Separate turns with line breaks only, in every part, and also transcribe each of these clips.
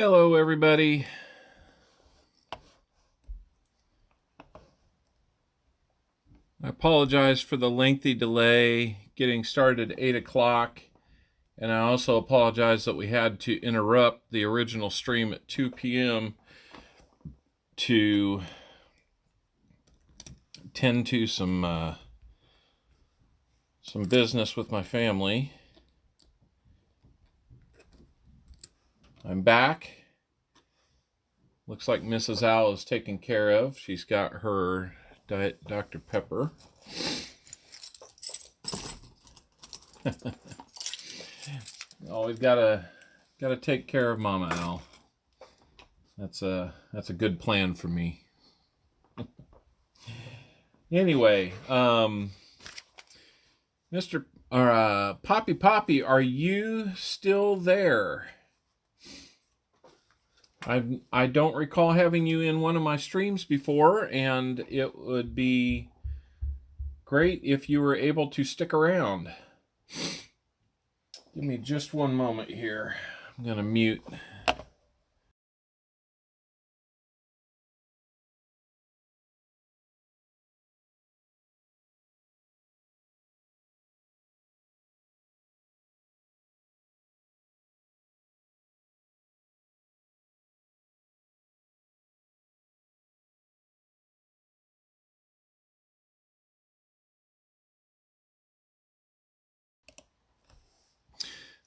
Hello, everybody. I apologize for the lengthy delay getting started at 8 o'clock, and I also apologize that we had to interrupt the original stream at 2 p.m. to tend to some business with my family. I'm back. Looks like Mrs. Al is taken care of. She's got her Diet Dr. Pepper. Always gotta take care of Mama Al. That's a good plan for me. Anyway, Mr. Poppy, are you still there? I don't recall having you in one of my streams before, and it would be great if you were able to stick around. Give me just one moment here. I'm going to mute.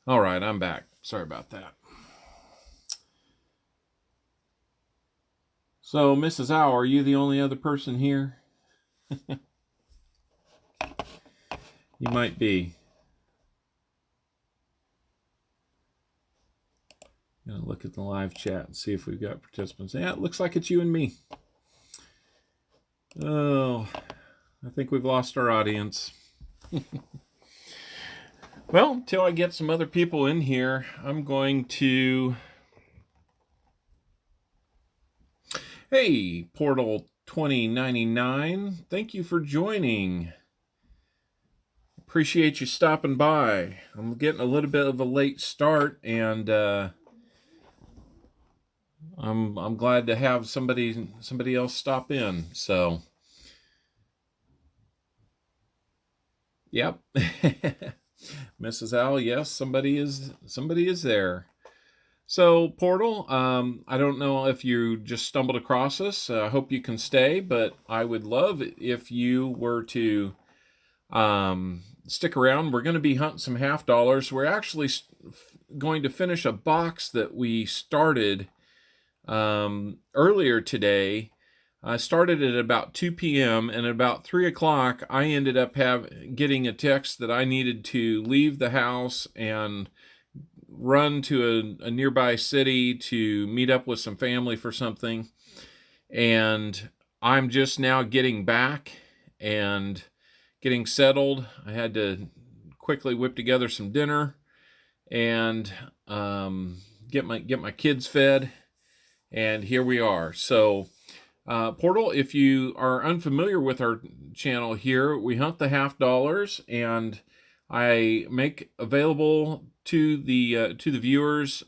All right, I'm back. Sorry about that. So, Mrs. Au, are you the only other person here? You might be. I'm gonna look at the live chat and see if we've got participants. Yeah, it looks like it's you and me. Oh, I think we've lost our audience. Well, until I get some other people in here, I'm going to... Hey, Portal 2099, thank you for joining. Appreciate you stopping by. I'm getting a little bit of a late start, and I'm glad to have somebody else stop in. So, yep. Mrs. Al, yes, somebody is there. So, Portal, I don't know if you just stumbled across us. I hope you can stay, but I would love if you were to stick around. We're going to be hunting some half dollars. We're actually going to finish a box that we started earlier today. I started at about 2 p.m. and at about 3 o'clock, I ended up getting a text that I needed to leave the house and run to a nearby city to meet up with some family for something. And I'm just now getting back and getting settled. I had to quickly whip together some dinner and get my kids fed. And here we are. So, Portal, if you are unfamiliar with our channel here, we hunt the half dollars, and I make available to the viewers,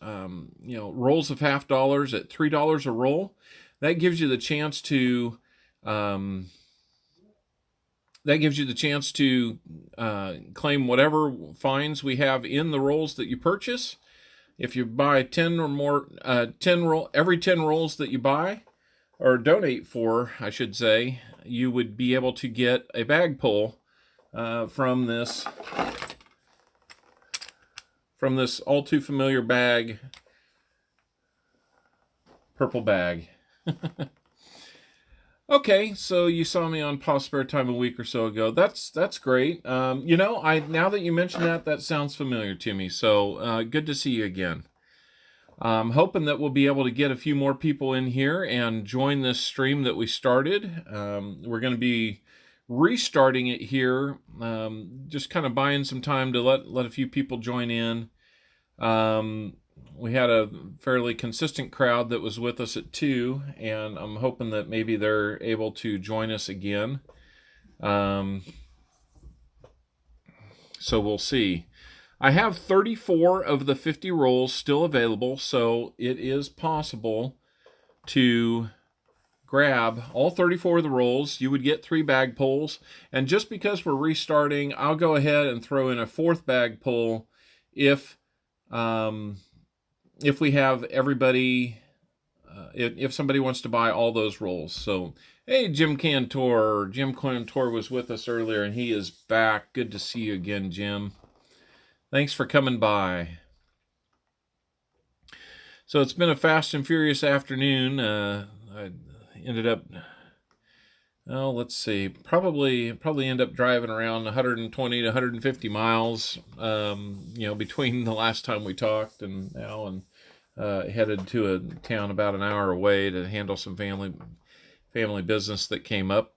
rolls of half dollars at $3 a roll. That gives you the chance to claim whatever finds we have in the rolls that you purchase. If you buy 10 or more, every 10 rolls that you buy, or donate for, I should say, you would be able to get a bag pull from this all too familiar bag, purple bag. Okay, so you saw me on Pause Spare Time a week or so ago. That's great. Now that you mentioned that sounds familiar to me. So good to see you again. I'm hoping that we'll be able to get a few more people in here and join this stream that we started. We're going to be restarting it here, just kind of buying some time to let a few people join in. We had a fairly consistent crowd that was with us at 2, and I'm hoping that maybe they're able to join us again. So we'll see. I have 34 of the 50 rolls still available, so it is possible to grab all 34 of the rolls. You would get 3 bag pulls, and just because we're restarting, I'll go ahead and throw in a 4th bag pull if we have everybody, if somebody wants to buy all those rolls. So, hey, Jim Cantor was with us earlier, and he is back. Good to see you again, Jim. Thanks for coming by. So it's been a fast and furious afternoon. I ended up, let's see, probably end up driving around 120 to 150 miles, between the last time we talked and now, and headed to a town about an hour away to handle some family business that came up.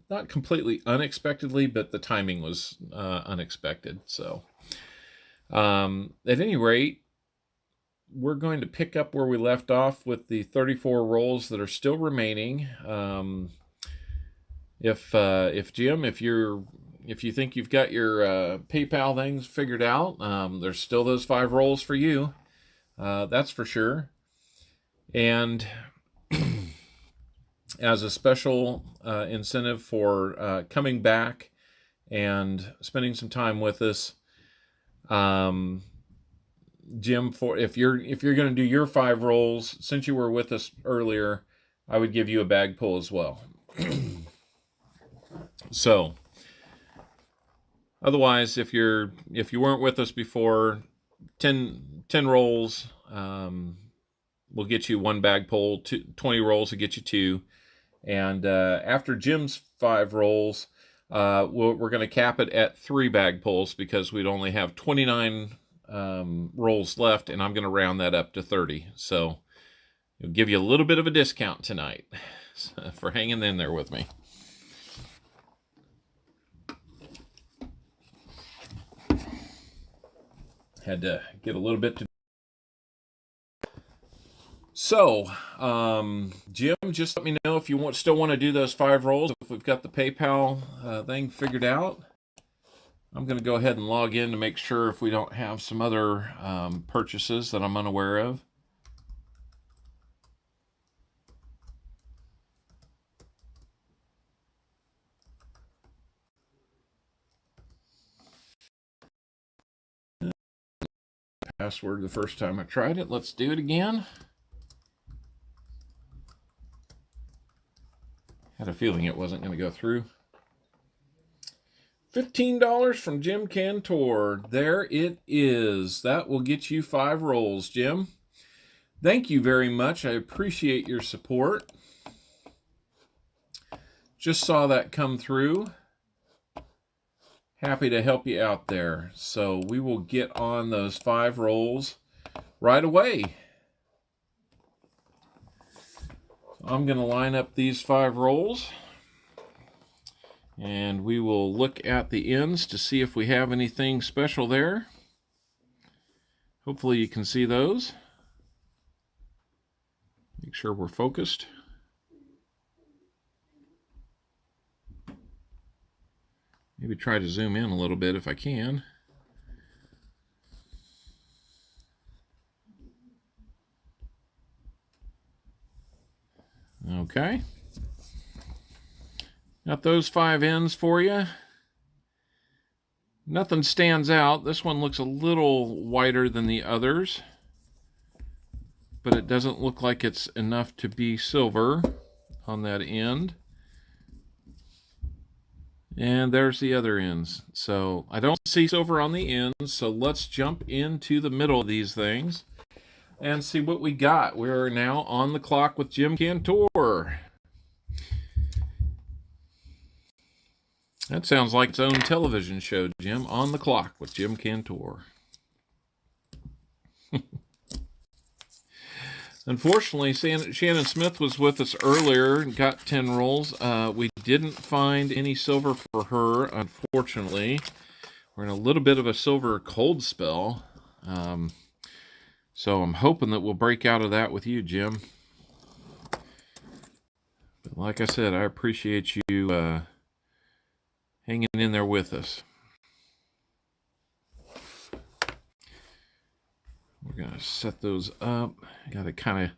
Not completely unexpectedly, but the timing was unexpected. So, at any rate, we're going to pick up where we left off with the 34 rolls that are still remaining. If Jim, if you think you've got your PayPal things figured out, there's still those 5 rolls for you. That's for sure. And as a special incentive for coming back and spending some time with us, Jim, if you're going to do your 5 rolls, since you were with us earlier, I would give you a bag pull as well. So, otherwise, if you weren't with us before, 10 rolls will get you 1 bag pull. 20 rolls will get you 2. And after Jim's 5 rolls, we're going to cap it at 3 bag pulls because we'd only have 29 rolls left, and I'm going to round that up to 30. So it'll give you a little bit of a discount tonight for hanging in there with me. Had to get a little bit to. So, Jim, just let me know if you still want to do those 5 rolls. If we've got the PayPal thing figured out, I'm going to go ahead and log in to make sure if we don't have some other purchases that I'm unaware of. Password the first time I tried it. Let's do it again. Had a feeling it wasn't going to go through. $15 from Jim Cantor. There it is. That will get you 5 rolls, Jim. Thank you very much. I appreciate your support. Just saw that come through. Happy to help you out there. So we will get on those 5 rolls right away. I'm going to line up these 5 rolls, and we will look at the ends to see if we have anything special there. Hopefully you can see those. Make sure we're focused. Maybe try to zoom in a little bit if I can. Okay. Got those 5 ends for you. Nothing stands out. This one looks a little whiter than the others, but it doesn't look like it's enough to be silver on that end. And there's the other ends. So I don't see silver on the ends, so let's jump into the middle of these things and see what we got. We're now on the clock with Jim Cantor. That sounds like its own television show, Jim. On the clock with Jim Cantor. Unfortunately, Shannon Smith was with us earlier and got 10 rolls. We didn't find any silver for her, unfortunately. We're in a little bit of a silver cold spell. So I'm hoping that we'll break out of that with you, Jim. But like I said, I appreciate you hanging in there with us. we're going to set those up. I got to kind of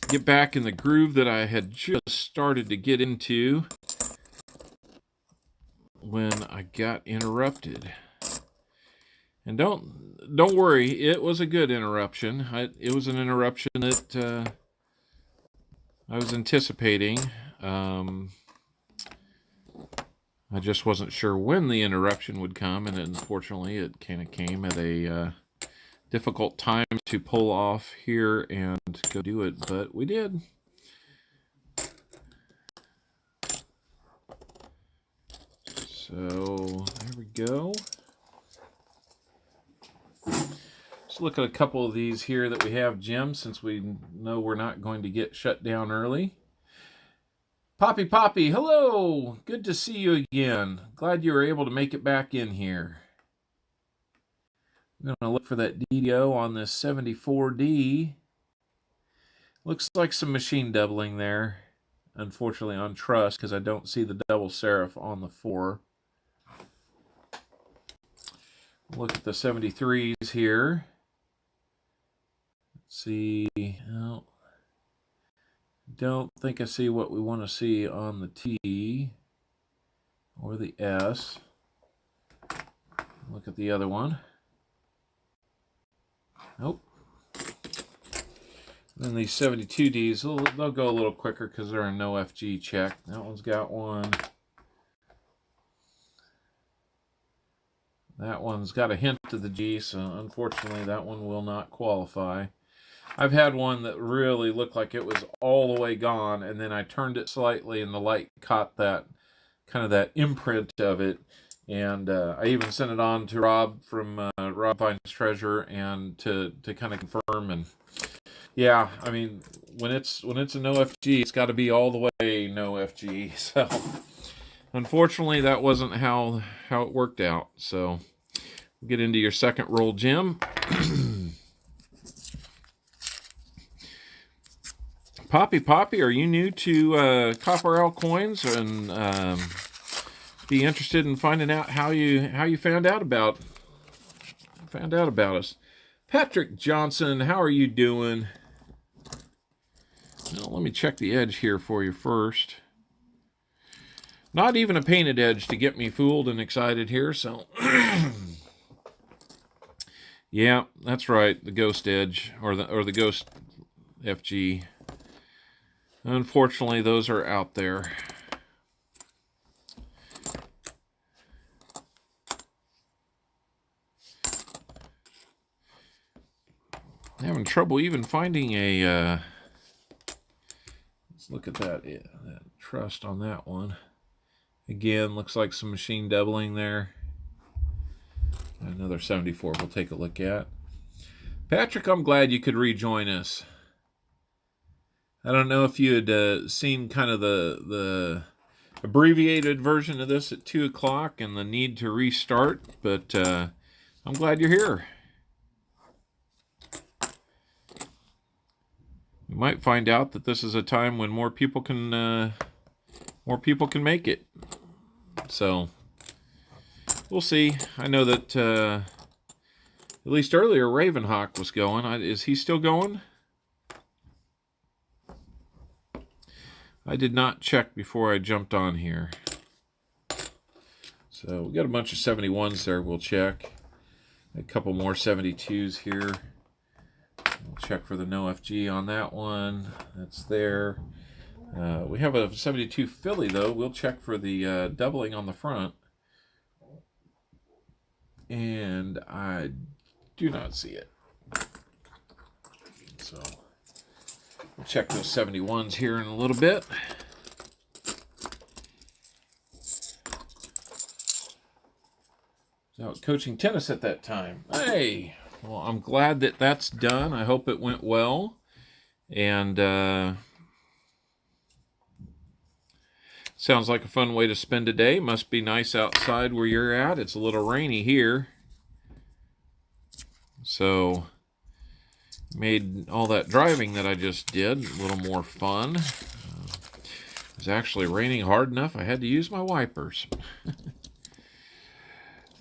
get back in the groove that I had just started to get into when I got interrupted. And don't worry, it was a good interruption. It was an interruption that I was anticipating. I just wasn't sure when the interruption would come, and unfortunately it kind of came at a difficult time to pull off here and go do it, but we did. So there we go. Let's look at a couple of these here that we have, Jim, since we know we're not going to get shut down early. Poppy, hello! Good to see you again. Glad you were able to make it back in here. I'm going to look for that DDO on this 74D. Looks like some machine doubling there. Unfortunately on truss, because I don't see the double serif on the 4. Look at the 73s here. Let's see. Oh, don't think I see what we want to see on the T or the S. Look at the other one. Nope. Then these 72Ds, they'll go a little quicker because they're a no FG check. That one's got one. That one's got a hint of the G, so unfortunately that one will not qualify. I've had one that really looked like it was all the way gone, and then I turned it slightly and the light caught that kind of that imprint of it. And I even sent it on to Rob from Rob Finds Treasure and to kind of confirm. And yeah, I mean, when it's a no FG, it's got to be all the way no FG. So unfortunately, that wasn't how it worked out. So we'll get into your second roll, Jim. Poppy, are you new to Copper Owl Coins and be interested in finding out how you found out about us? Patrick Johnson, how are you doing? Now, let me check the edge here for you first. Not even a painted edge to get me fooled and excited here, so yeah, that's right, the ghost edge or the ghost FG. Unfortunately, those are out there. Having trouble even finding a let's look at that trust on that one. Again, looks like some machine doubling there. Another 74 we'll take a look at. Patrick, I'm glad you could rejoin us. I don't know if you had seen kind of the abbreviated version of this at 2 o'clock and the need to restart, but I'm glad you're here. You might find out that this is a time when more people can make it. So we'll see. I know that at least earlier Ravenhawk was going. Is he still going? I did not check before I jumped on here. So we got a bunch of 71s there. We'll check. A couple more 72s here. We'll check for the no FG on that one. That's there. We have a 72 Philly though. We'll check for the doubling on the front. And I do not see it. So we'll check those 71s here in a little bit. So coaching tennis at that time. Hey, well, I'm glad that that's done. I hope it went well. And sounds like a fun way to spend a day. Must be nice outside where you're at. It's a little rainy here. So made all that driving that I just did a little more fun. It was actually raining hard enough I had to use my wipers.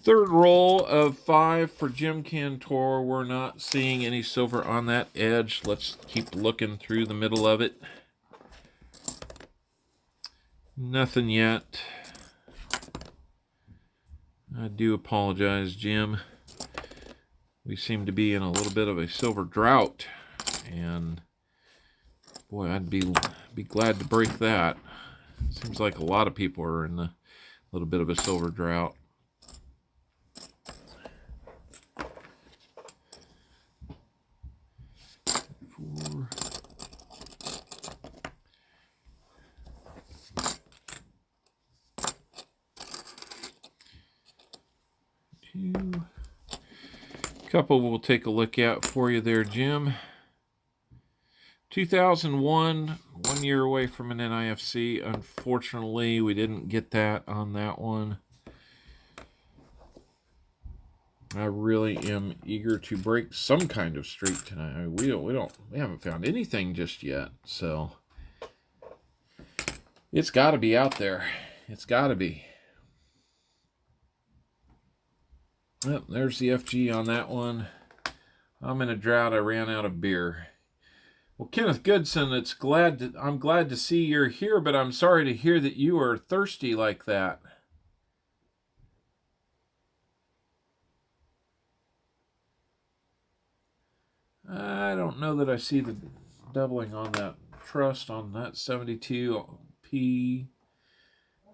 Third roll of 5 for Jim Cantor. We're not seeing any silver on that edge. Let's keep looking through the middle of it. Nothing yet. I do apologize, Jim. We seem to be in a little bit of a silver drought, and boy, I'd be glad to break that. Seems like a lot of people are in a little bit of a silver drought. Four. Two. Couple we'll take a look at for you there, Jim. 2001, 1 year away from an NIFC. Unfortunately, we didn't get that on that one. I really am eager to break some kind of streak tonight. I mean, we haven't found anything just yet, so it's got to be out there. It's got to be. Yep, there's the FG on that one. I'm in a drought. I ran out of beer. Well, Kenneth Goodson, I'm glad to see you're here, but I'm sorry to hear that you are thirsty like that. I don't know that I see the doubling on that trust on that 72P.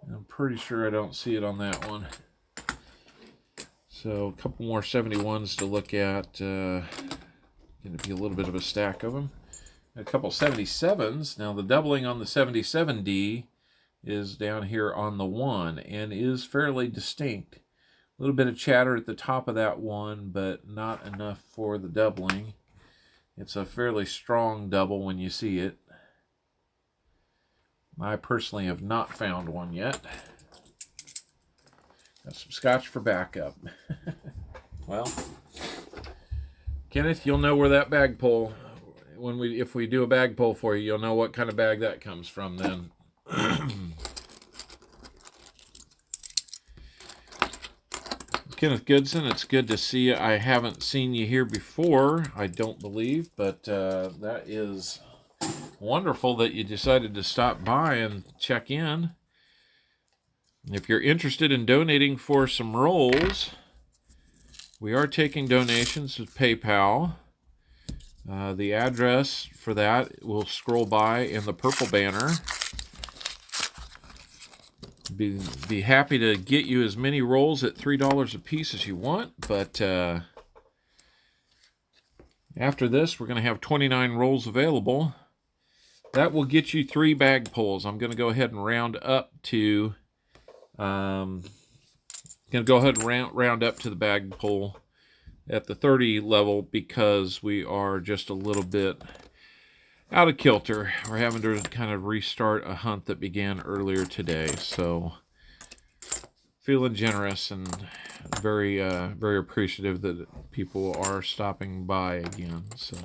I'm pretty sure I don't see it on that one. So a couple more 71s to look at. Going to be a little bit of a stack of them. A couple 77s. Now the doubling on the 77D is down here on the 1 and is fairly distinct. A little bit of chatter at the top of that one, but not enough for the doubling. It's a fairly strong double when you see it. I personally have not found one yet. Got some scotch for backup. Well, Kenneth, you'll know where that bag pull, if we do a bag pull for you, you'll know what kind of bag that comes from then. Kenneth Goodson, it's good to see you. I haven't seen you here before, I don't believe, but that is wonderful that you decided to stop by and check in. If you're interested in donating for some rolls, we are taking donations with PayPal. The address for that will scroll by in the purple banner. Be happy to get you as many rolls at $3 a piece as you want, but after this, we're going to have 29 rolls available. That will get you 3 bag pulls. I'm going to go ahead and round up to round up to the bag pull at the 30 level because we are just a little bit out of kilter. We're having to kind of restart a hunt that began earlier today. So feeling generous and very very appreciative that people are stopping by again. So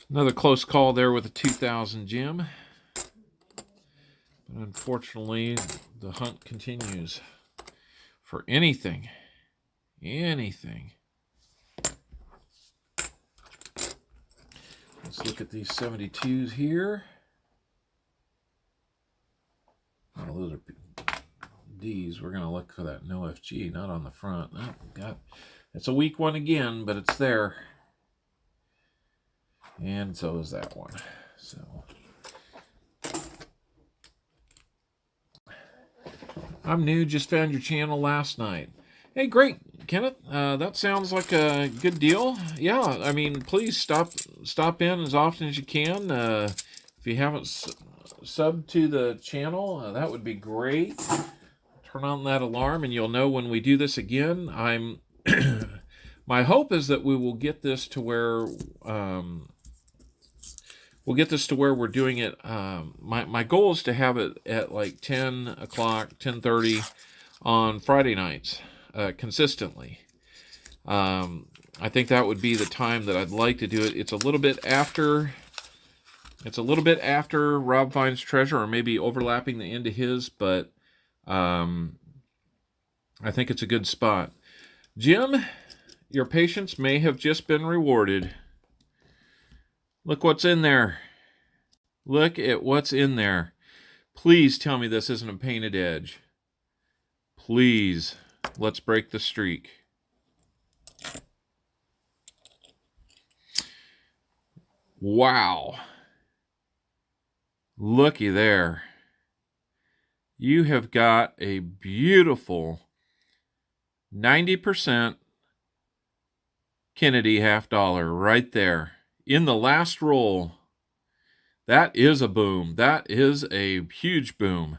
another close call there with a 2000 Jim. But unfortunately, the hunt continues for anything. Let's look at these 72s here. Oh, those are D's. We're going to look for that no FG, not on the front. Oh, it's a weak one again, but it's there. And so is that one. So I'm new, just found your channel last night. Hey, great, Kenneth. That sounds like a good deal. Yeah, I mean, please stop in as often as you can. If you haven't subbed to the channel, that would be great. Turn on that alarm, and you'll know when we do this again. My hope is that we will get this to where we're doing it. My goal is to have it at like 10 o'clock, 10:30 on Friday nights, consistently. I think that would be the time that I'd like to do it. It's a little bit after Rob finds treasure, or maybe overlapping the end of his, but I think it's a good spot. Jim, your patience may have just been rewarded. Look what's in there. Look at what's in there. Please tell me this isn't a painted edge. Please, let's break the streak. Wow. Looky there. You have got a beautiful 90% Kennedy half dollar right there in the last roll. That is a boom. That is a huge boom.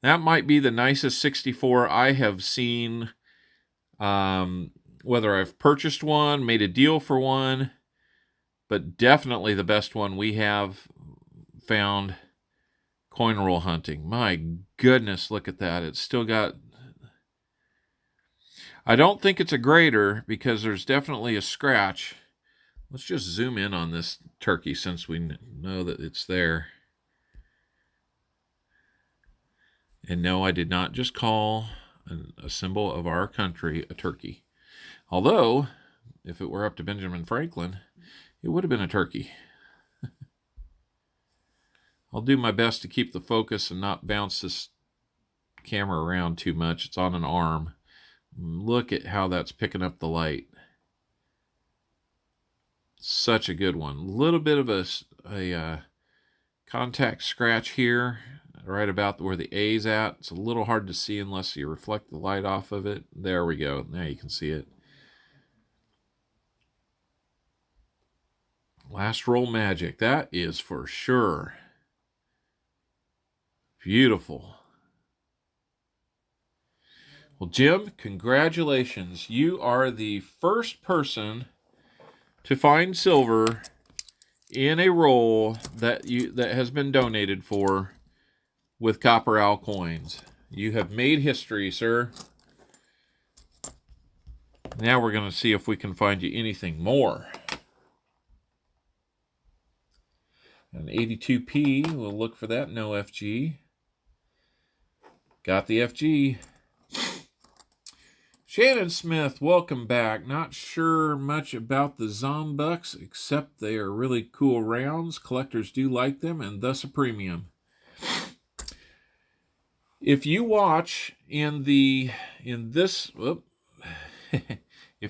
That might be the nicest 64 I have seen, whether I've purchased one, made a deal for one, but definitely the best one we have found coin roll hunting. My goodness, look at that. It's still got... I don't think it's a grater because there's definitely a scratch. Let's just zoom in on this turkey since we know that it's there. And no, I did not just call a symbol of our country a turkey. Although, if it were up to Benjamin Franklin, it would have been a turkey. I'll do my best to keep the focus and not bounce this camera around too much. It's on an arm. Look at how that's picking up the light. Such a good one. A little bit of a contact scratch here, right about where the A's at. It's a little hard to see unless you reflect the light off of it. There we go. Now you can see it. Last roll magic. That is for sure. Beautiful. Well, Jim, congratulations. You are the first person to find silver in a roll that has been donated for with Copper Owl coins. You have made history, sir. Now we're going to see if we can find you anything more. An 82p, we'll look for that. No FG. Got the FG. Shannon Smith, welcome back. Not sure much about the Zombucks, except they are really cool rounds. Collectors do like them, and thus a premium. If you watch if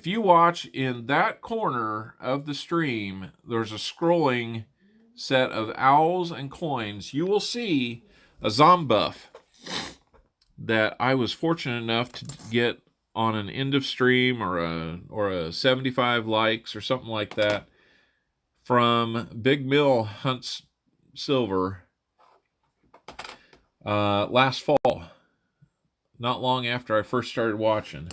you watch in that corner of the stream, there's a scrolling set of owls and coins. You will see a Zombuff that I was fortunate enough to get on an end of stream or a 75 likes or something like that from Big Mill Hunts Silver last fall, not long after I first started watching.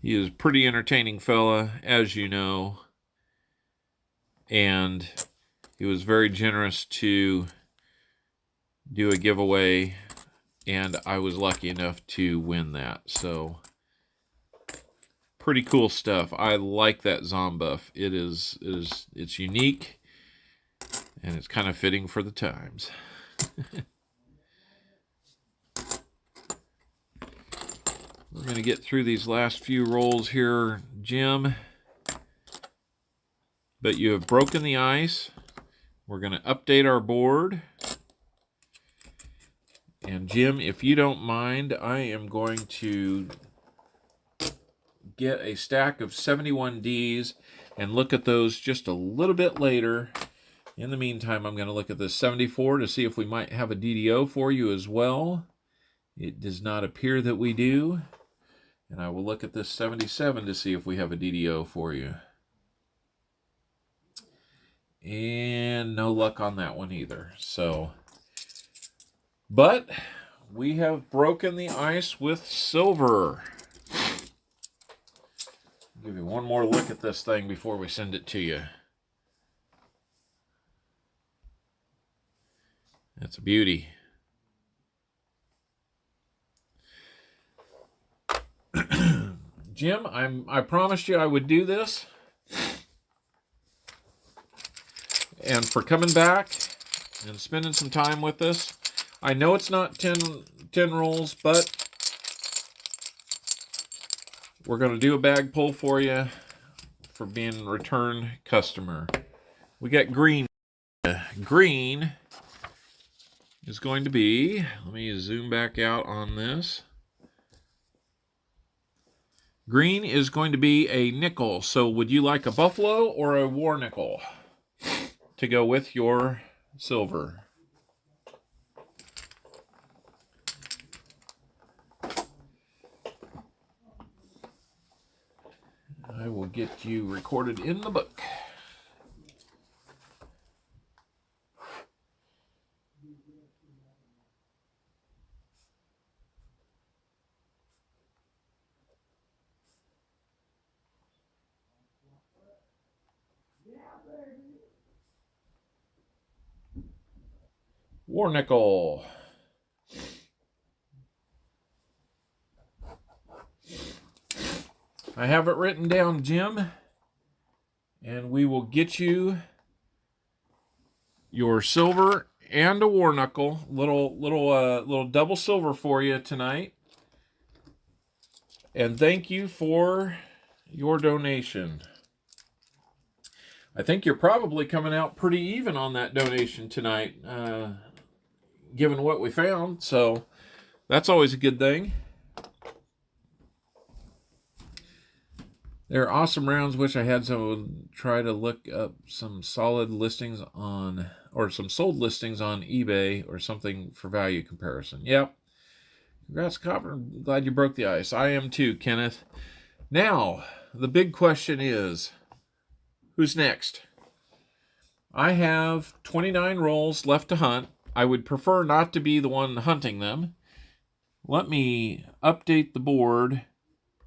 He is a pretty entertaining fella, as you know, and he was very generous to do a giveaway, and I was lucky enough to win that. So, pretty cool stuff. I like that Zombuff. It's unique, and it's kind of fitting for the times. We're going to get through these last few rolls here, Jim. But you have broken the ice. We're going to update our board. And Jim, if you don't mind, I am going to get a stack of 71Ds and look at those just a little bit later. In the meantime, I'm going to look at this 74 to see if we might have a DDO for you as well. It does not appear that we do. And I will look at this 77 to see if we have a DDO for you. And no luck on that one either. But we have broken the ice with silver. I'll give you one more look at this thing before we send it to you. That's a beauty. Jim, I promised you I would do this. And for coming back and spending some time with us. I know it's not 10 10 rolls, but we're going to do a bag pull for you for being a return customer. We got green. Green is going to be, let me zoom back out on this. Green is going to be a nickel. So would you like a buffalo or a war nickel to go with your silver? I will get you recorded in the book. War nickel. I have it written down, Jim, and we will get you your silver and a war knuckle. Little double silver for you tonight. And thank you for your donation. I think you're probably coming out pretty even on that donation tonight, given what we found. So that's always a good thing. They're awesome rounds. Wish I had some. Would try to look up some solid listings on, or some sold listings on eBay or something for value comparison. Yep. Congrats, Copper. I'm glad you broke the ice. I am too, Kenneth. Now, the big question is, who's next? I have 29 rolls left to hunt. I would prefer not to be the one hunting them. Let me update the board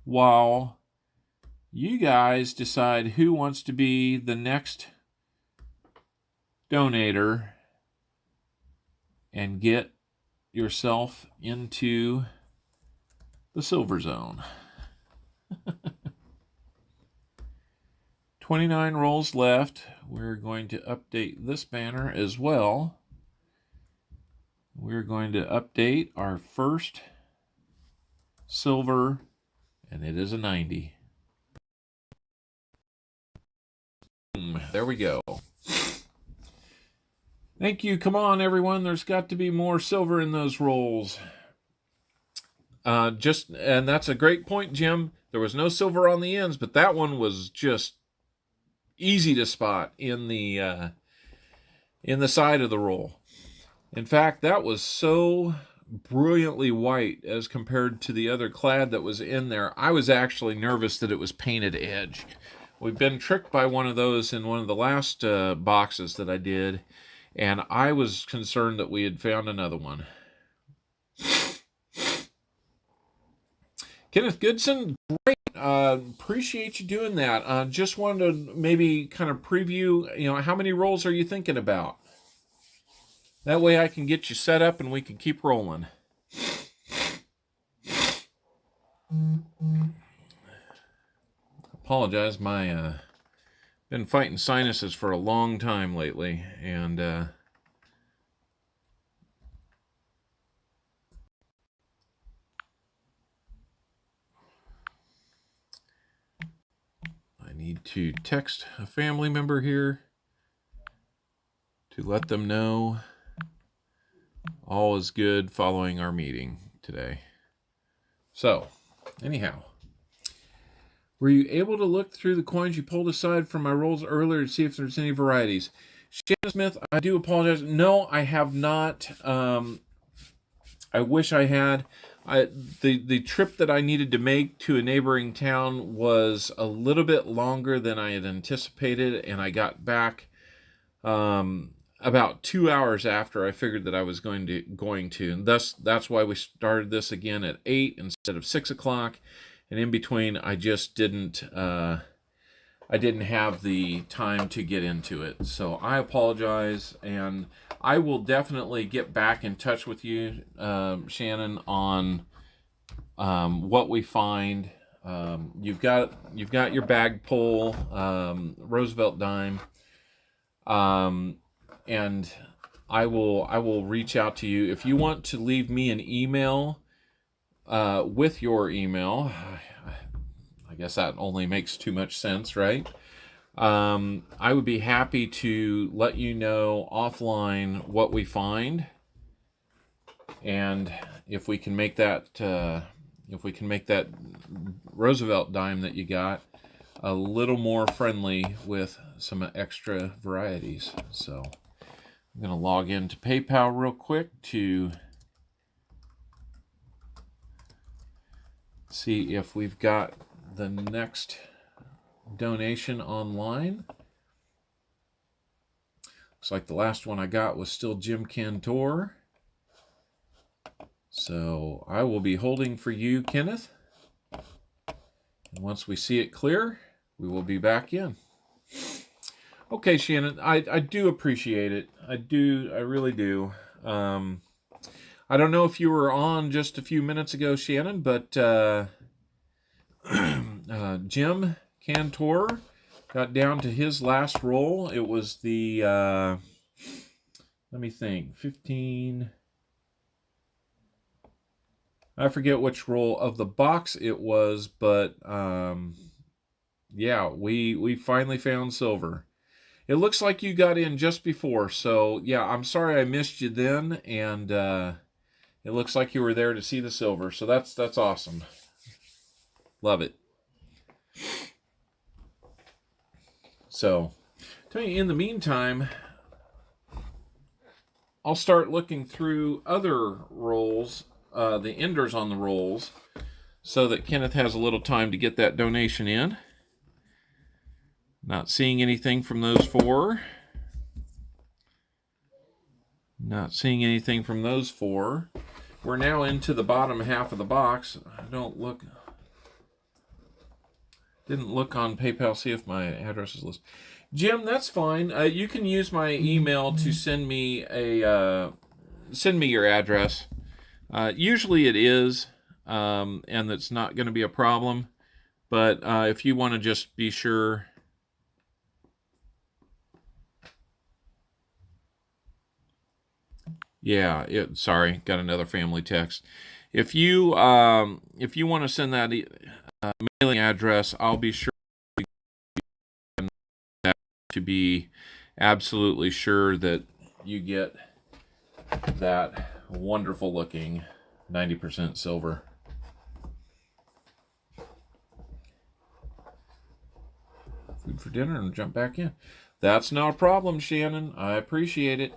while you guys decide who wants to be the next donator and get yourself into the silver zone. 29 rolls left. We're going to update this banner as well. We're going to update our first silver, and it is a 90. There we go. Thank you. Come on, everyone. There's got to be more silver in those rolls. And that's a great point, Jim. There was no silver on the ends, but that one was just easy to spot in the side of the roll. In fact, that was so brilliantly white as compared to the other clad that was in there. I was actually nervous that it was painted edge. We've been tricked by one of those in one of the last boxes that I did, and I was concerned that we had found another one. Kenneth Goodson, great. Appreciate you doing that. Just wanted to maybe kind of preview, how many rolls are you thinking about? That way I can get you set up and we can keep rolling. Apologize, been fighting sinuses for a long time lately, and I need to text a family member here to let them know all is good following our meeting today. So, anyhow, were you able to look through the coins you pulled aside from my rolls earlier to see if there's any varieties? Shannon Smith, I do apologize. No, I have not. I wish I had. The trip that I needed to make to a neighboring town was a little bit longer than I had anticipated, and I got back about 2 hours after I figured that I was going to. And that's why we started this again at 8 instead of 6 o'clock. And in between, I just didn't have the time to get into it. So I apologize, and I will definitely get back in touch with you, Shannon, on what we find. You've got your bag pull, Roosevelt dime, and I will reach out to you. If you want to leave me an email with your email, I guess that only makes too much sense, right? I would be happy to let you know offline what we find, and if we can make that Roosevelt dime that you got a little more friendly with some extra varieties. So I'm going to log into PayPal real quick to see if we've got the next donation online. Looks like the last one I got was still Jim Cantor. So I will be holding for you, Kenneth. And once we see it clear, we will be back in. Okay, Shannon, I do appreciate it. I really do. I don't know if you were on just a few minutes ago, Shannon, but Jim Cantor got down to his last roll. It was the, let me think, 15... I forget which roll of the box it was, but yeah, we finally found silver. It looks like you got in just before, so yeah, I'm sorry I missed you then, and it looks like you were there to see the silver, so that's awesome. Love it. So, tell you, in the meantime, I'll start looking through other rolls, the enders on the rolls, so that Kenneth has a little time to get that donation in. Not seeing anything from those four. Not seeing anything from those four. We're now into the bottom half of the box. Didn't look on PayPal, see if my address is listed. Jim, that's fine. You can use my email to send me your address. Usually it is, and that's not going to be a problem. But if you want to just be sure. Yeah, sorry, got another family text. If you want to send that mailing address, I'll be sure to be absolutely sure that you get that wonderful looking 90% silver. Food for dinner and jump back in. That's not a problem, Shannon. I appreciate it.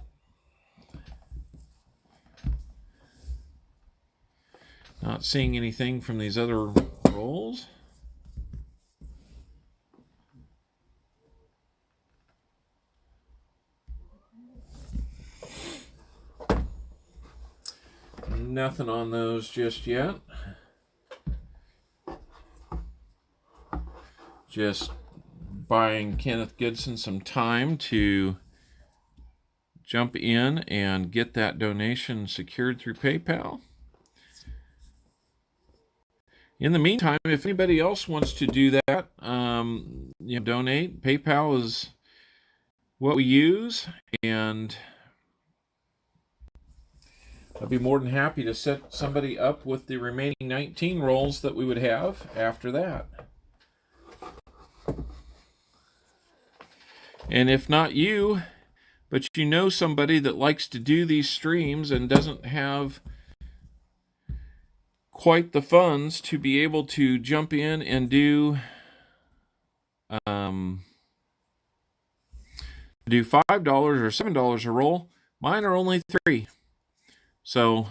Not seeing anything from these other rolls. Nothing on those just yet. Just buying Kenneth Goodson some time to jump in and get that donation secured through PayPal. In the meantime, if anybody else wants to do that, donate. PayPal is what we use, and I'd be more than happy to set somebody up with the remaining 19 rolls that we would have after that. And if not you, but you know somebody that likes to do these streams and doesn't have quite the funds to be able to jump in and do $5 or $7 a roll, mine are only $3. So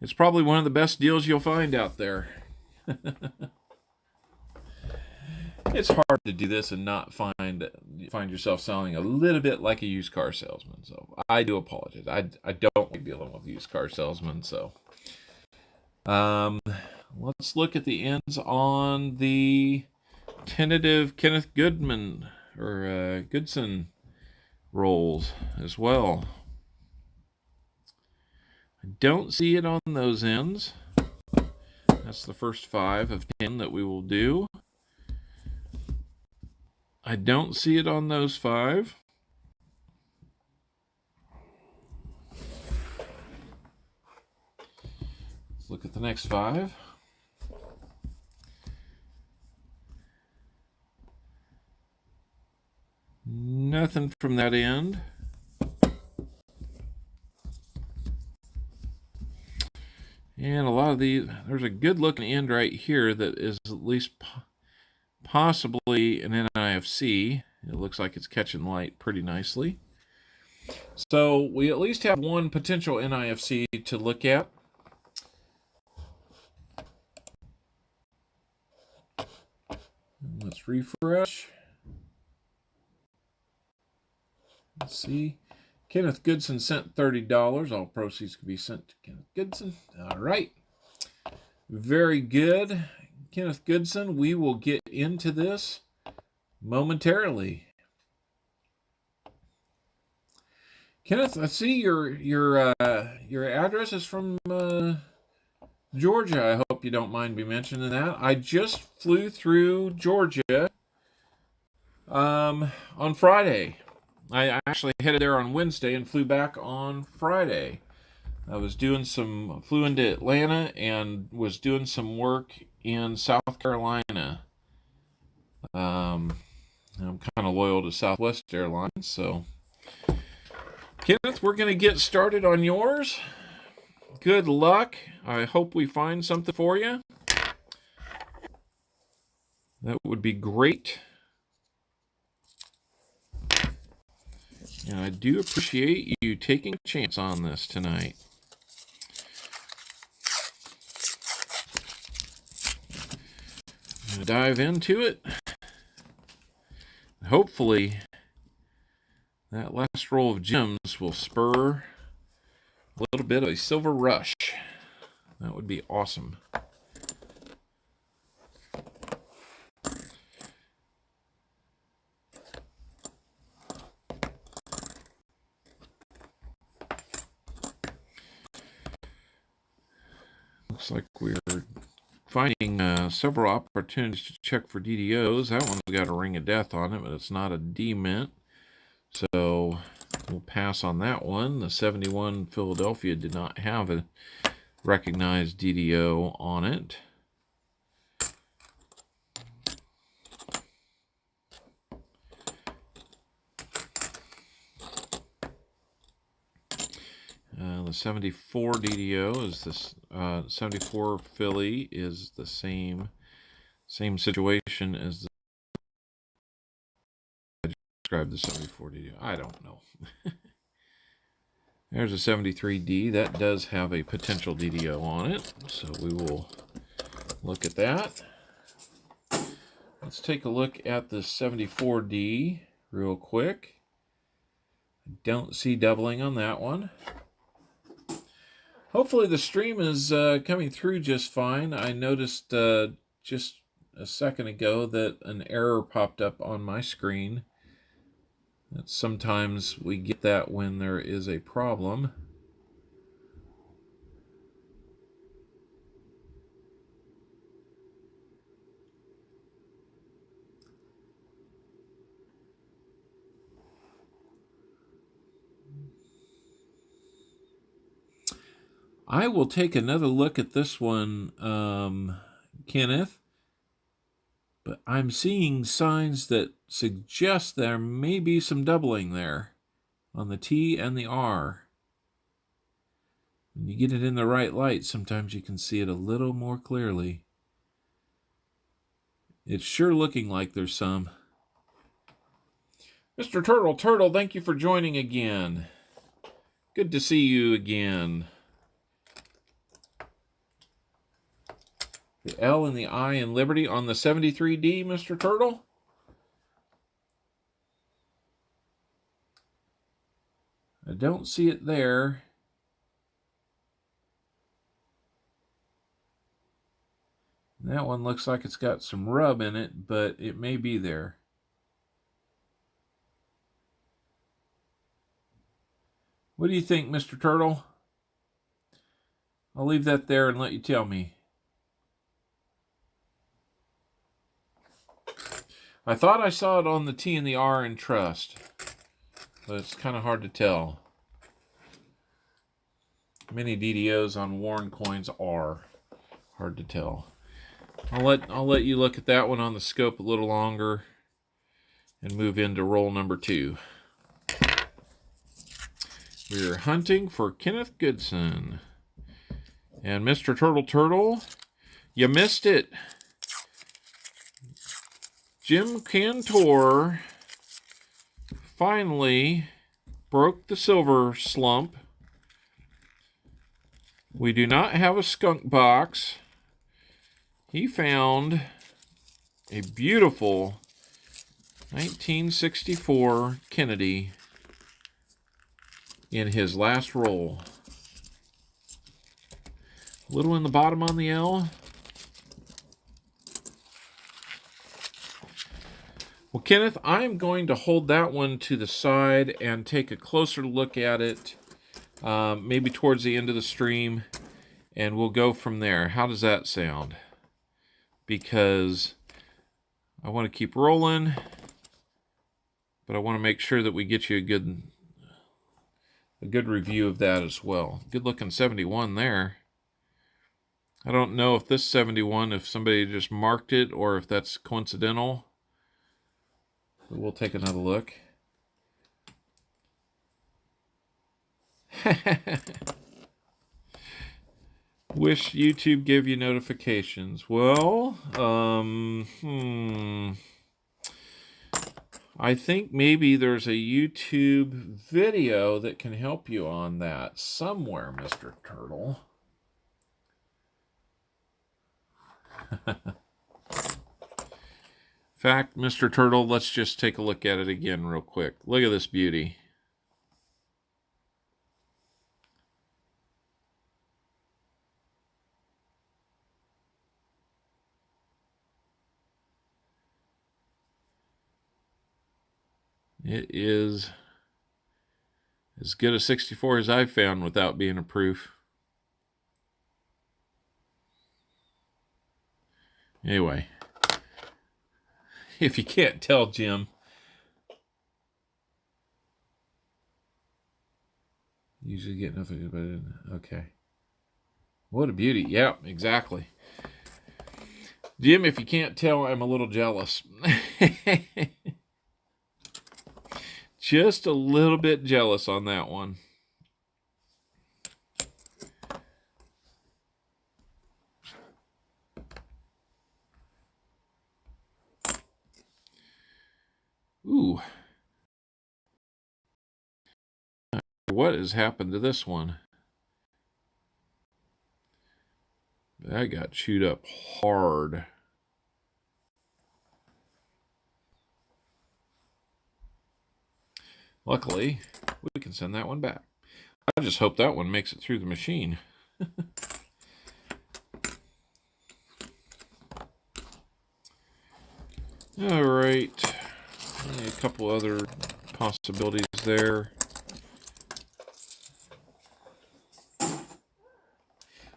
it's probably one of the best deals you'll find out there. It's hard to do this and not find yourself sounding a little bit like a used car salesman. So I do apologize. I don't like dealing with used car salesmen. So let's look at the ends on the tentative Kenneth Goodman or Goodson rolls as well. I don't see it on those ends. That's the first 5 of 10 that we will do. I don't see it on those 5. Let's look at the next 5. Nothing from that end. And a lot of these, there's a good looking end right here that is at least possibly an NIFC. It looks like it's catching light pretty nicely. So we at least have one potential NIFC to look at. Let's refresh. Let's see. Kenneth Goodson sent $30. All proceeds can be sent to Kenneth Goodson. All right. Very good. Kenneth Goodson, we will get into this momentarily. Kenneth, I see your address is from Georgia. I hope you don't mind me mentioning that. I just flew through Georgia on Friday. I actually headed there on Wednesday and flew back on Friday. I was flew into Atlanta and was doing some work in South Carolina. I'm kind of loyal to Southwest Airlines, so Kenneth, we're going to get started on yours. Good luck. I hope we find something for you. That would be great. And I do appreciate you taking a chance on this tonight. I'm going to dive into it. Hopefully, that last roll of gems will spur a little bit of a silver rush. That would be awesome. Looks like we're finding several opportunities to check for DDOs. That one's got a ring of death on it, but it's not a D-mint. So we'll pass on that one. The 71 Philadelphia did not have a recognized DDO on it. The 74 DDO is this 74 Philly is the same situation as the I described the 74 DDO. I don't know. There's a 73D that does have a potential DDO on it, so we will look at that. Let's take a look at the 74D real quick. I don't see doubling on that one. Hopefully the stream is coming through just fine. I noticed just a second ago that an error popped up on my screen. Sometimes we get that when there is a problem. I will take another look at this one, Kenneth, but I'm seeing signs that suggest there may be some doubling there on the T and the R. When you get it in the right light, sometimes you can see it a little more clearly. It's sure looking like there's some. Mr. Turtle, thank you for joining again. Good to see you again. The L and the I in Liberty on the 73D, Mr. Turtle. I don't see it there. That one looks like it's got some rub in it, but it may be there. What do you think, Mr. Turtle? I'll leave that there and let you tell me. I thought I saw it on the T and the R in Trust, but it's kind of hard to tell. many DDOs on worn coins are. Hard to tell. I'll let you look at that one on the scope a little longer and move into roll number 2. We're hunting for Kenneth Goodson. And Mr. Turtle, you missed it. Jim Cantor finally broke the silver slump. We do not have a skunk box. He found a beautiful 1964 Kennedy in his last roll. A little in the bottom on the L. Well, Kenneth, I'm going to hold that one to the side and take a closer look at it, maybe towards the end of the stream, and we'll go from there. How does that sound? Because I want to keep rolling, but I want to make sure that we get you a good review of that as well. Good looking 71 there. I don't know if this 71, if somebody just marked it or if that's coincidental. But we'll take another look. Wish YouTube gave you notifications. Well, I think maybe there's a YouTube video that can help you on that somewhere, Mr. Turtle. In fact, Mr. Turtle, let's just take a look at it again real quick. Look at this beauty. It is as good a 64 as I've found without being a proof. Anyway, if you can't tell, Jim, usually get nothing but it. Okay. What a beauty. Yeah, exactly. Jim, if you can't tell, I'm a little jealous. Just a little bit jealous on that one. Ooh. What has happened to this one? That got chewed up hard. Luckily, we can send that one back. I just hope that one makes it through the machine. All right. A couple other possibilities there.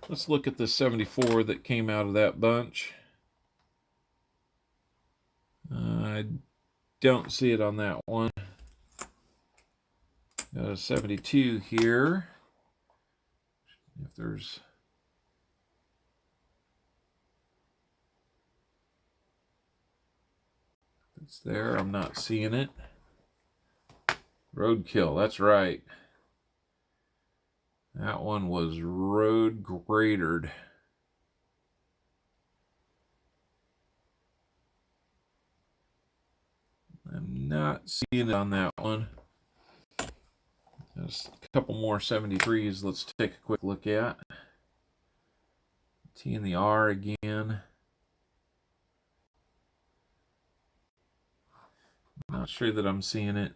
Let's look at the 74 that came out of that bunch. I don't see it on that one. Got a 72 here. If there's... It's there. I'm not seeing it. Roadkill. That's right. That one was road gradered. I'm not seeing it on that one. There's a couple more 73s. Let's take a quick look at. T and the R again. Not sure that I'm seeing it.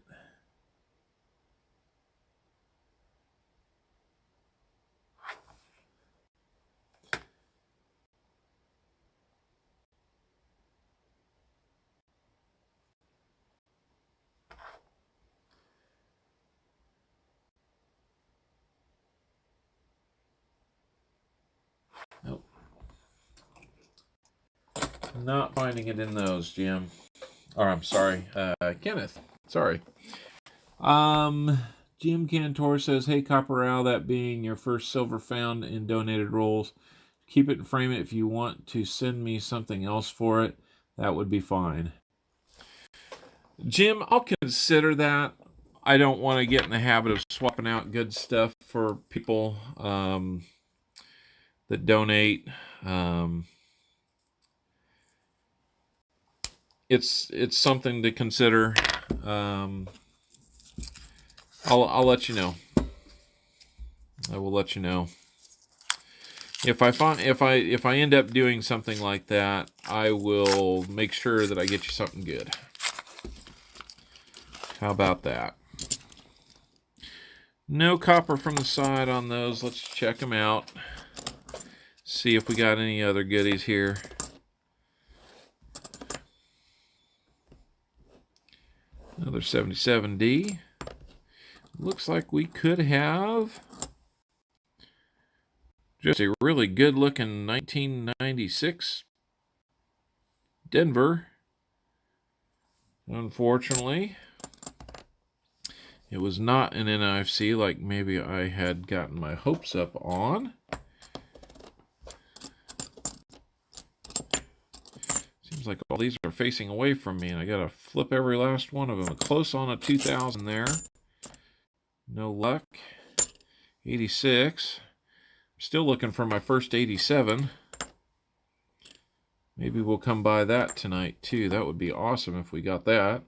Nope. Not finding it in those, Jim. Or I'm sorry, Kenneth. Sorry. Jim Cantor says, hey, Copper Owl, that being your first silver found in donated rolls, keep it and frame it. If you want to send me something else for it, that would be fine. Jim, I'll consider that. I don't want to get in the habit of swapping out good stuff for people that donate. It's something to consider. I'll let you know. I will let you know. If I end up doing something like that, I will make sure that I get you something good. How about that? No copper from the side on those. Let's check them out. See if we got any other goodies here. Another 77D. Looks like we could have just a really good looking 1996 Denver. Unfortunately, it was not an NIFC like maybe I had gotten my hopes up on. Seems like all these are facing away from me, and I gotta flip every last one of them. Close on a 2000 there. No luck. 86. Still looking for my first 87. Maybe we'll come by that tonight too. That would be awesome if we got that.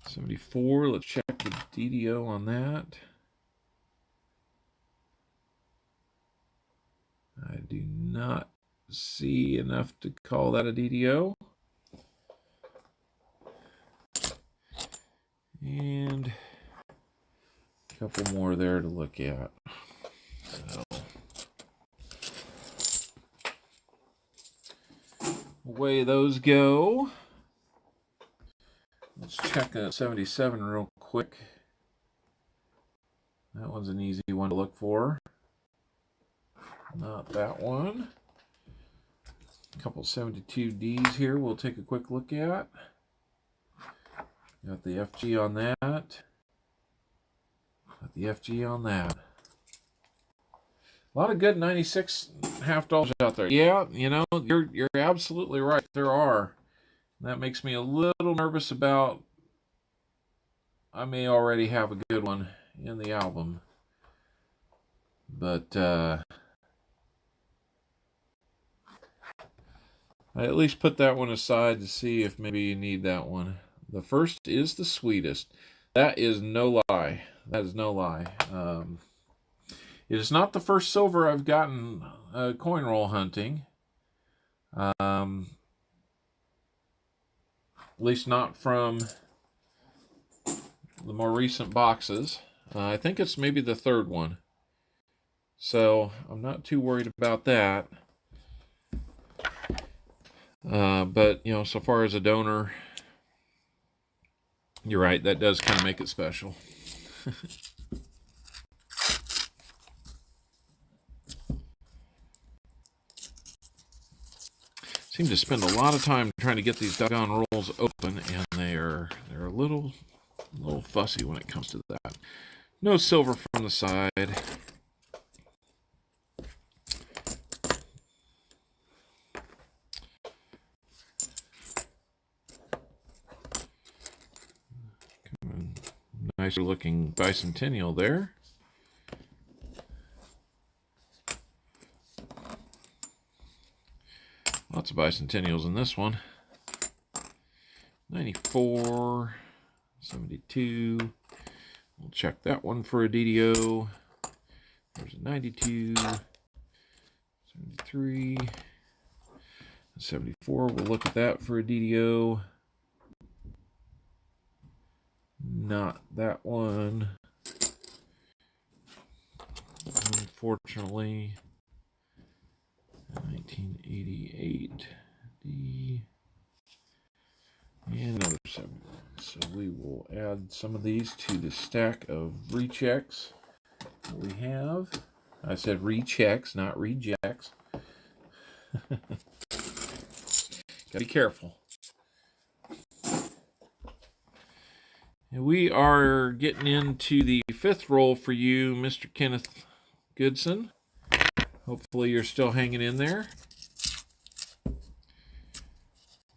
74. Let's check the DDO on that. I do not see enough to call that a DDO. And a couple more there to look at. So, away those go. Let's check a 77 real quick. That one's an easy one to look for. Not that one. A couple 72Ds here we'll take a quick look at. Got the FG on that. Got the FG on that. A lot of good 96 half dollars out there. Yeah, you know, you're absolutely right. There are. That makes me a little nervous about I may already have a good one in the album. But I at least put that one aside to see if maybe you need that one. The first is the sweetest. That is no lie. That is no lie. It is not the first silver I've gotten coin roll hunting. At least not from the more recent boxes. I think it's maybe the third one. So I'm not too worried about that. But, you know, so far as a donor, you're right, that does kind of make it special. Seem to spend a lot of time trying to get these doggone rolls open, and they're a little fussy when it comes to that. No silver from the side. Nicer looking bicentennial there. Lots of bicentennials in this one. 94, 72. We'll check that one for a DDO. There's a 92, 73, 74. We'll look at that for a DDO. Not that one. Unfortunately. 1988 D. And another 7. So we will add some of these to the stack of rechecks that we have. I said rechecks, not rejects. Gotta be careful. We are getting into the 5th roll for you, Mr. Kenneth Goodson. Hopefully you're still hanging in there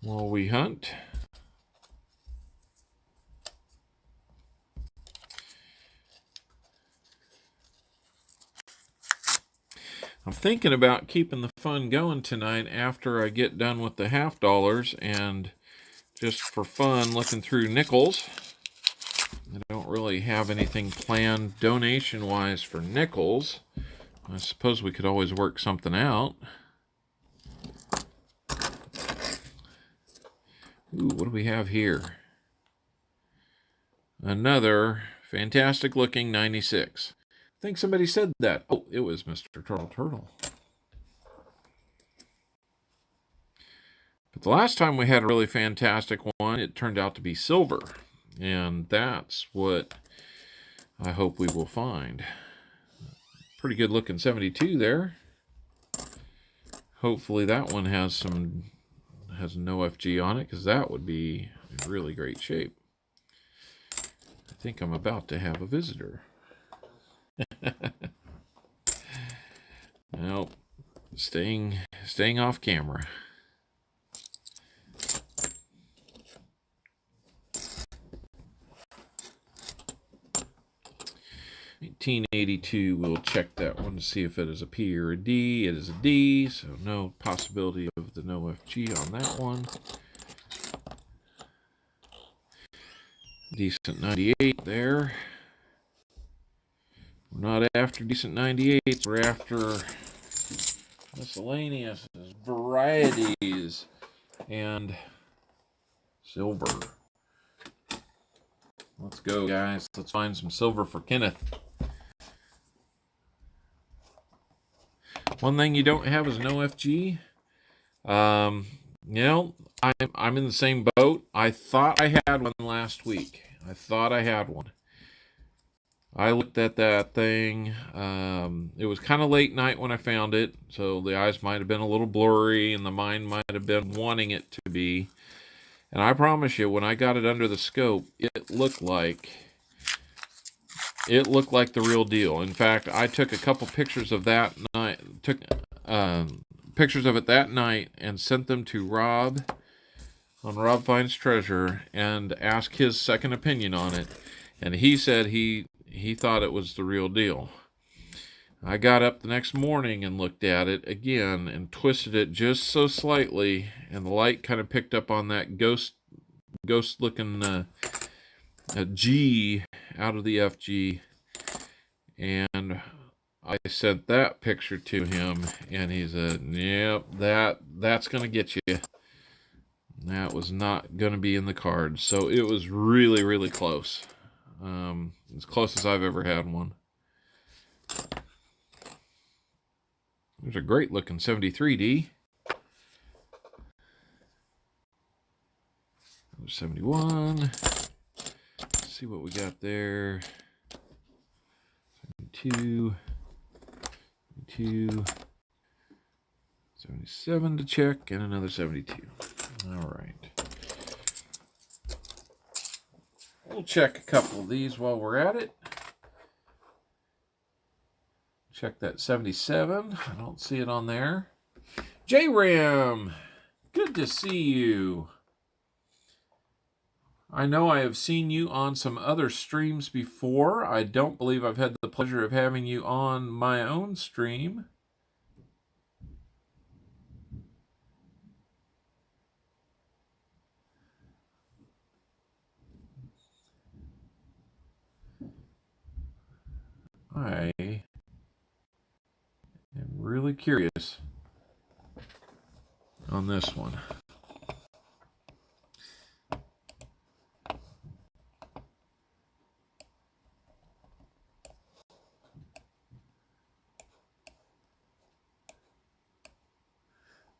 while we hunt. I'm thinking about keeping the fun going tonight after I get done with the half dollars and just for fun looking through nickels. I don't really have anything planned donation-wise for nickels. I suppose we could always work something out. Ooh, what do we have here? Another fantastic looking 96. I think somebody said that. Oh, it was Mr. Turtle. But the last time we had a really fantastic one, it turned out to be silver. And that's what I hope we will find. Pretty good looking 72 there. Hopefully that one has no FG on it, because that would be in really great shape. I think I'm about to have a visitor. Nope. Staying off camera. $18.82. We'll check that one to see if it is a P or a D. It is a D, so no possibility of the no FG on that one. Decent 98 there. We're not after decent 98s. We're after miscellaneous varieties and silver. Let's go, guys. Let's find some silver for Kenneth. One thing you don't have is no FG. You know, I'm in the same boat. I thought I had one last week. I thought I had one. I looked at that thing. It was kind of late night when I found it, so the eyes might have been a little blurry and the mind might have been wanting it to be. And I promise you, when I got it under the scope, it looked like the real deal. In fact, I took a couple pictures of that night, pictures of it that night, and sent them to Rob on Rob Finds Treasure and asked his second opinion on it. And he said he thought it was the real deal. I got up the next morning and looked at it again and twisted it just so slightly, and the light kind of picked up on that ghost looking G out of the FG, and I sent that picture to him, and he said, "Yep, that's gonna get you." That was not gonna be in the cards, so it was really, really close. As close as I've ever had one. There's a great looking 73D. 71. Let's see what we got there. 72. 72. 77 to check, and another 72. All right. We'll check a couple of these while we're at it. Check that 77. I don't see it on there. J-Ram, good to see you. I know I have seen you on some other streams before. I don't believe I've had the pleasure of having you on my own stream. I am really curious on this one.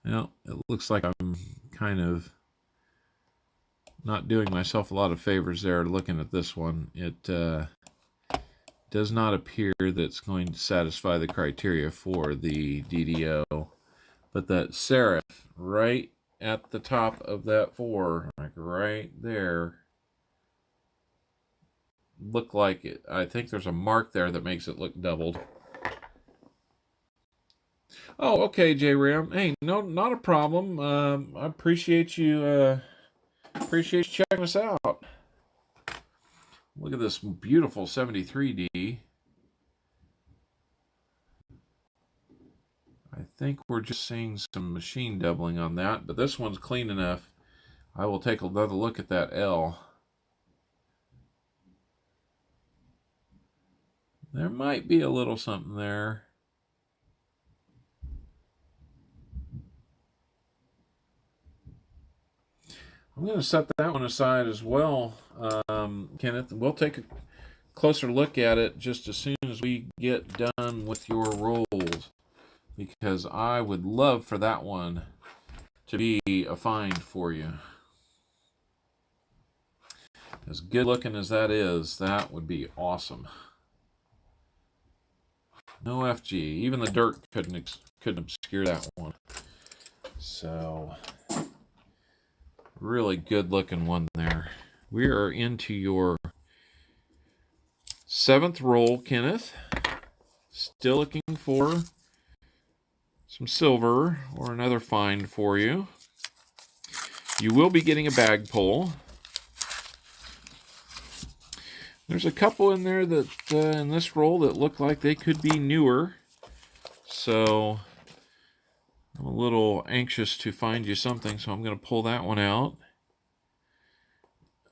Well, it looks like I'm kind of not doing myself a lot of favors there looking at this one. It does not appear that it's going to satisfy the criteria for the DDO. But that serif right at the top of that 4, like right there, look like it. I think there's a mark there that makes it look doubled. Oh, okay, J-Ram. Hey, no, not a problem. I appreciate you checking us out. Look at this beautiful 73D. I think we're just seeing some machine doubling on that, but this one's clean enough. I will take another look at that L. There might be a little something there. I'm going to set that one aside as well, Kenneth. We'll take a closer look at it just as soon as we get done with your rolls, because I would love for that one to be a find for you. As good looking as that is, that would be awesome. No FG. Even the dirt couldn't obscure that one. So, really good looking one there. We are into your 7th roll, Kenneth. Still looking for some silver or another find for you. You will be getting a bag pull. There's a couple in there that in this roll that look like they could be newer. So I'm a little anxious to find you something, so I'm going to pull that one out.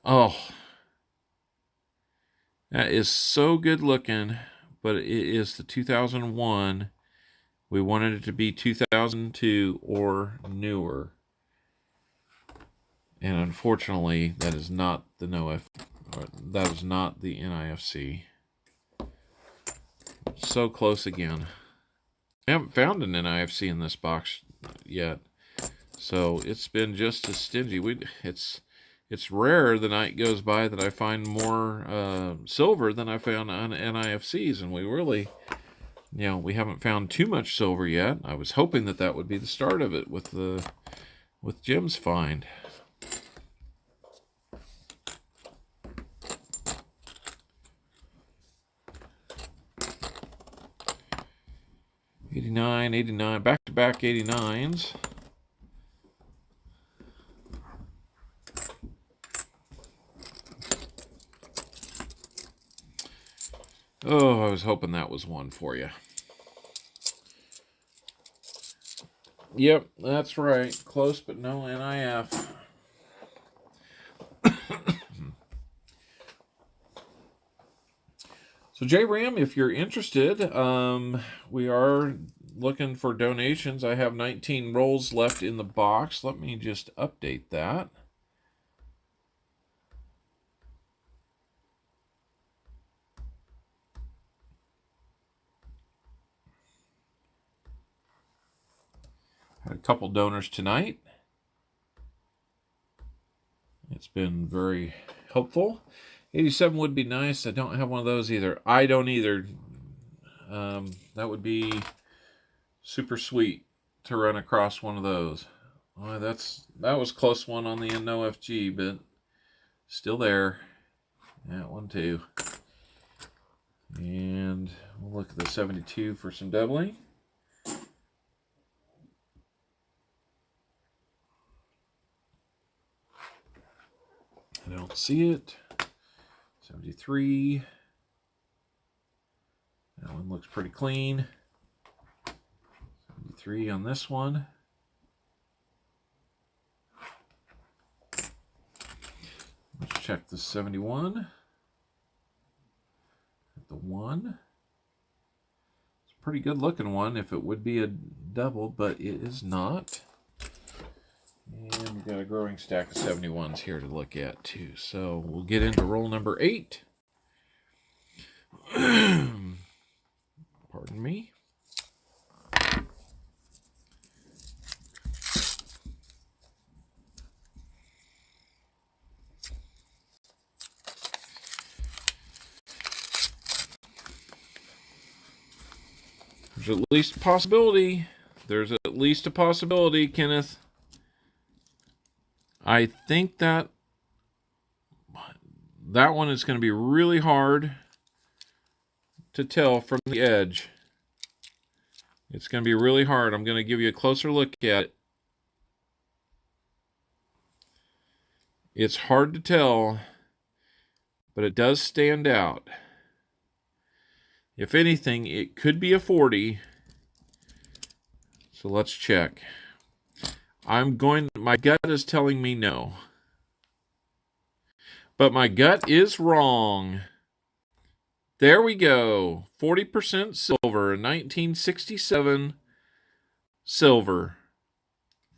Oh, that is so good looking, but it is the 2001. We wanted it to be 2002 or newer. And unfortunately, that is not the that is not the NIFC. So close again. I haven't found an NIFC in this box yet, so it's been just as stingy. It's rare the night goes by that I find more silver than I found on NIFCs, and we really, we haven't found too much silver yet. I was hoping that would be the start of it with Jim's find. '89, back-to-back 89s. Oh, I was hoping that was one for you. Yep, that's right. Close, but no NIF. So, J-Ram, if you're interested, we are looking for donations. I have 19 rolls left in the box. Let me just update that. Had a couple donors tonight. It's been very helpful. 87 would be nice. I don't have one of those either. I don't either. That would be super sweet to run across one of those. Oh, that was a close one on the NOFG, but still there. That one too. And we'll look at the 72 for some doubling. I don't see it. 73. That one looks pretty clean. 73 on this one. Let's check the 71. At the 1. It's a pretty good looking one if it would be a double, but it is not. And we've got a growing stack of 71s here to look at too. So we'll get into roll number 8. Pardon me. There's at least a possibility. There's at least a possibility, Kenneth. I think that that one is going to be really hard to tell from the edge. It's going to be really hard. I'm going to give you a closer look at it. It's hard to tell, but it does stand out. If anything, it could be a 40. So let's check. My gut is telling me no. But my gut is wrong. There we go. 40% silver, 1967 silver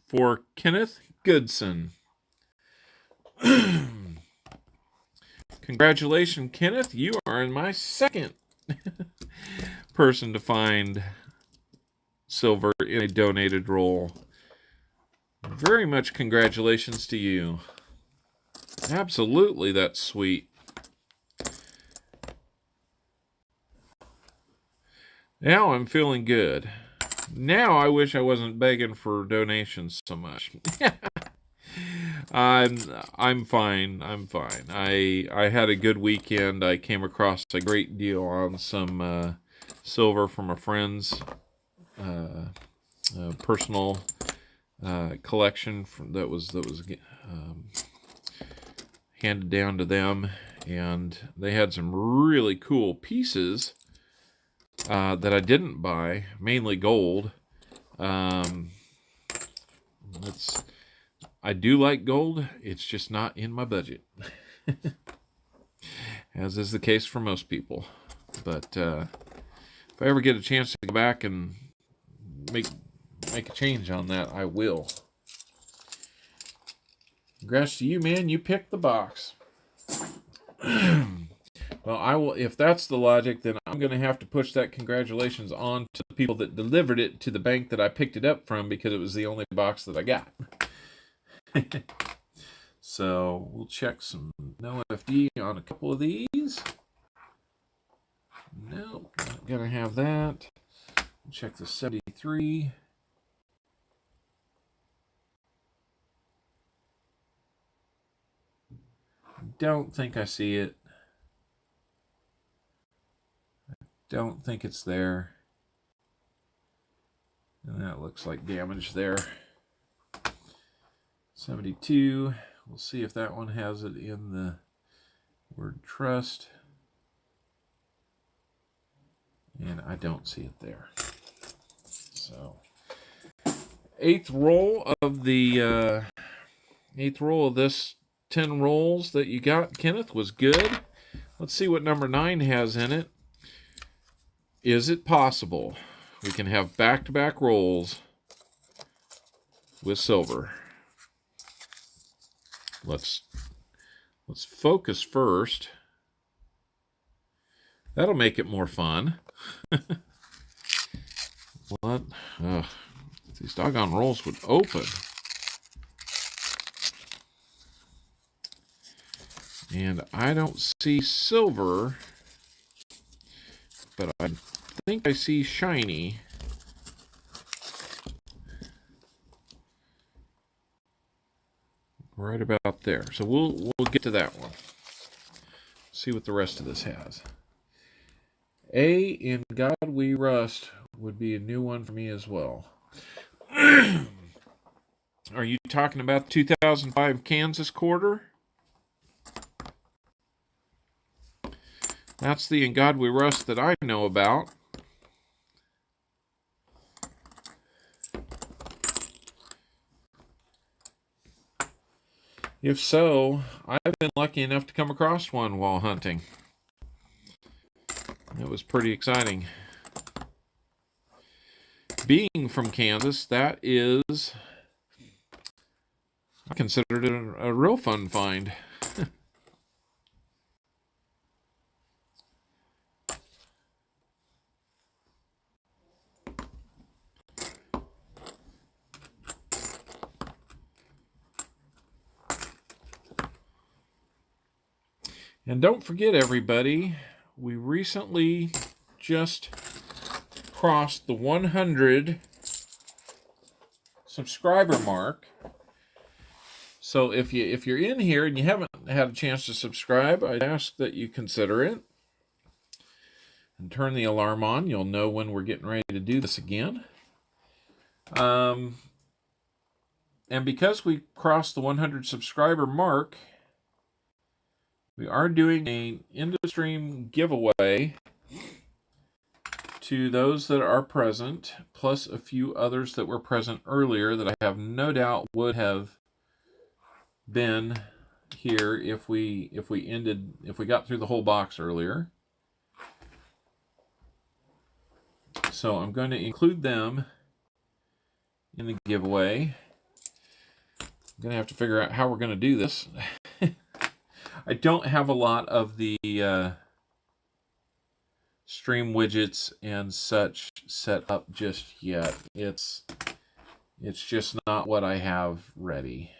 for Kenneth Goodson. Congratulations, Kenneth. You are my second person to find silver in a donated roll. Very much congratulations to you. Absolutely, that's sweet. Now I'm feeling good. Now I wish I wasn't begging for donations so much. I'm fine. I'm fine. I had a good weekend. I came across a great deal on some silver from a friend's personal collection that was handed down to them, and they had some really cool pieces that I didn't buy, mainly gold. I do like gold. It's just not in my budget, as is the case for most people. But if I ever get a chance to go back and make a change on that, I will. Congrats to you, man. You picked the box. Well, I will. If that's the logic, then I'm going to have to push that congratulations on to the people that delivered it to the bank that I picked it up from, because it was the only box that I got. So we'll check some no FD on a couple of these. Nope, not going to have that. Check the 73. Don't think I see it. Don't think it's there. And that looks like damage there. 72. We'll see if that one has it in the word trust. And I don't see it there. So, eighth roll of this 10 rolls that you got, Kenneth, was good. Let's see what number 9 has in it. Is it possible we can have back-to-back rolls with silver? Let's focus first. That'll make it more fun. What? These doggone rolls would open. And I don't see silver, but I think I see shiny. Right about there. So we'll get to that one. See what the rest of this has. A in God We Rust would be a new one for me as well. Are you talking about 2005 Kansas quarter? That's the In God We Rust that I know about. If so, I've been lucky enough to come across one while hunting. It was pretty exciting. Being from Kansas, that is, I considered it a real fun find. And don't forget, everybody, we recently just crossed the 100 subscriber mark. So if you're in here and you haven't not had a chance to subscribe, I'd ask that you consider it. And turn the alarm on. You'll know when we're getting ready to do this again. And because we crossed the 100 subscriber mark, we are doing an end-of-stream giveaway to those that are present, plus a few others that were present earlier that I have no doubt would have been here if we got through the whole box earlier. So I'm going to include them in the giveaway. I'm going to have to figure out how we're going to do this. I don't have a lot of the stream widgets and such set up just yet. It's just not what I have ready.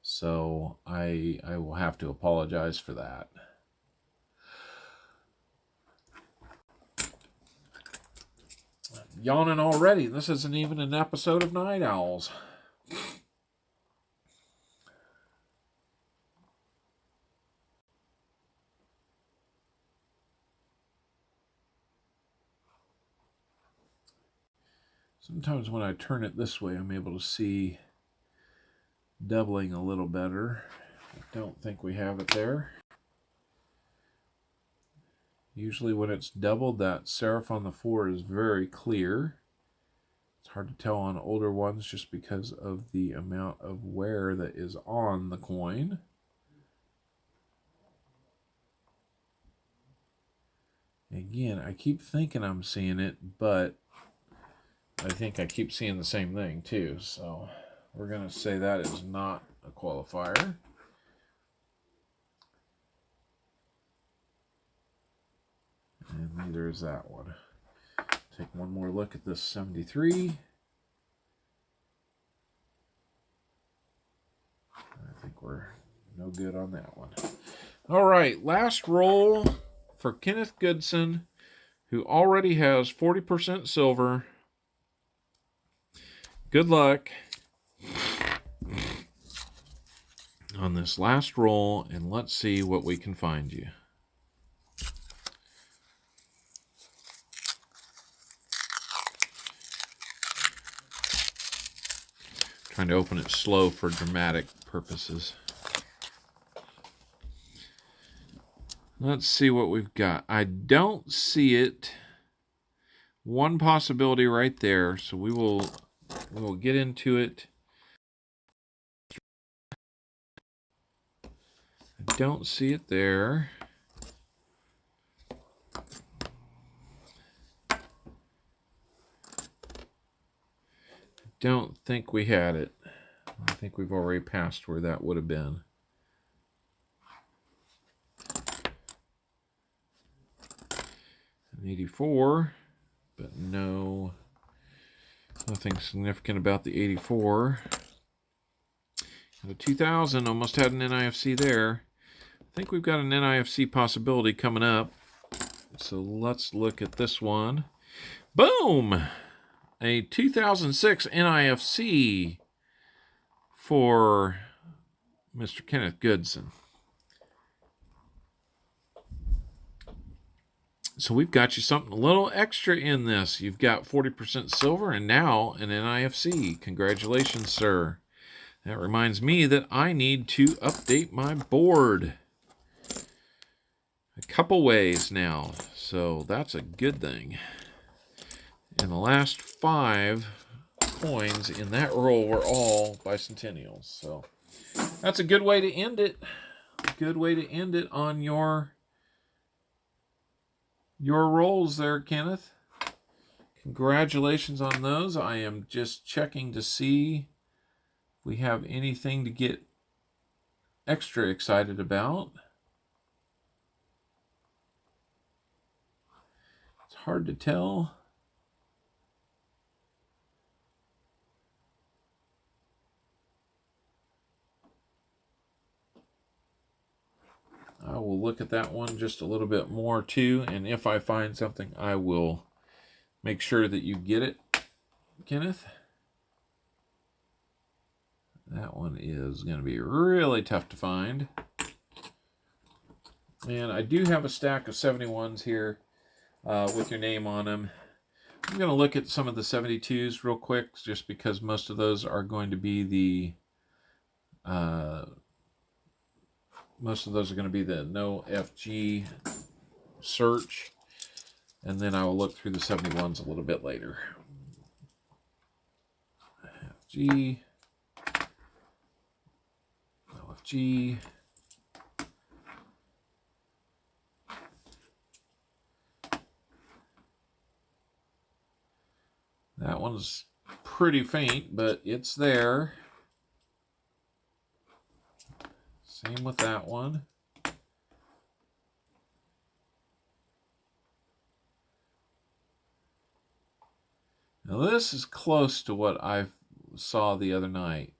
So I will have to apologize for that. Yawning already. This isn't even an episode of Night Owls. Sometimes when I turn it this way, I'm able to see doubling a little better. I don't think we have it there. Usually when it's doubled, that serif on the 4 is very clear. It's hard to tell on older ones just because of the amount of wear that is on the coin. Again, I keep thinking I'm seeing it, but I think I keep seeing the same thing too. So we're going to say that is not a qualifier. And neither is that one. Take one more look at this 73. I think we're no good on that one. All right, last roll for Kenneth Goodson, who already has 40% silver. Good luck on this last roll, and let's see what we can find you. Trying to open it slow for dramatic purposes. Let's see what we've got. I don't see it. One possibility right there, so we will get into it. I don't see it there. Don't think we had it. I think we've already passed where that would have been. An 84, but no, nothing significant about the 84. The 2000 almost had an NIFC there. I think we've got an NIFC possibility coming up. So let's look at this one. Boom! A 2006 NIFC for Mr. Kenneth Goodson. So we've got you something a little extra in this. You've got 40% silver and now an NIFC. Congratulations, sir. That reminds me that I need to update my board a couple ways now. So that's a good thing. And the last 5 coins in that roll were all bicentennials. So that's a good way to end it. A good way to end it on your rolls there, Kenneth. Congratulations on those. I am just checking to see if we have anything to get extra excited about. It's hard to tell. I will look at that one just a little bit more too, and if I find something, I will make sure that you get it, Kenneth. That one is going to be really tough to find. And I do have a stack of 71s here with your name on them. I'm going to look at some of the 72s real quick, just because most of those are going to be the no FG search, and then I will look through the 71s a little bit later. FG, no FG. That one's pretty faint, but it's there. Same with that one. Now this is close to what I saw the other night.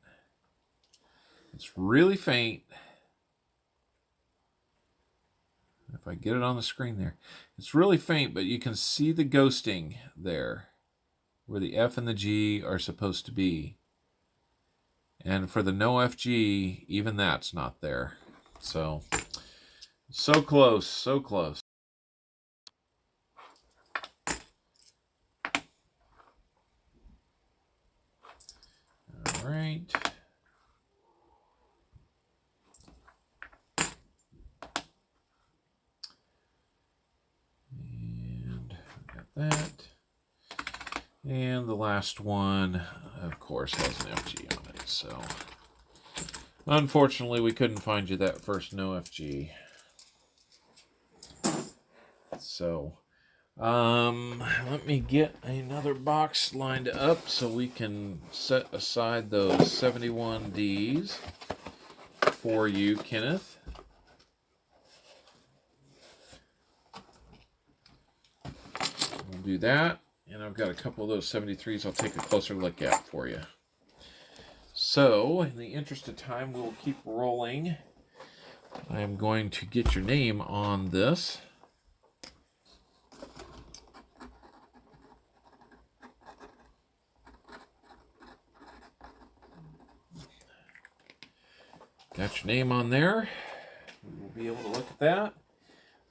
It's really faint. If I get it on the screen there. It's really faint, but you can see the ghosting there, where the F and the G are supposed to be. And for the no FG, even that's not there. So close, so close. All right. And got that. And the last one, of course, has an FG on it. So, unfortunately, we couldn't find you that first no FG. So, let me get another box lined up so we can set aside those 71Ds for you, Kenneth. We'll do that. And I've got a couple of those 73s I'll take a closer look at for you. So, in the interest of time, we'll keep rolling. I am going to get your name on this. Got your name on there. We'll be able to look at that.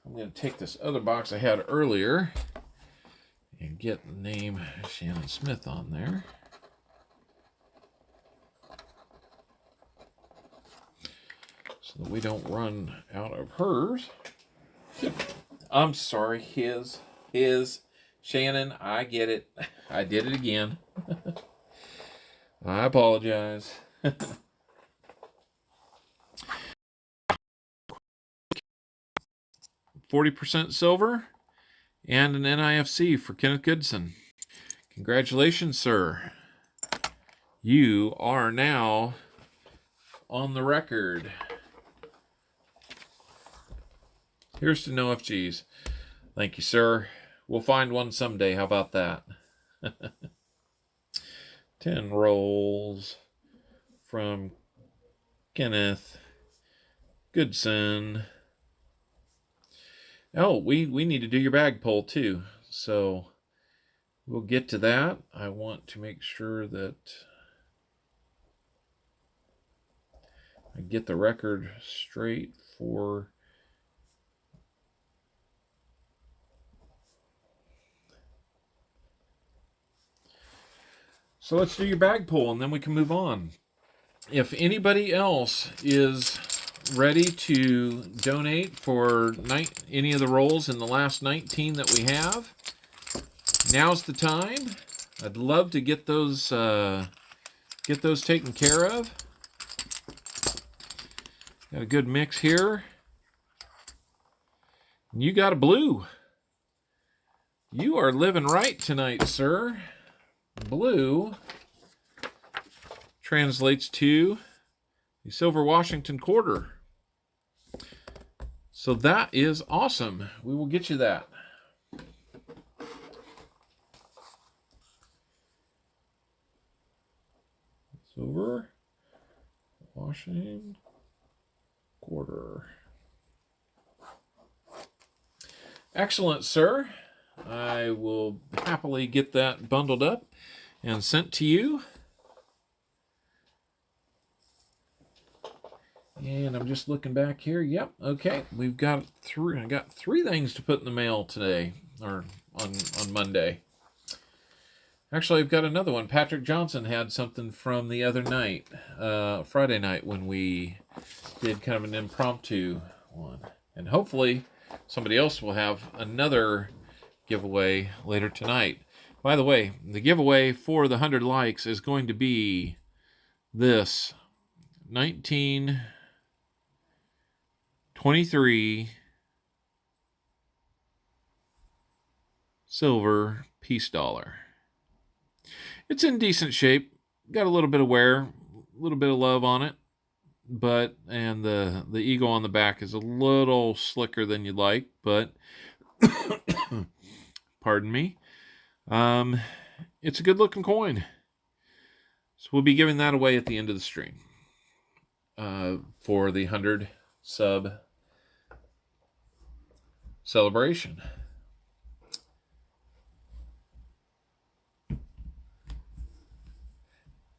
I'm going to take this other box I had earlier and get the name Shannon Smith on there. So that we don't run out of hers. I'm sorry, his. Shannon, I get it. I did it again. I apologize. 40% silver and an NIFC for Kenneth Goodson. Congratulations, sir. You are now on the record. Here's to no FGs. Thank you, sir. We'll find one someday. How about that? 10 rolls from Kenneth Goodson. Oh, we need to do your bag pull too. So we'll get to that. I want to make sure that I get the record straight for so let's do your bag pull and then we can move on. If anybody else is ready to donate for any of the rolls in the last 19 that we have, now's the time. I'd love to get those taken care of. Got a good mix here. And you got a blue. You are living right tonight, sir. Blue translates to the silver Washington quarter. So that is awesome. We will get you that. Silver Washington quarter. Excellent, sir. I will happily get that bundled up and sent to you. And I'm just looking back here. Yep, okay. We've got three. I got three things to put in the mail today, or on Monday. Actually, I've got another one. Patrick Johnson had something from the other night, Friday night, when we did kind of an impromptu one. And hopefully somebody else will have another giveaway later tonight. By the way, the giveaway for the 100 likes is going to be this 1923 silver peace dollar. It's in decent shape. Got a little bit of wear, a little bit of love on it, and the eagle on the back is a little slicker than you'd like, but pardon me. It's a good looking coin. So we'll be giving that away at the end of the stream for the 100 sub celebration.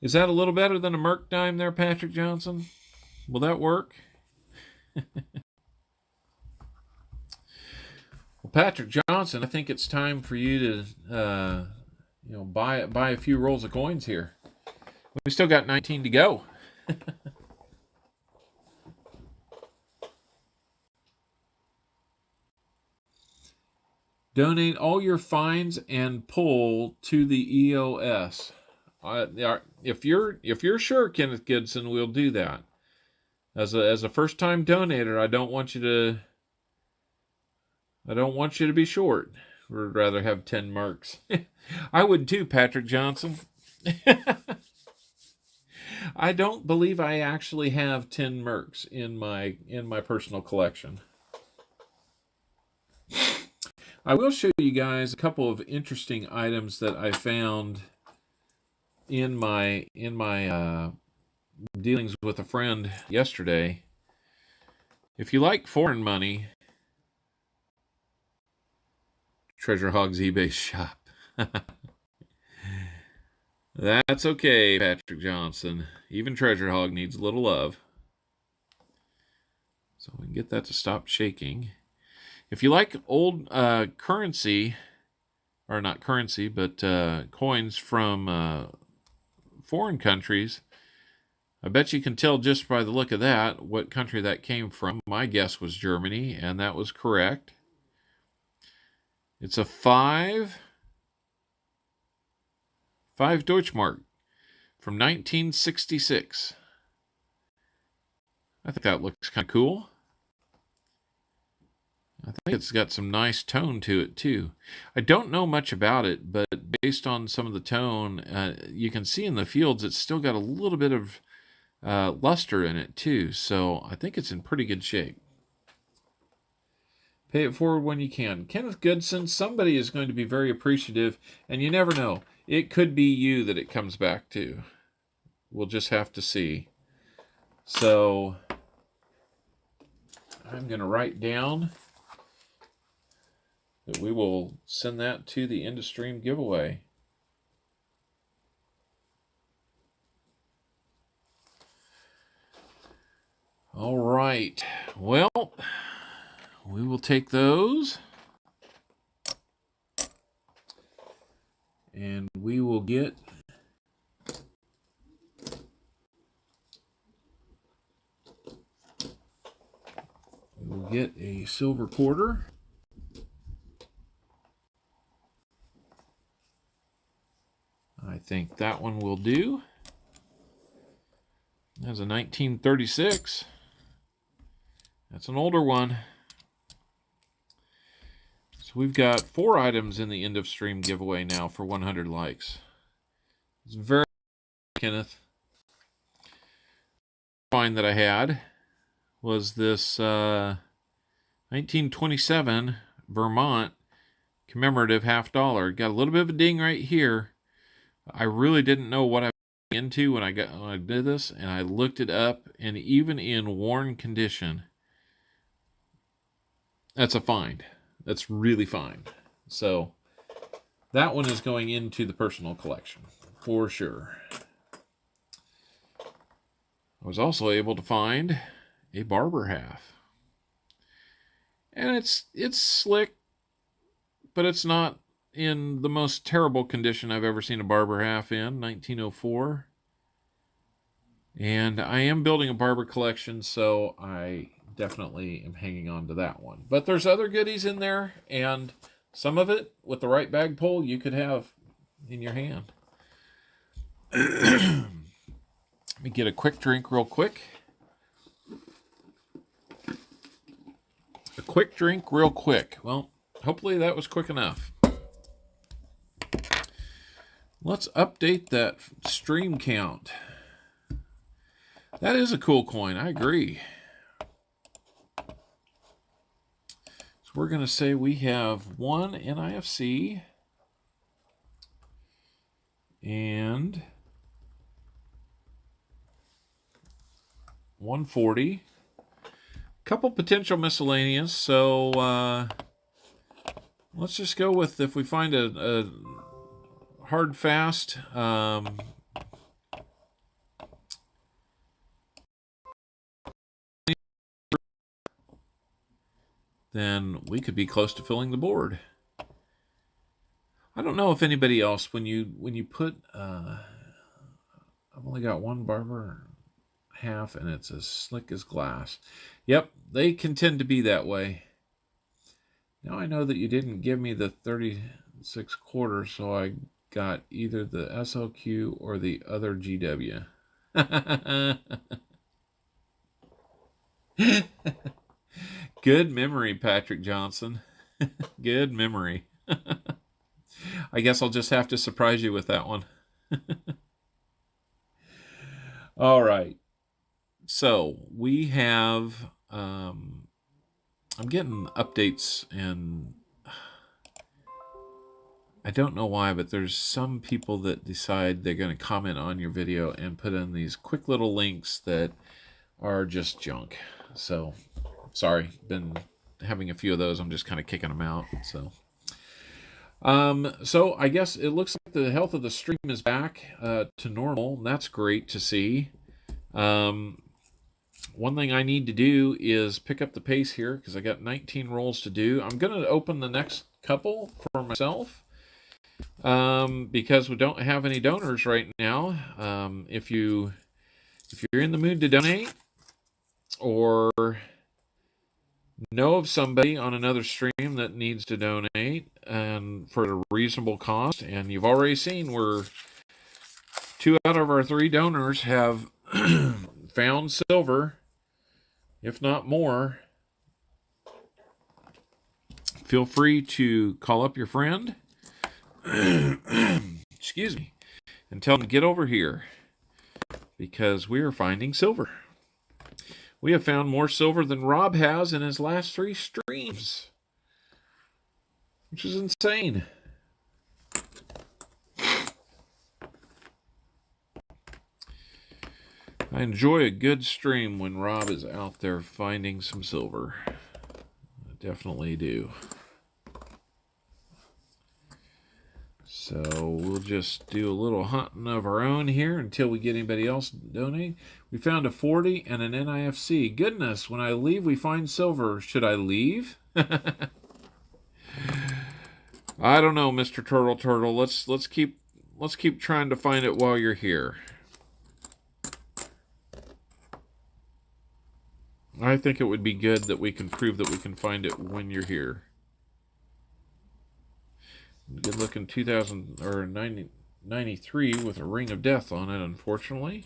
Is that a little better than a Merc dime there, Patrick Johnson? Will that work? Well, Patrick Johnson, I think it's time for you to buy a few rolls of coins here. We still got 19 to go. Donate all your fines and pull to the EOS. If you're sure, Kenneth Gibson, we'll do that. As a first time donator, I don't want you to be short. We'd rather have 10 marks. I would too, Patrick Johnson. I don't believe I actually have 10 mercs in my personal collection. I will show you guys a couple of interesting items that I found in my dealings with a friend yesterday. If you like foreign money, Treasure Hog's eBay shop. That's okay, Patrick Johnson. Even Treasure Hog needs a little love. So we can get that to stop shaking. If you like old currency, or not currency, but coins from foreign countries, I bet you can tell just by the look of that what country that came from. My guess was Germany, and that was correct. It's a 5 Deutschmark from 1966. I think that looks kind of cool. I think it's got some nice tone to it too. I don't know much about it, but based on some of the tone, you can see in the fields it's still got a little bit of luster in it too. So I think it's in pretty good shape. Pay it forward when you can. Kenneth Goodson, somebody is going to be very appreciative, and you never know. It could be you that it comes back to. We'll just have to see. So I'm going to write down that we will send that to the end of stream giveaway. All right. Well, we will take those. And we will get a silver quarter. I think that one will do. That's a 1936. That's an older one. So we've got 4 items in the end of stream giveaway now for 100 likes. It's very Kenneth. Find that I had was this 1927 Vermont commemorative $50. Got a little bit of a ding right here. I really didn't know what I was into when I did this, and I looked it up, and even in worn condition, that's a find. That's really fine. So that one is going into the personal collection for sure. I was also able to find a Barber half. And it's slick, but it's not in the most terrible condition I've ever seen a Barber half in, 1904. And I am building a Barber collection, so I definitely am hanging on to that one. But there's other goodies in there, and some of it, with the right bag pull, you could have in your hand. Let me get a quick drink real quick. A quick drink real quick. Well, hopefully that was quick enough. Let's update that stream count. That is a cool coin. I agree. So we're going to say we have one NIFC and 140. Couple potential miscellaneous. So let's just go with, if we find a hard fast, then we could be close to filling the board. I don't know if anybody else, when you put, I've only got one Barber half and it's as slick as glass. Yep, they can tend to be that way. Now I know that you didn't give me the 36 quarters, so I got either the SLQ or the other GW. Good memory, Patrick Johnson. Good memory. I guess I'll just have to surprise you with that one. All right. So we have, I'm getting updates, and I don't know why, but there's some people that decide they're going to comment on your video and put in these quick little links that are just junk. So, sorry, been having a few of those. I'm just kind of kicking them out. So I guess it looks like the health of the stream is back to normal. That's great to see. One thing I need to do is pick up the pace here because I got 19 rolls to do. I'm going to open the next couple for myself because we don't have any donors right now. If you're in the mood to donate or know of somebody on another stream that needs to donate and for a reasonable cost, and you've already seen where 2 out of our 3 donors have found silver, if not more, feel free to call up your friend, excuse me, and tell them to get over here because we are finding silver. We have found more silver than Rob has in his last 3 streams, which is insane. I enjoy a good stream when Rob is out there finding some silver. I definitely do. So we'll just do a little hunting of our own here until we get anybody else donating. We found a 40 and an NIFC. Goodness, when I leave, we find silver. Should I leave? I don't know, Mr. Turtle. Let's keep trying to find it while you're here. I think it would be good that we can prove that we can find it when you're here. Good looking 93 with a ring of death on it, unfortunately.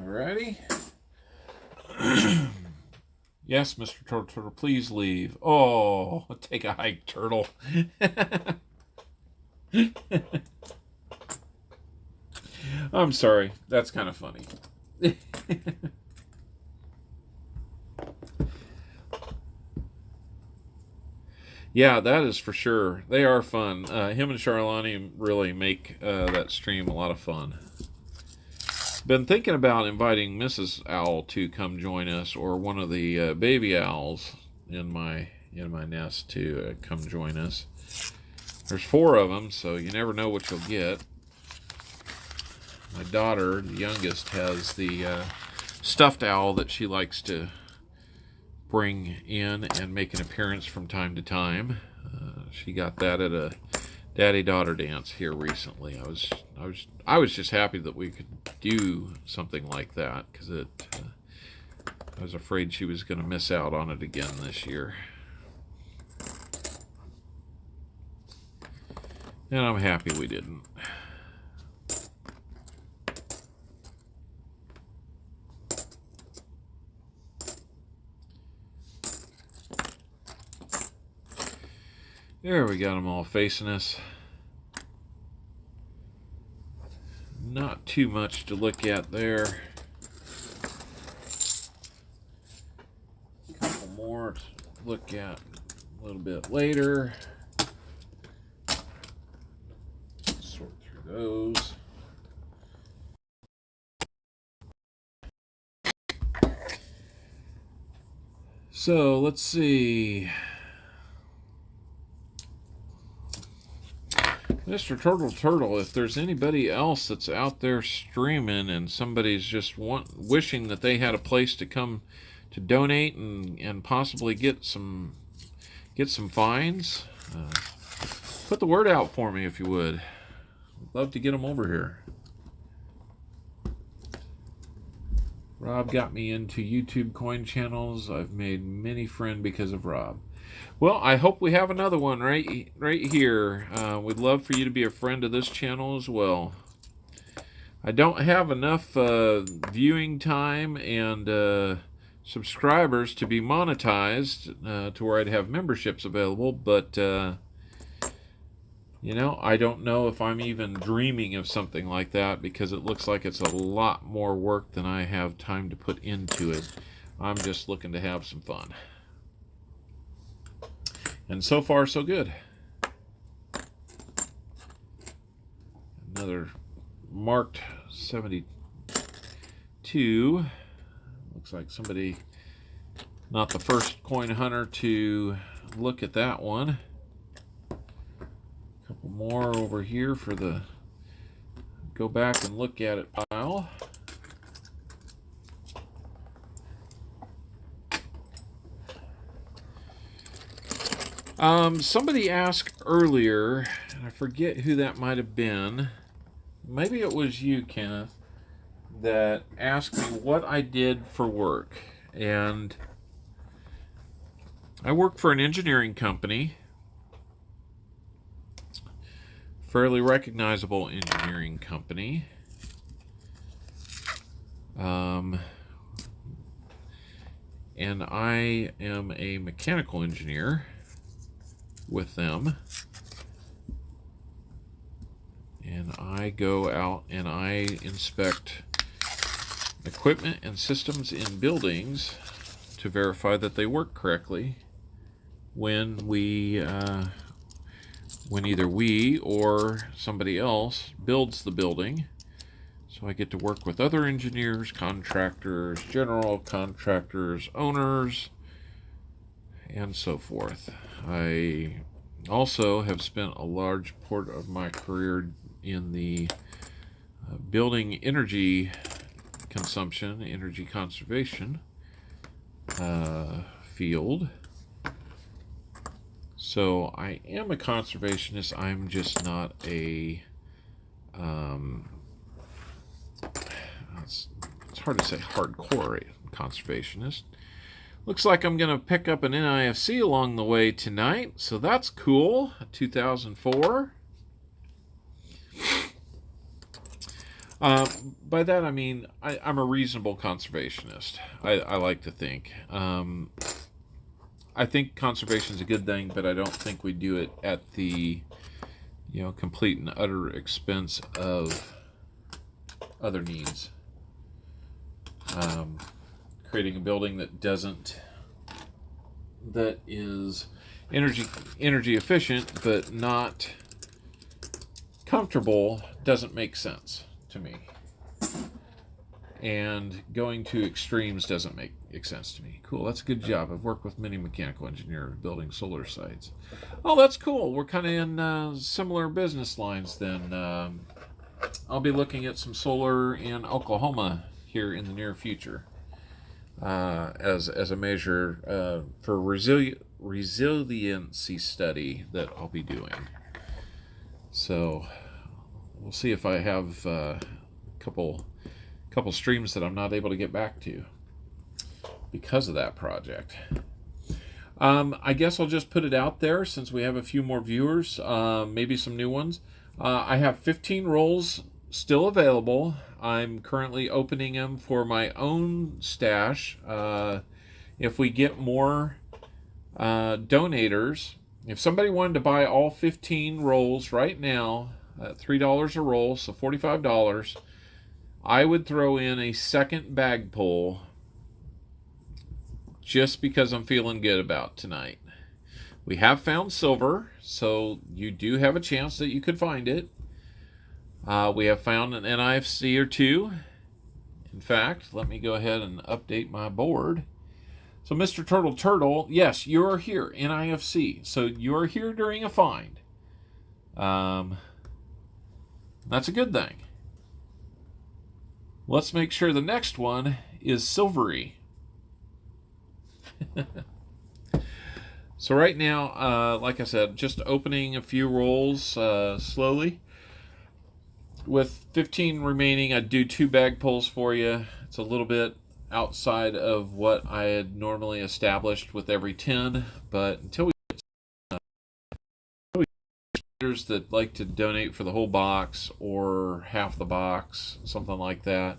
Alrighty. Yes, Mr. Turtle, please leave. Oh, take a hike, Turtle. I'm sorry. That's kind of funny. Yeah, that is for sure. They are fun. Him and Charlani really make that stream a lot of fun. Been thinking about inviting Mrs. Owl to come join us, or one of the baby owls in my nest to come join us. There's 4 of them, so you never know what you'll get. My daughter, the youngest, has the stuffed owl that she likes to bring in and make an appearance from time to time. She got that at a daddy-daughter dance here recently. I was just happy that we could do something like that, because I was afraid she was going to miss out on it again this year. And I'm happy we didn't. There, we got them all facing us. Not too much to look at there. A couple more to look at a little bit later. Sort through those. So let's see. Mr. Turtle, if there's anybody else that's out there streaming and somebody's just wishing that they had a place to come to donate and possibly get some finds, put the word out for me if you would. I'd love to get them over here. Rob got me into YouTube coin channels. I've made many friends because of Rob. Well, I hope we have another one right here. We'd love for you to be a friend of this channel as well. I don't have enough viewing time and subscribers to be monetized to where I'd have memberships available, but you know, I don't know if I'm even dreaming of something like that, because it looks like it's a lot more work than I have time to put into it. I'm just looking to have some fun. And so far, so good. Another marked 72. Looks like somebody, not the first coin hunter to look at that one. A couple more over here for the go back and look at it pile. Somebody asked earlier, and I forget who that might have been. Maybe it was you, Kenneth, that asked me what I did for work. And I work for an engineering company, fairly recognizable engineering company. And I am a mechanical engineer with them, and I go out and I inspect equipment and systems in buildings to verify that they work correctly when either we or somebody else builds the building. So I get to work with other engineers, contractors, general contractors, owners, and so forth. I also have spent a large part of my career in the building energy consumption, energy conservation field. So I am a conservationist. I'm just not a it's hard to say hardcore conservationist. Looks like I'm going to pick up an NIFC along the way tonight, so that's cool. 2004. By that I mean I'm a reasonable conservationist. I like to think. I think conservation is a good thing, but I don't think we do it at the complete and utter expense of other needs. Creating a building that is energy efficient but not comfortable doesn't make sense to me. and going to extremes doesn't make sense to me. Cool, that's a good job. I've worked with many mechanical engineers building solar sites. Oh, that's cool. We're kind of in similar business lines then. I'll be looking at some solar in Oklahoma here in the near future as a measure for resiliency study that I'll be doing. So we'll see if I have a couple streams that I'm not able to get back to because of that project. I guess I'll just put it out there since we have a few more viewers, maybe some new ones. I have 15 rolls still available. I'm currently opening them for my own stash. If we get more donators, if somebody wanted to buy all 15 rolls right now at $3 a roll, so $45, I would throw in a second bag pull just because I'm feeling good about tonight. We have found silver, so you do have a chance that you could find it. We have found an NIFC or two. In fact, let me go ahead and update my board. So Mr. Turtle, yes, you're here, NIFC. So you're here during a find. That's a good thing. Let's make sure the next one is silvery. So right now, like I said, just opening a few rolls slowly. With 15 remaining, I'd do 2 bag pulls for you. It's a little bit outside of what I had normally established with every 10, but until we get that like to donate for the whole box or half the box, something like that.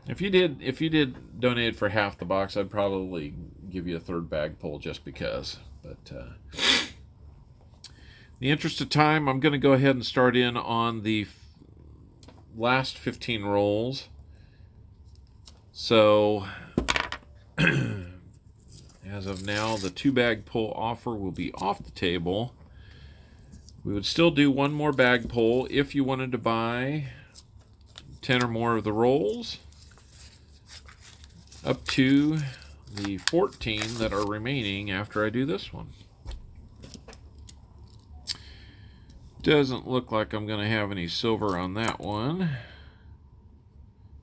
If you did donate for half the box, I'd probably give you a third bag pull just because. But in the interest of time, I'm going to go ahead and start in on the last 15 rolls. So as of now, the 2 bag pull offer will be off the table. We would still do 1 more bag pull if you wanted to buy 10 or more of the rolls, up to the 14 that are remaining after I do this one. Doesn't look like I'm going to have any silver on that one.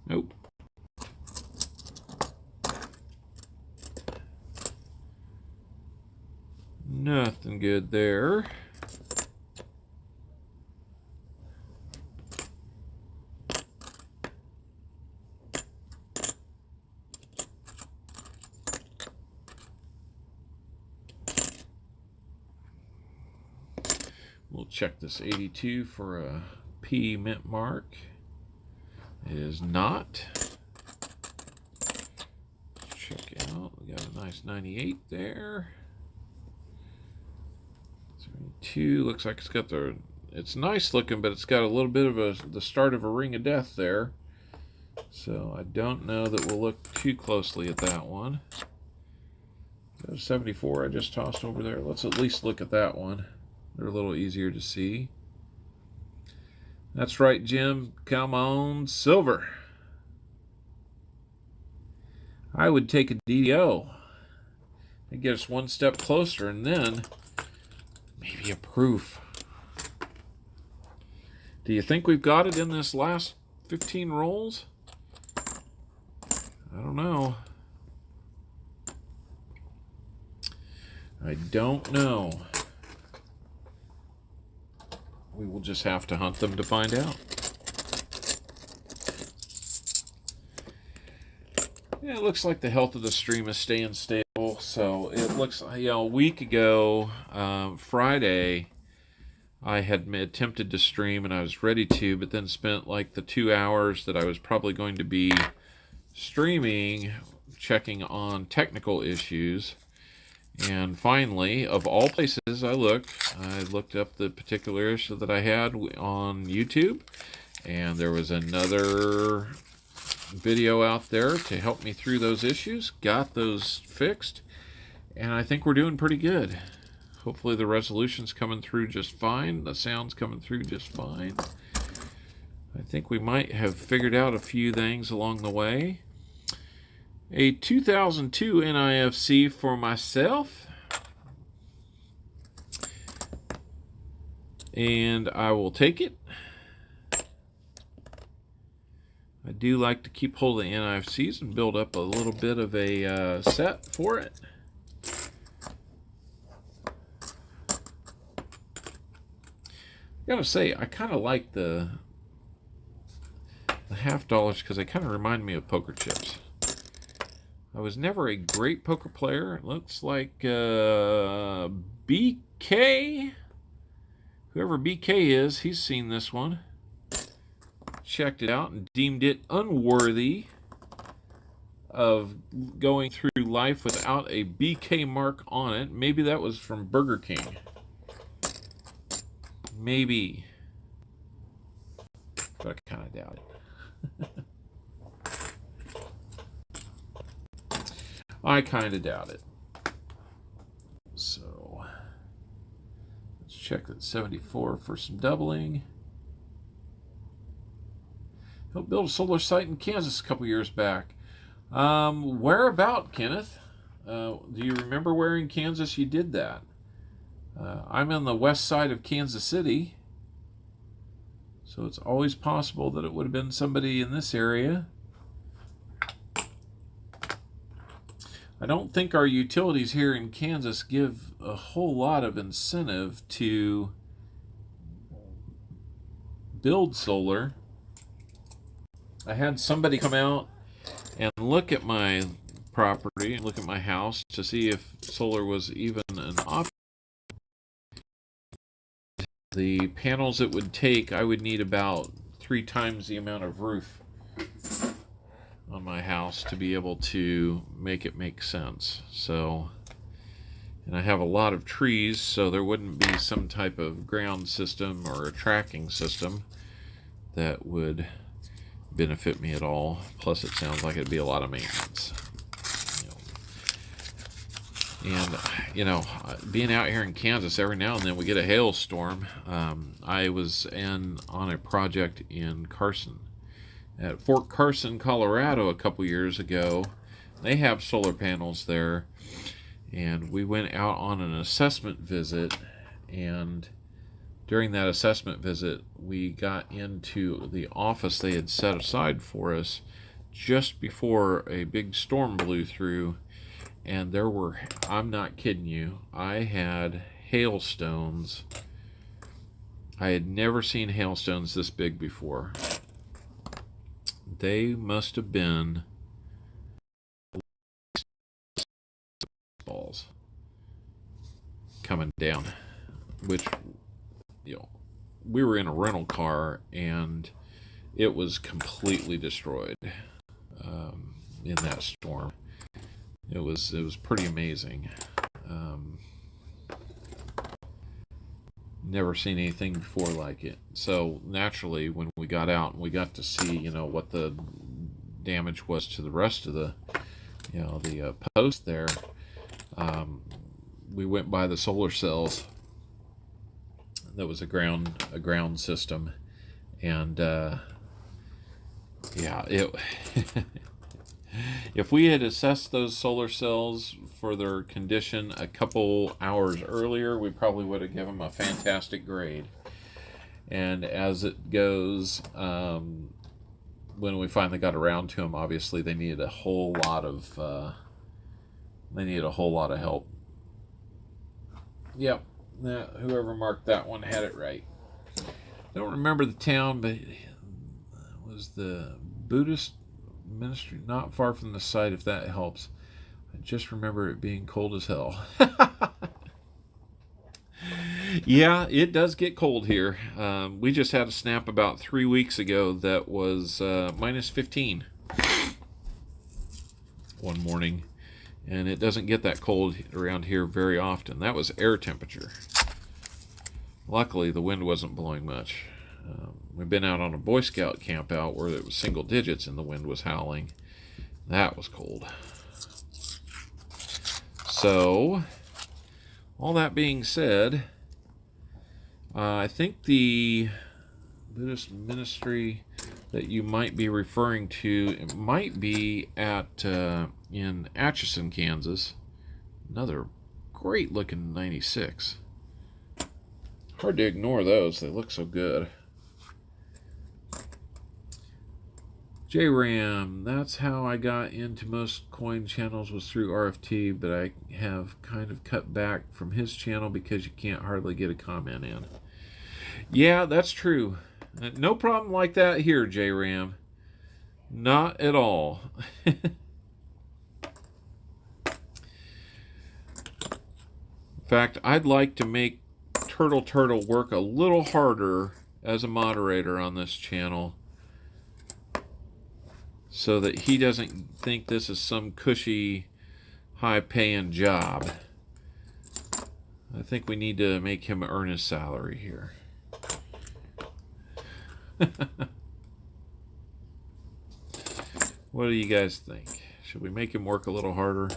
Nope. Nothing good there. We'll check this 82 for a P mint mark. It is not. Check out. We got a nice 98 there. 72 looks like it's got the. It's nice looking, but it's got a little bit of the start of a ring of death there. So I don't know that we'll look too closely at that one. There's 74 I just tossed over there. Let's at least look at that one. They're a little easier to see. That's right, Jim. Come on, silver. I would take a DDO and get us one step closer, and then maybe a proof. Do you think we've got it in this last 15 rolls? I don't know. I don't know. We will just have to hunt them to find out. Yeah, it looks like the health of the stream is staying stable. So it looks, a week ago, Friday, I had attempted to stream and I was ready to, but then spent like the 2 hours that I was probably going to be streaming, checking on technical issues. And finally, of all places I looked up the particular issue that I had on YouTube, and there was another video out there to help me through those issues, got those fixed, and I think we're doing pretty good. Hopefully the resolution's coming through just fine, the sound's coming through just fine. I think we might have figured out a few things along the way. A 2002 NIFC for myself. And I will take it. I do like to keep hold of the NIFCs and build up a little bit of a set for it. I gotta say, I kind of like the half dollars because they kind of remind me of poker chips. I was never a great poker player. It looks like BK, whoever BK is, he's seen this one, checked it out, and deemed it unworthy of going through life without a BK mark on it. Maybe that was from Burger King. Maybe. But I kind of doubt it. I kind of doubt it. So let's check that 74 for some doubling. Helped build a solar site in Kansas a couple years back. Where about, Kenneth? Do you remember where in Kansas you did that? I'm on the west side of Kansas City, so it's always possible that it would have been somebody in this area. I don't think our utilities here in Kansas give a whole lot of incentive to build solar. I had somebody come out and look at my property and look at my house to see if solar was even an option. The panels it would take, I would need about 3 times the amount of roof on my house to be able to make it make sense. So, and I have a lot of trees, so there wouldn't be some type of ground system or a tracking system that would benefit me at all. Plus it sounds like it'd be a lot of maintenance. And, you know, being out here in Kansas, every now and then we get a hailstorm. I was on a project in Carson, at Fort Carson, Colorado, a couple years ago. They have solar panels there, and we went out on an assessment visit, and during that assessment visit, we got into the office they had set aside for us just before a big storm blew through. And there were, I'm not kidding you, I had hailstones. I had never seen hailstones this big before. They must have been balls coming down, which, you know, we were in a rental car and it was completely destroyed in that storm. It was pretty amazing. Never seen anything before like it. So naturally, when we got out and we got to see, you know, what the damage was to the rest of the, you know, the post there, we went by the solar cells. That was a ground system, and yeah, it. If we had assessed those solar cells for their condition a couple hours earlier, we probably would have given them a fantastic grade. And as it goes, when we finally got around to them, obviously they needed a whole lot of help. Yep, whoever marked that one had it right. I don't remember the town, but it was the Buddhist ministry not far from the site, if that helps. I just remember it being cold as hell. Yeah, it does get cold here. We just had a snap about 3 weeks ago that was minus 15 one morning, and it doesn't get that cold around here very often. That was air temperature. Luckily, the wind wasn't blowing much. We've been out on a Boy Scout camp out where it was single digits and the wind was howling. That was cold. So, all that being said, I think the Buddhist ministry that you might be referring to. It might be at in Atchison, Kansas. Another great looking 96. Hard to ignore those. They look so good. JRAM, that's how I got into most coin channels, was through RFT, but I have kind of cut back from his channel because you can't hardly get a comment in. Yeah, that's true. No problem like that here, JRAM. Not at all. In fact, I'd like to make Turtle work a little harder as a moderator on this channel so that he doesn't think this is some cushy, high-paying job. I think we need to make him earn his salary here. What do you guys think? Should we make him work a little harder?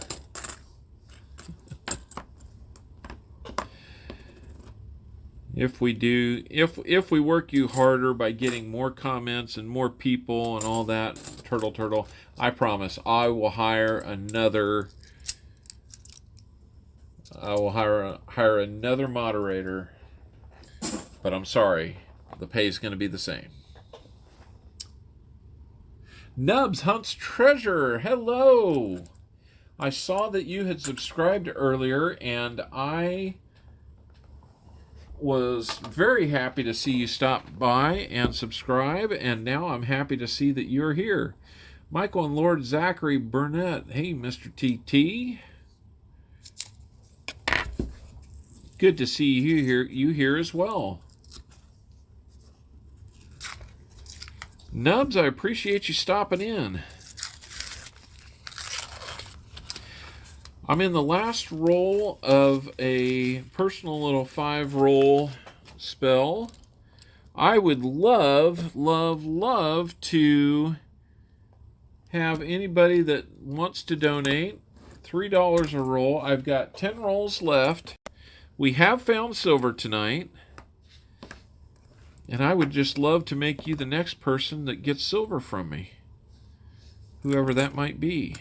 If we do, if we work you harder by getting more comments and more people and all that, Turtle, I promise I will hire another. I will hire another moderator. But I'm sorry, the pay is going to be the same. Nubs Hunts Treasure, hello. I saw that you had subscribed earlier, and I was very happy to see you stop by and subscribe, and now I'm happy to see that you're here. Michael and Lord Zachary Burnett, hey, Mr. TT. Good to see you here as well. Nubs, I appreciate you stopping in. I'm in the last roll of a personal little 5-roll spell. I would love to have anybody that wants to donate $3 a roll. I've got 10 rolls left. We have found silver tonight. And I would just love to make you the next person that gets silver from me. Whoever that might be.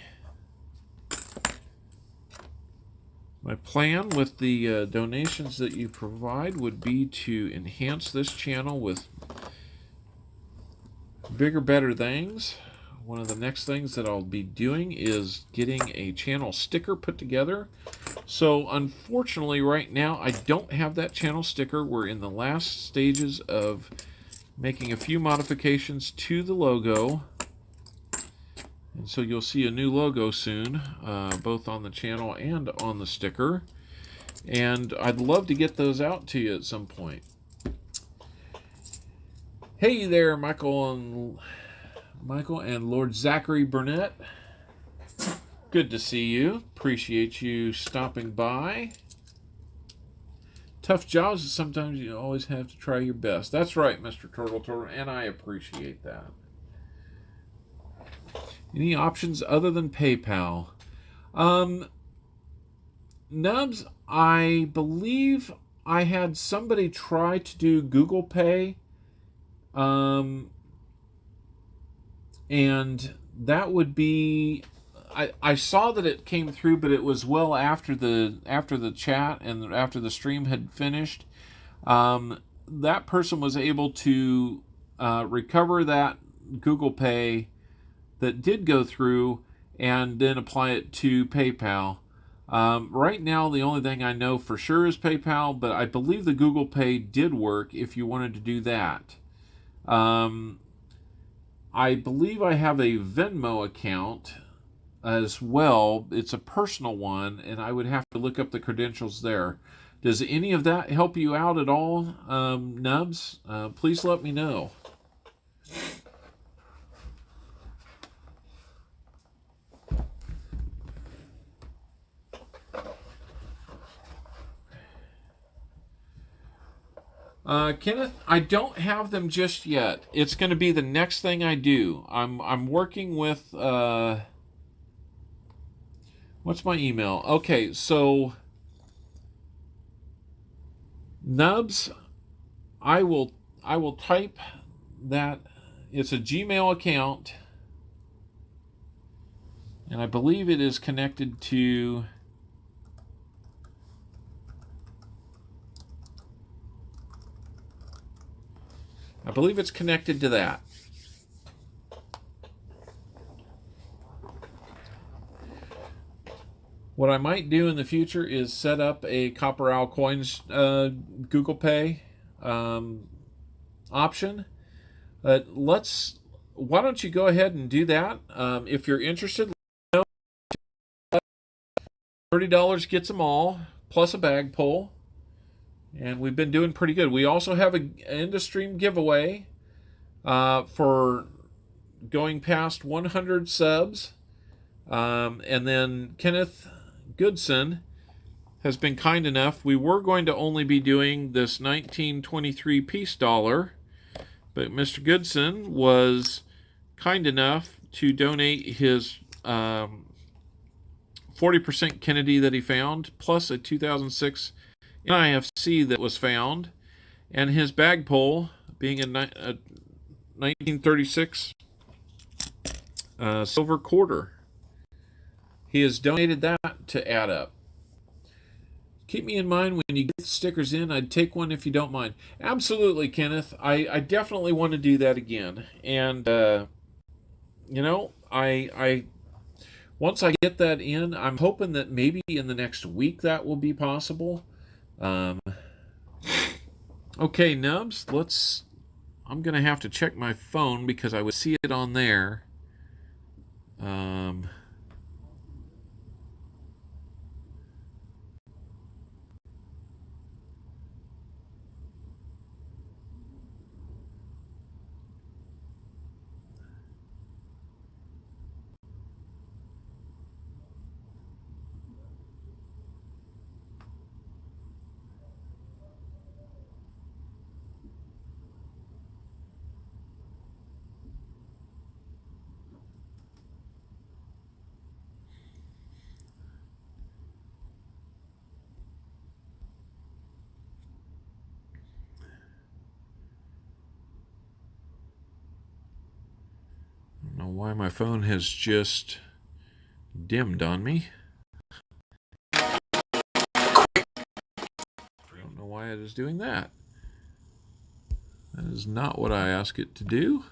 My plan with the donations that you provide would be to enhance this channel with bigger, better things. One of the next things that I'll be doing is getting a channel sticker put together. So unfortunately right now I don't have that channel sticker. We're in the last stages of making a few modifications to the logo. And so you'll see a new logo soon, both on the channel and on the sticker. And I'd love to get those out to you at some point. Hey there, Michael and Lord Zachary Burnett. Good to see you. Appreciate you stopping by. Tough jobs, sometimes you always have to try your best. That's right, Mr. Turtle, and I appreciate that. Any options other than PayPal? Nubs, I believe I had somebody try to do Google Pay. And that would be, I saw that it came through, but it was well after the chat and after the stream had finished. That person was able to recover that Google Pay that did go through and then apply it to PayPal. Right now, the only thing I know for sure is PayPal, but I believe the Google Pay did work if you wanted to do that. I believe I have a Venmo account as well. It's a personal one, and I would have to look up the credentials there. Does any of that help you out at all, Nubs? Please let me know. Kenneth, I don't have them just yet. It's going to be the next thing I do. I'm working with what's my email? Okay, so Nubs, I will type that it's a Gmail account, and I believe it is connected to that. What I might do in the future is set up a Copper Owl Coins Google Pay option. Why don't you go ahead and do that? If you're interested, $30 gets them all, plus a bag pull. And we've been doing pretty good. We also have an end-of-stream giveaway for going past 100 subs. And then Kenneth Goodson has been kind enough. We were going to only be doing this 1923 piece dollar, but Mr. Goodson was kind enough to donate his 40% Kennedy that he found, plus a 2006 NIFC that was found, and his bag pull being a 1936 silver quarter. He has donated that to add up. Keep me in mind when you get the stickers in. I'd take one if you don't mind. Absolutely, Kenneth. I definitely want to do that again. And, I once I get that in, I'm hoping that maybe in the next week that will be possible. Okay, Nubs, I'm going to have to check my phone because I would see it on there. I don't know why my phone has just dimmed on me. I don't know why it is doing that. That is not what I asked it to do.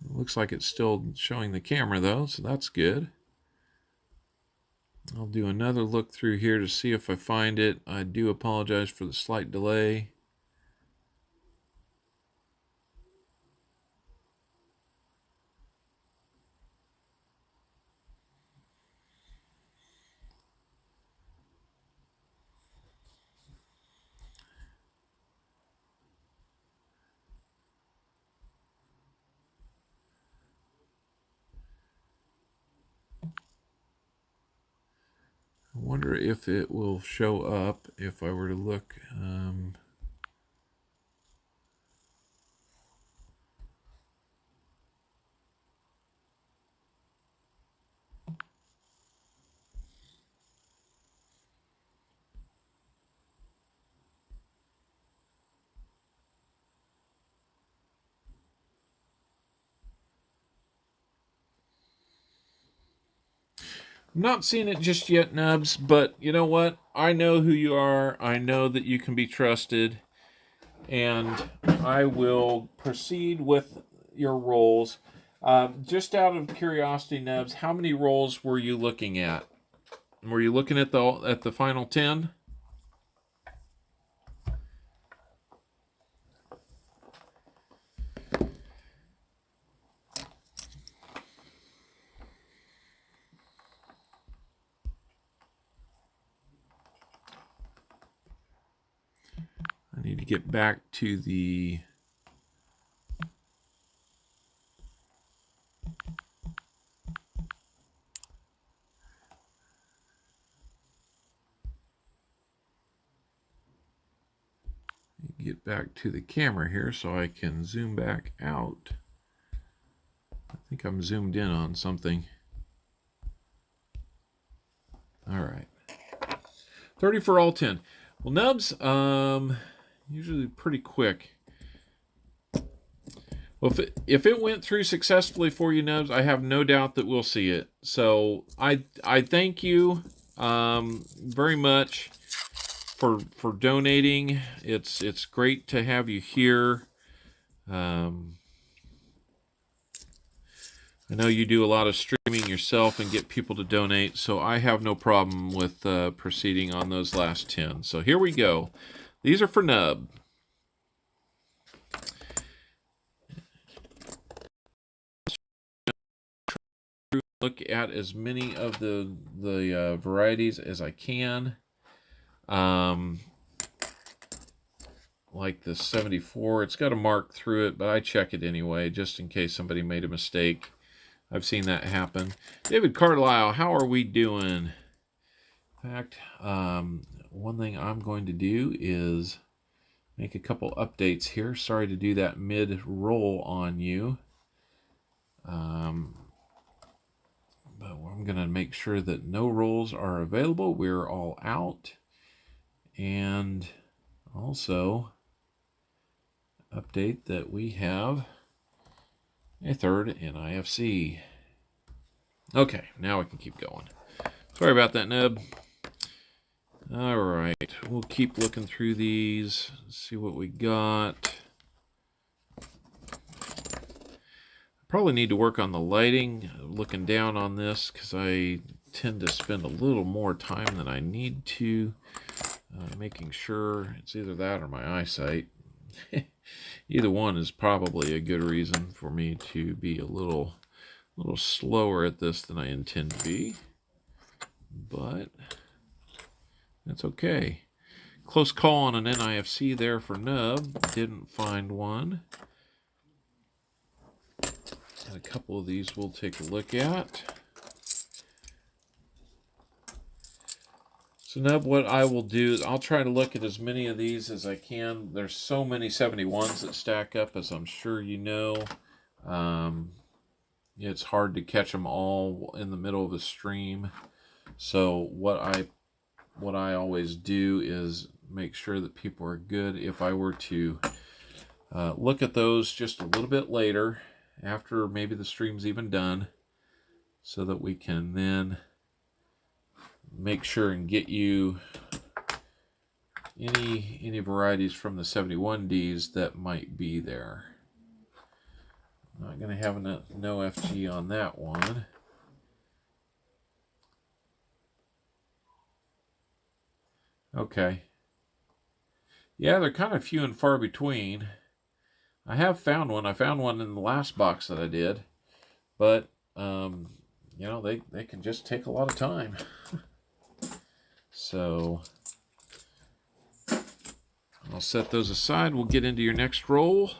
It looks like it's still showing the camera though, so that's good. I'll do another look through here to see if I find it. I do apologize for the slight delay. I wonder if it will show up if I were to look. I'm not seeing it just yet, Nubs, but you know what? I know who you are. I know that you can be trusted. And I will proceed with your rolls. Just out of curiosity, Nubs, how many rolls were you looking at? Were you looking at the final 10? I need to get back to the camera here so I can zoom back out. I think I'm zoomed in on something. All right. 30 for all 10. Well, Nubs, Usually pretty quick. Well, if it went through successfully for you, Nubs, I have no doubt that we'll see it. So I thank you very much for donating. It's great to have you here. I know you do a lot of streaming yourself and get people to donate, so I have no problem with proceeding on those last 10. So here we go. These are for Nub. Look at as many of the varieties as I can. Like the 74, it's got a mark through it, but I check it anyway, just in case somebody made a mistake. I've seen that happen. David Carlisle, how are we doing? In fact, one thing I'm going to do is make a couple updates here. Sorry to do that mid-roll on you. But I'm going to make sure that no rolls are available. We're all out. And also update that we have a third NIFC. Okay, now we can keep going. Sorry about that, Nub. All right, we'll keep looking through these, see what we got. Probably need to work on the lighting, looking down on this, because I tend to spend a little more time than I need to, making sure it's either that or my eyesight. Either one is probably a good reason for me to be a little slower at this than I intend to be, but that's okay. Close call on an NIFC there for Nub. Didn't find one. And a couple of these we'll take a look at. So Nub, what I will do is I'll try to look at as many of these as I can. There's so many 71s that stack up, as I'm sure you know. It's hard to catch them all in the middle of a stream. So what I always do is make sure that people are good. If I were to look at those just a little bit later, after maybe the stream's even done, so that we can then make sure and get you any varieties from the 71Ds that might be there. Not going to have no FG on that one. Okay. Yeah, they're kind of few and far between. I have found one. I found one in the last box that I did. But, you know, they can just take a lot of time. So, I'll set those aside. We'll get into your next roll.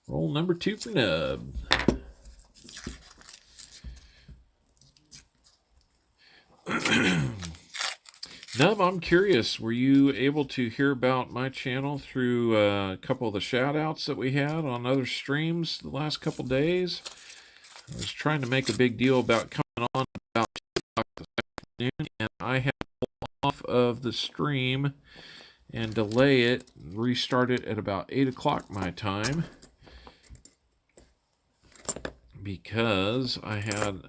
Roll number 2 for Nub. Nub, I'm curious, were you able to hear about my channel through a couple of the shout-outs that we had on other streams the last couple days? I was trying to make a big deal about coming on about 2 o'clock this afternoon, and I had to pull off of the stream and delay it, restart it at about 8 o'clock my time, because I had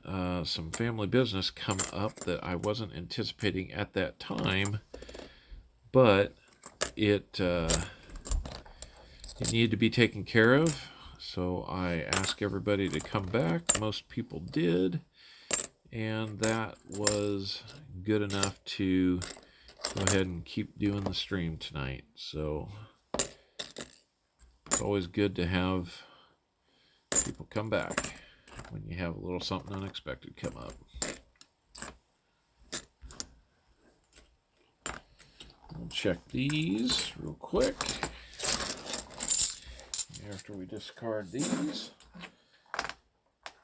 some family business come up that I wasn't anticipating at that time, but it needed to be taken care of, so I asked everybody to come back. Most people did, and that was good enough to go ahead and keep doing the stream tonight. So it's always good to have people come back when you have a little something unexpected come up. We'll check these real quick after we discard these.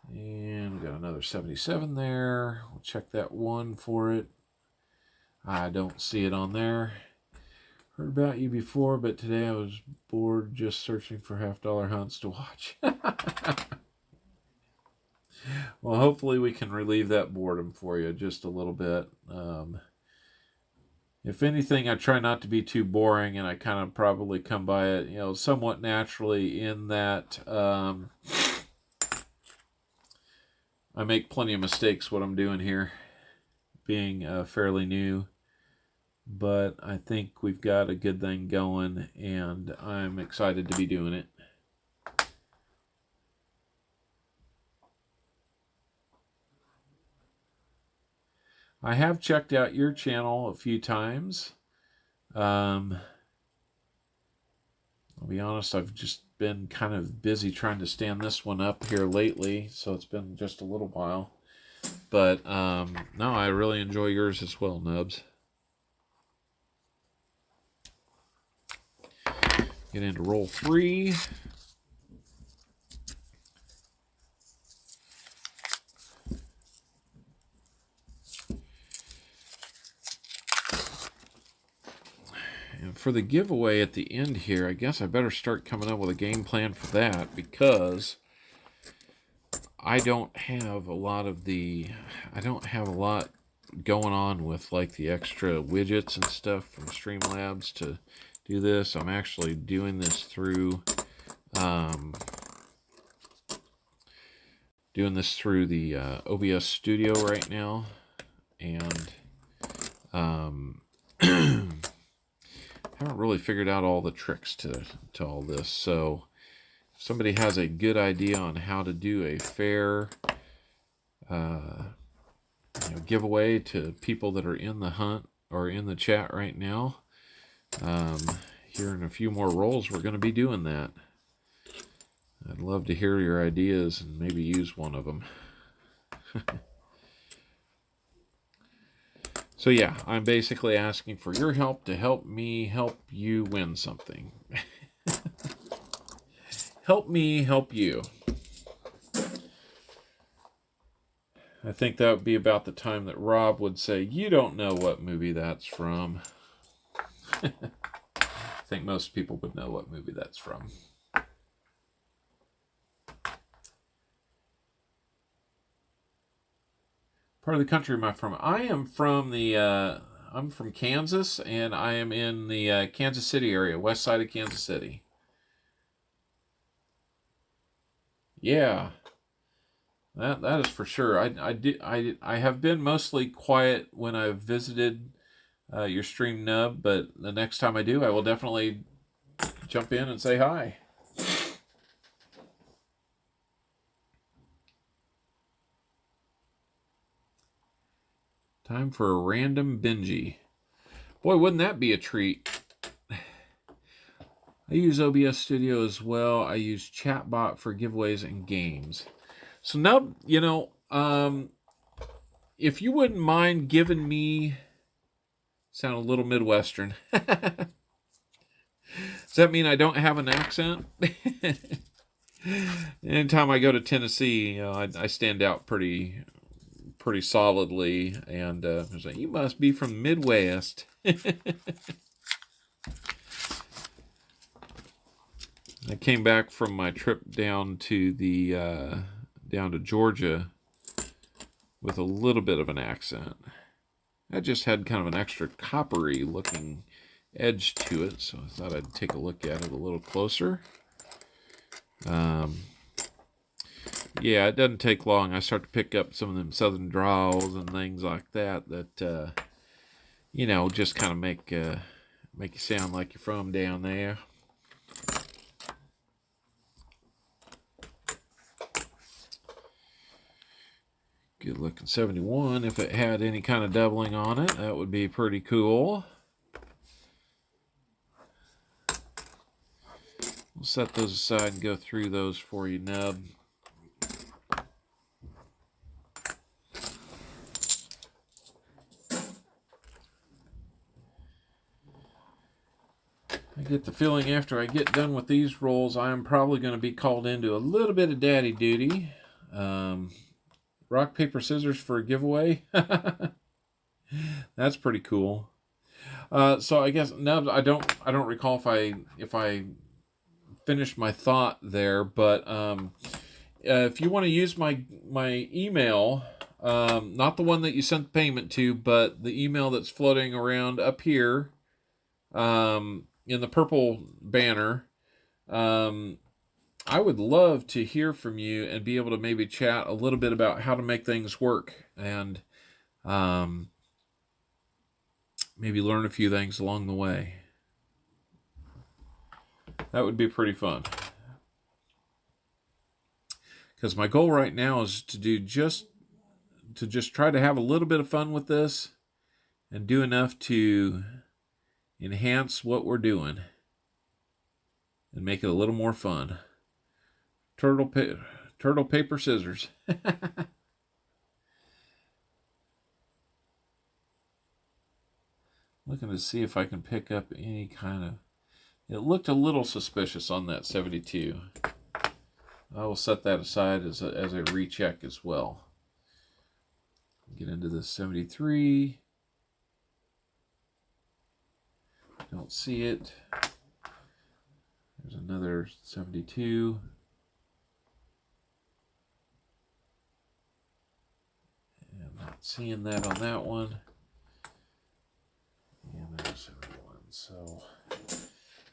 And we got another 77 there. We'll check that one for it. I don't see it on there. Heard about you before, but today I was bored just searching for $50 hunts to watch. Well, hopefully we can relieve that boredom for you just a little bit. if anything, I try not to be too boring, and I kind of probably come by it, somewhat naturally in that I make plenty of mistakes what I'm doing here, being fairly new. But I think we've got a good thing going, and I'm excited to be doing it. I have checked out your channel a few times. I'll be honest, I've just been kind of busy trying to stand this one up here lately, so it's been just a little while. But no, I really enjoy yours as well, Nubs. Get into roll 3. And for the giveaway at the end here, I guess I better start coming up with a game plan for that, because I don't have a lot going on with like the extra widgets and stuff from Streamlabs to do this. I'm actually doing this through the OBS Studio right now, and haven't really figured out all the tricks to all this. So if somebody has a good idea on how to do a fair giveaway to people that are in the hunt or in the chat right now, here in a few more rolls we're going to be doing that. I'd love to hear your ideas and maybe use one of them. So yeah, I'm basically asking for your help to help me help you win something. Help me help you. I think that would be about the time that Rob would say, "You don't know what movie that's from." I think most people would know what movie that's from. Part of the country am I from? I am from I'm from Kansas, and I am in the Kansas City area, west side of Kansas City. Yeah, that is for sure. I have been mostly quiet when I've visited your stream, Nub, but the next time I do, I will definitely jump in and say hi. Time for a random Benji. Boy, wouldn't that be a treat? I use OBS Studio as well. I use Chatbot for giveaways and games. So now, if you wouldn't mind giving me, sound a little Midwestern. Does that mean I don't have an accent? Anytime I go to Tennessee, I stand out pretty solidly, and I was like, "You must be from Midwest." I came back from my trip down to Georgia with a little bit of an accent. I just had kind of an extra coppery looking edge to it, so I thought I'd take a look at it a little closer. Yeah, it doesn't take long. I start to pick up some of them southern drawls and things like that just kind of make you sound like you're from down there. Good looking 71. If it had any kind of doubling on it, that would be pretty cool. We'll set those aside and go through those for you, Nub. I get the feeling after I get done with these rolls, I am probably going to be called into a little bit of daddy duty. Rock, paper, scissors for a giveaway. That's pretty cool. So I guess Nubs, I don't recall if I finished my thought there, but if you want to use my email, Not the one that you sent the payment to, but the email that's floating around up here in the purple banner. I would love to hear from you and be able to maybe chat a little bit about how to make things work and maybe learn a few things along the way. That would be pretty fun. Because my goal right now is to just try to have a little bit of fun with this and do enough to enhance what we're doing and make it a little more fun. Turtle, paper, scissors. Looking to see if I can pick up any kind of... It looked a little suspicious on that 72. I will set that aside as a recheck as well. Get into the 73. Don't see it. There's another 72. And I'm not seeing that on that one. And there's 71. So,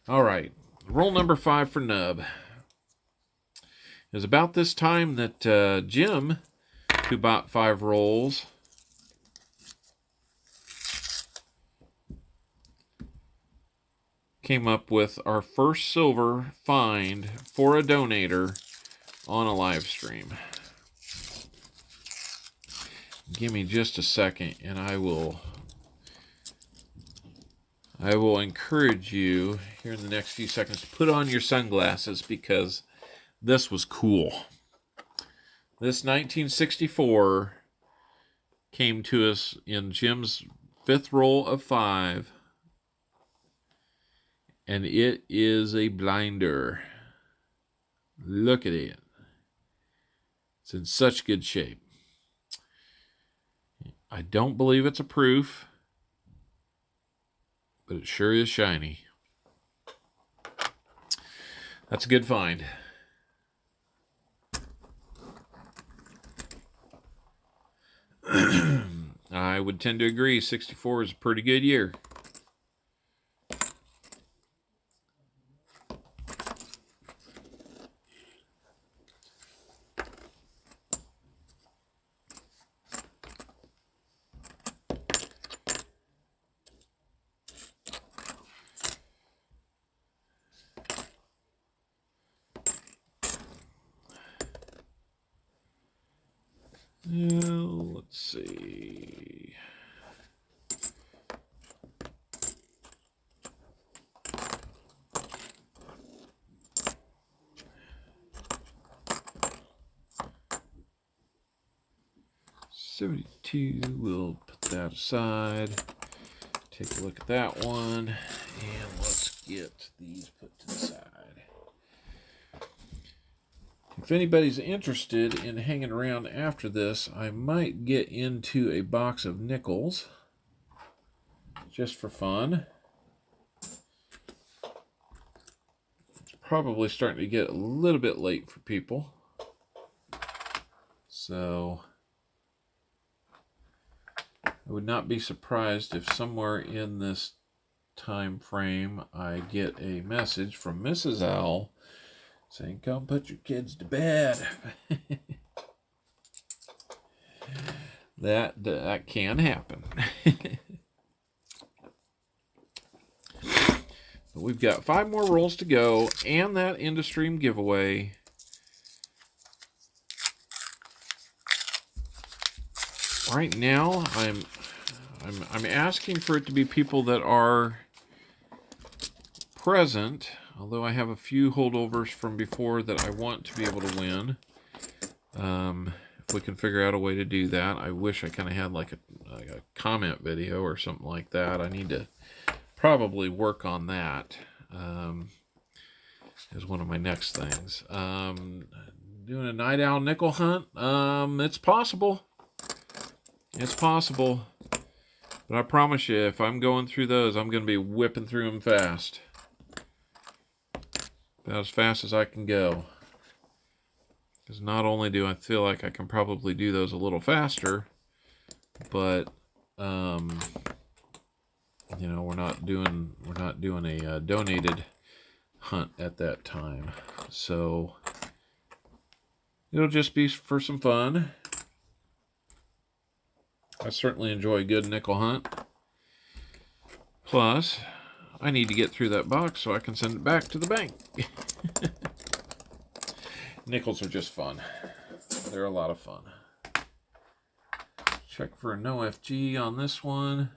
all right. Roll number 5 for Nub. It was about this time that Jim, who bought 5 rolls, came up with our first silver find for a donator on a live stream. Give me just a second and I will encourage you here in the next few seconds to put on your sunglasses because this was cool. This 1964 came to us in Jim's 5th roll of 5. And it is a blinder. Look at it. It's in such good shape. I don't believe it's a proof, but it sure is shiny. That's a good find. I would tend to agree. 64 is a pretty good year. Let's see. $72, we'll put that aside. Take a look at that one. And let's get these put to the side. If anybody's interested in hanging around after this, I might get into a box of nickels just for fun. It's probably starting to get a little bit late for people. So I would not be surprised if somewhere in this time frame I get a message from Mrs. Owl saying, come put your kids to bed. That can happen. But we've got 5 more rolls to go and that end-of-stream giveaway. Right now, I'm asking for it to be people that are present, although I have a few holdovers from before that I want to be able to win. If we can figure out a way to do that. I wish I kind of had like a comment video or something like that. I need to probably work on that as one of my next things. Doing a night owl nickel hunt. It's possible. It's possible. But I promise you, if I'm going through those, I'm going to be whipping through them fast. About as fast as I can go. Because not only do I feel like I can probably do those a little faster, but you know, we're not doing a donated hunt at that time, so it'll just be for some fun. I certainly enjoy a good nickel hunt. Plus, I need to get through that box so I can send it back to the bank. Nickels are just fun. They're a lot of fun. Check for no FG on this one.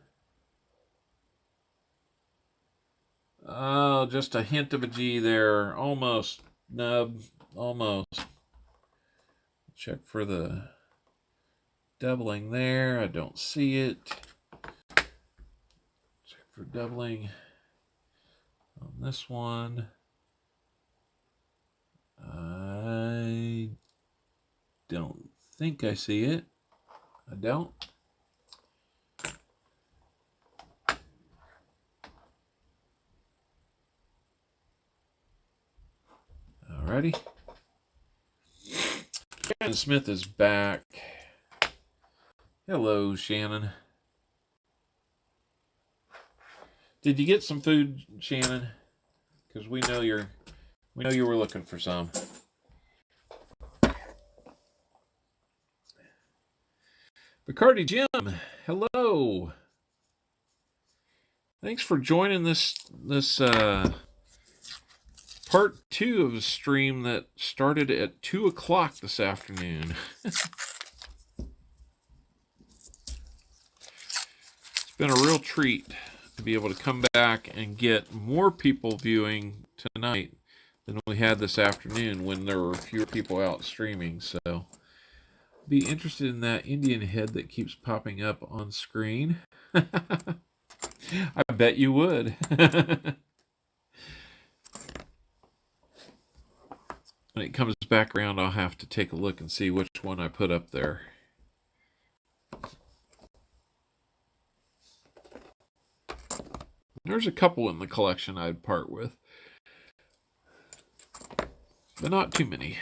Oh, just a hint of a G there. Almost. Nub. Almost. Check for the doubling there. I don't see it. Check for doubling on this one. I don't think I see it. I don't. Alrighty. Shannon Smith is back. Hello, Shannon. Did you get some food, Shannon? Because we know you were looking for some. Bacardi Jim, hello. Thanks for joining this part 2 of a stream that started at 2 o'clock this afternoon. It's been a real treat to be able to come back and get more people viewing tonight than we had this afternoon when there were fewer people out streaming. So be interested in that Indian head that keeps popping up on screen. I bet you would. When it comes back around, I'll have to take a look and see which one I put up there. There's a couple in the collection I'd part with, but not too many.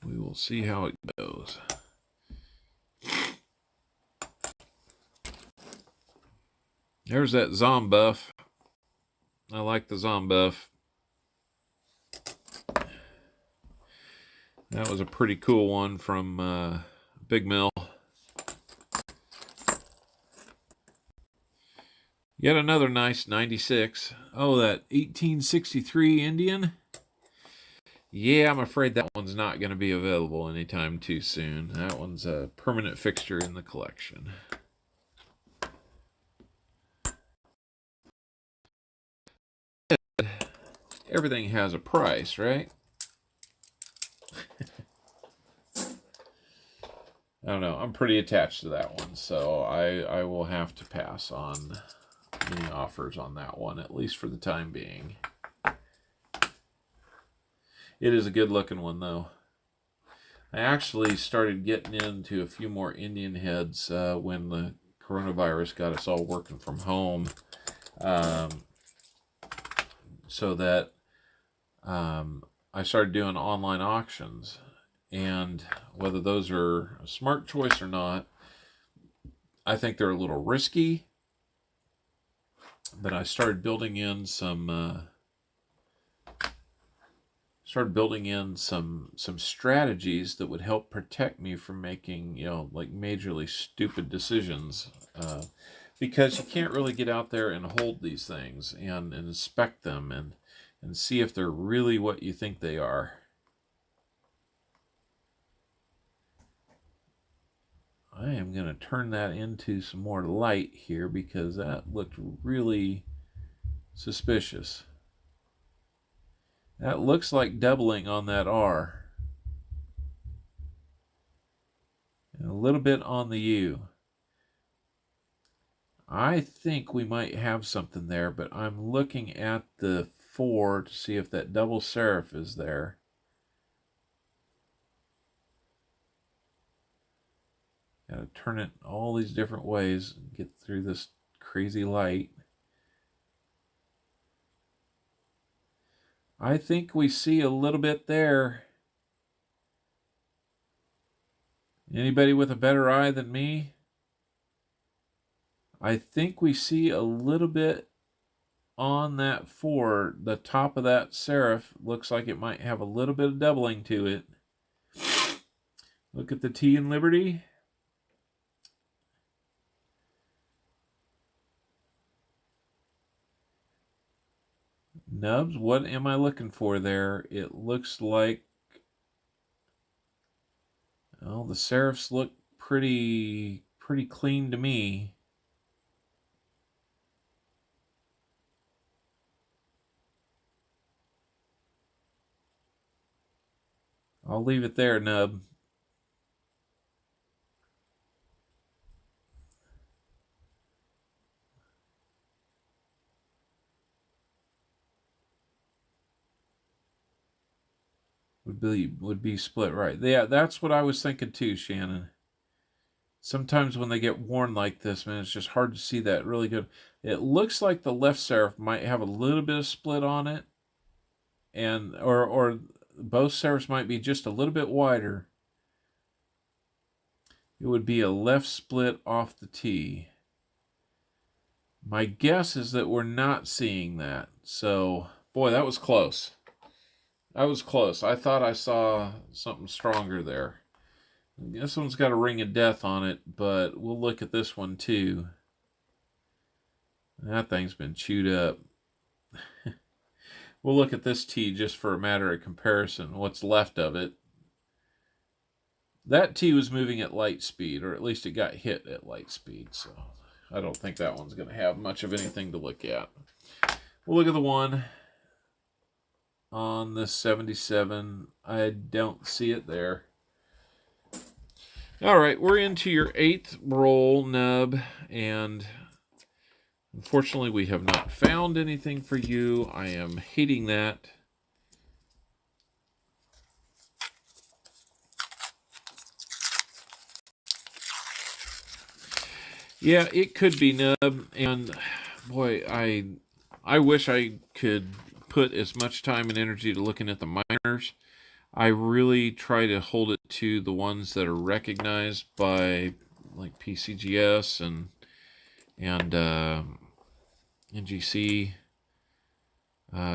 We will see how it goes. There's that Zombuff. I like the Zombuff. That was a pretty cool one from Big Mill. Yet another nice 96. Oh, that 1863 Indian. Yeah, I'm afraid that one's not going to be available anytime too soon. That one's a permanent fixture in the collection. Everything has a price, right? I don't know. I'm pretty attached to that one, so I will have to pass on any offers on that one, at least for the time being. It is a good looking one, though. I actually started getting into a few more Indian heads when the coronavirus got us all working from home, so that I started doing online auctions. And whether those are a smart choice or not, I think they're a little risky. But I started building in some strategies that would help protect me from making, like majorly stupid decisions. Because you can't really get out there and hold these things and inspect them and see if they're really what you think they are. I am going to turn that into some more light here because that looked really suspicious. That looks like doubling on that R. And a little bit on the U. I think we might have something there, but I'm looking at the 4 to see if that double serif is there. Gotta turn it all these different ways and get through this crazy light. I think we see a little bit there. Anybody with a better eye than me? I think we see a little bit on that 4. The top of that serif looks like it might have a little bit of doubling to it. Look at the T in Liberty. Nubs, what am I looking for there? It looks like, well, the serifs look pretty clean to me. I'll leave it there, Nub. Would be split right. Yeah, that's what I was thinking too, Shannon. Sometimes when they get worn like this, man, it's just hard to see that really good. It looks like the left serif might have a little bit of split on it, and or both serifs might be just a little bit wider. It would be a left split off the T. My guess is that we're not seeing that. So, boy, that was close. That was close. I thought I saw something stronger there. This one's got a ring of death on it, but we'll look at this one too. That thing's been chewed up. We'll look at this T just for a matter of comparison, what's left of it. That T was moving at light speed, or at least it got hit at light speed, so I don't think that one's going to have much of anything to look at. We'll look at the one on the 77. I don't see it there. All right, we're into your 8th roll, Nub, and unfortunately we have not found anything for you. I am hating that. Yeah, it could be, Nub, and boy, I wish I could put as much time and energy to looking at the minors. I really try to hold it to the ones that are recognized by like PCGS and NGC,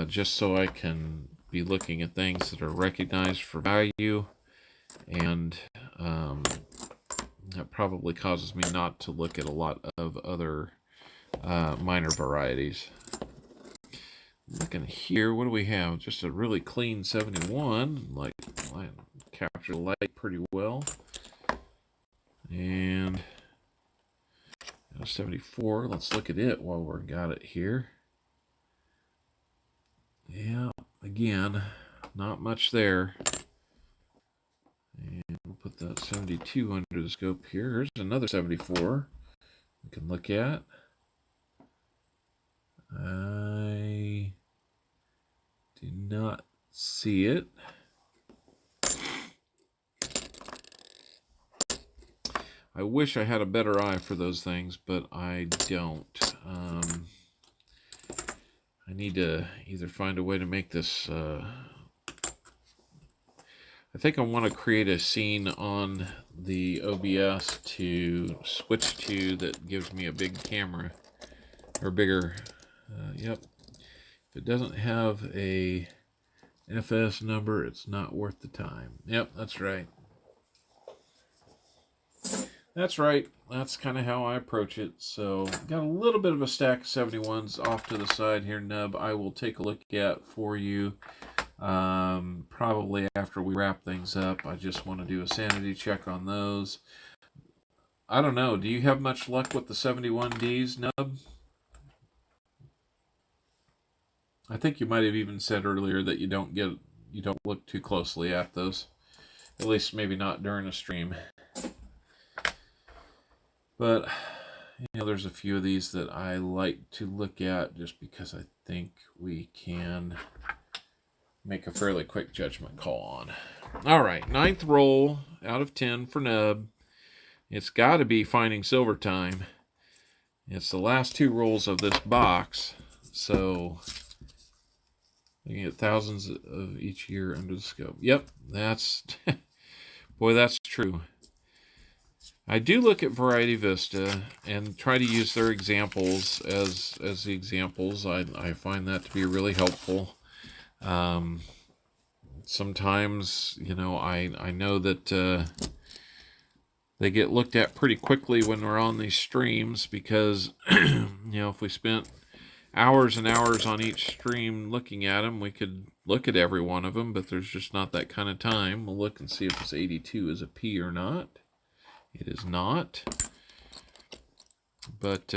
just so I can be looking at things that are recognized for value, and that probably causes me not to look at a lot of other minor varieties. Looking here, what do we have? Just a really clean 71. Like, capture the light pretty well. And 74. Let's look at it while we've got it here. Yeah, again, not much there. And we'll put that 72 under the scope here. Here's another 74 we can look at. I do not see it. I wish I had a better eye for those things, but I don't. I need to either find a way to make this... I think I want to create a scene on the OBS to switch to that gives me a big camera, or bigger. Yep. If it doesn't have a FS number, it's not worth the time. Yep, that's right. That's right. That's kind of how I approach it. So, got a little bit of a stack of 71s off to the side here, Nub. I will take a look at for you probably after we wrap things up. I just want to do a sanity check on those. I don't know. Do you have much luck with the 71Ds, Nub? I think you might have even said earlier that you don't look too closely at those. At least maybe not during a stream. But there's a few of these that I like to look at just because I think we can make a fairly quick judgment call on. All right, 9th roll out of 10 for Nub. It's got to be Finding Silver time. It's the last 2 rolls of this box. So you get thousands of each year under the scope. Yep, that's... Boy, that's true. I do look at Variety Vista and try to use their examples as the examples. I find that to be really helpful. Sometimes, I know that they get looked at pretty quickly when we're on these streams because, if we spent hours and hours on each stream looking at them, we could look at every one of them, but there's just not that kind of time. We'll look and see if this 82 is a P or not. It is not. But,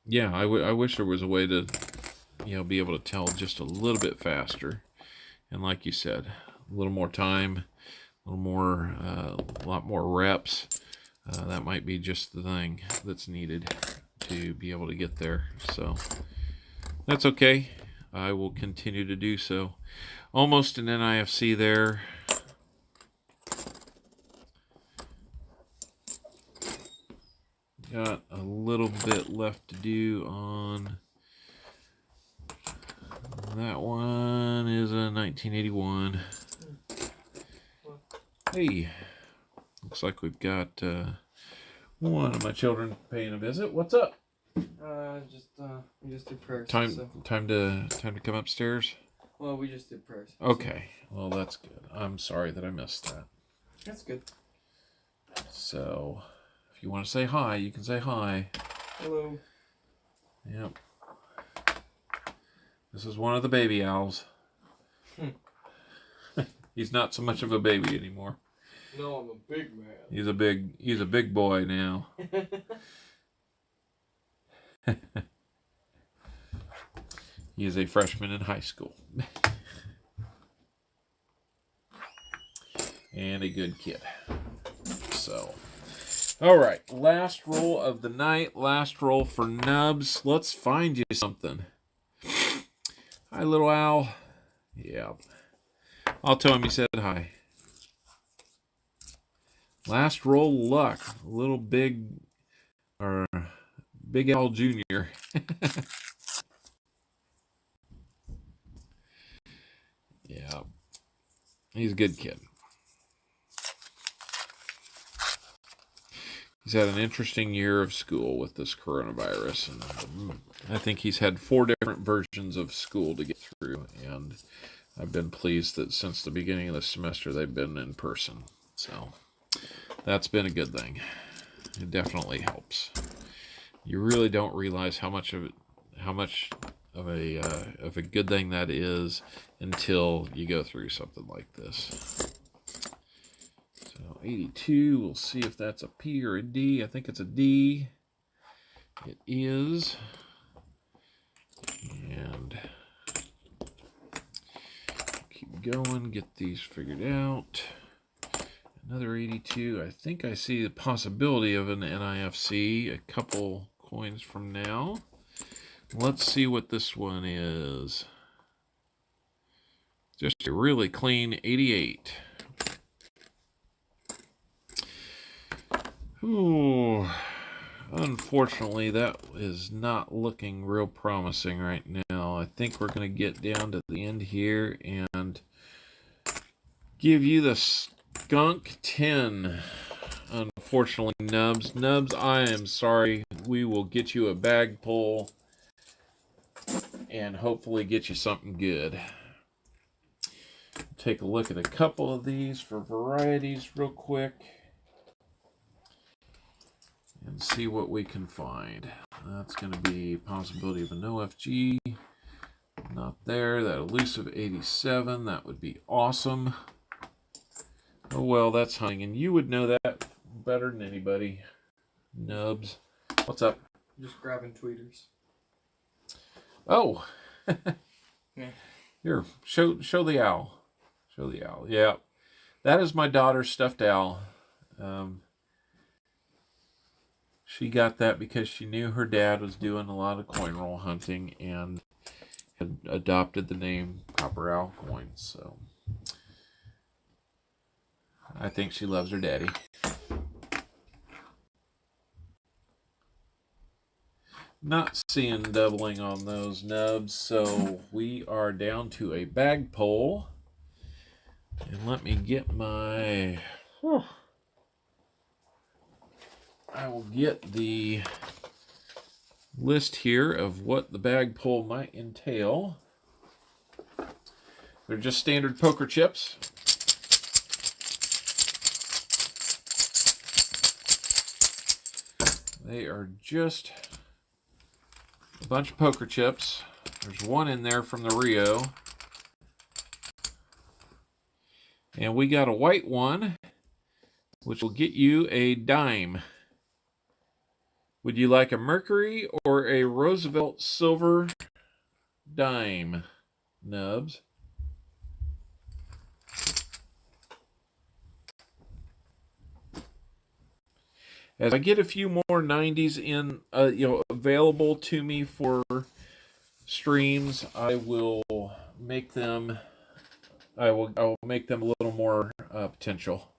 yeah, I wish there was a way to, be able to tell just a little bit faster. And like you said, a little more time, a lot more reps. That might be just the thing that's needed to be able to get there. So that's okay. I will continue to do so. Almost an NIFC there. Got a little bit left to do on that one. Is a 1981. Hey, looks like we've got one of my children paying a visit. What's up?
We just did prayers.
Time to come upstairs.
Well, we just did prayers.
Okay, well that's good. I'm sorry that I missed that.
That's good.
So, if you want to say hi, you can say hi.
Hello.
Yep. This is one of the baby owls. He's not so much of a baby anymore.
No, I'm a big man.
He's a big boy now. He is a freshman in high school. And a good kid. So, all right, last roll of the night, last roll for Nubs. Let's find you something. Hi, little owl. Yeah. I'll tell him you said hi. Last roll luck. Little Big Owl Jr. Yeah. He's a good kid. He's had an interesting year of school with this coronavirus, and I think he's had 4 different versions of school to get through, and I've been pleased that since the beginning of the semester they've been in person. So that's been a good thing. It definitely helps. You really don't realize how much of a good thing that is until you go through something like this. So 82, we'll see if that's a P or a D. I think it's a D. It is. And keep going, get these figured out. Another 82. I think I see the possibility of an NIFC a couple coins from now. Let's see what this one is. Just a really clean 88. Ooh, unfortunately, that is not looking real promising right now. I think we're going to get down to the end here and give you the skunk 10. Unfortunately, Nubs. Nubs, I am sorry. We will get you a bag pull and hopefully get you something good. Take a look at a couple of these for varieties real quick and see what we can find. That's going to be a possibility of an OFG. Not there. That elusive 87. That would be awesome. Oh, well, that's hunting. And you would know that better than anybody. Nubs. What's up?
Just grabbing tweeters.
Oh.
Yeah.
Here, show the owl. Show the owl. Yeah. That is my daughter's stuffed owl. She got that because she knew her dad was doing a lot of coin roll hunting and had adopted the name Copper Owl Coins. So I think she loves her daddy. Not seeing doubling on those nubs, so we are down to a bag pull. And let me get my... I will get the list here of what the bag pull might entail. They're just standard poker chips. They are just a bunch of poker chips. There's one in there from the Rio. And we got a white one, which will get you a dime. Would you like a Mercury or a Roosevelt silver dime, Nubs? As I get a few more 90s in, available to me for streams, I will make them. I will make them a little more potential.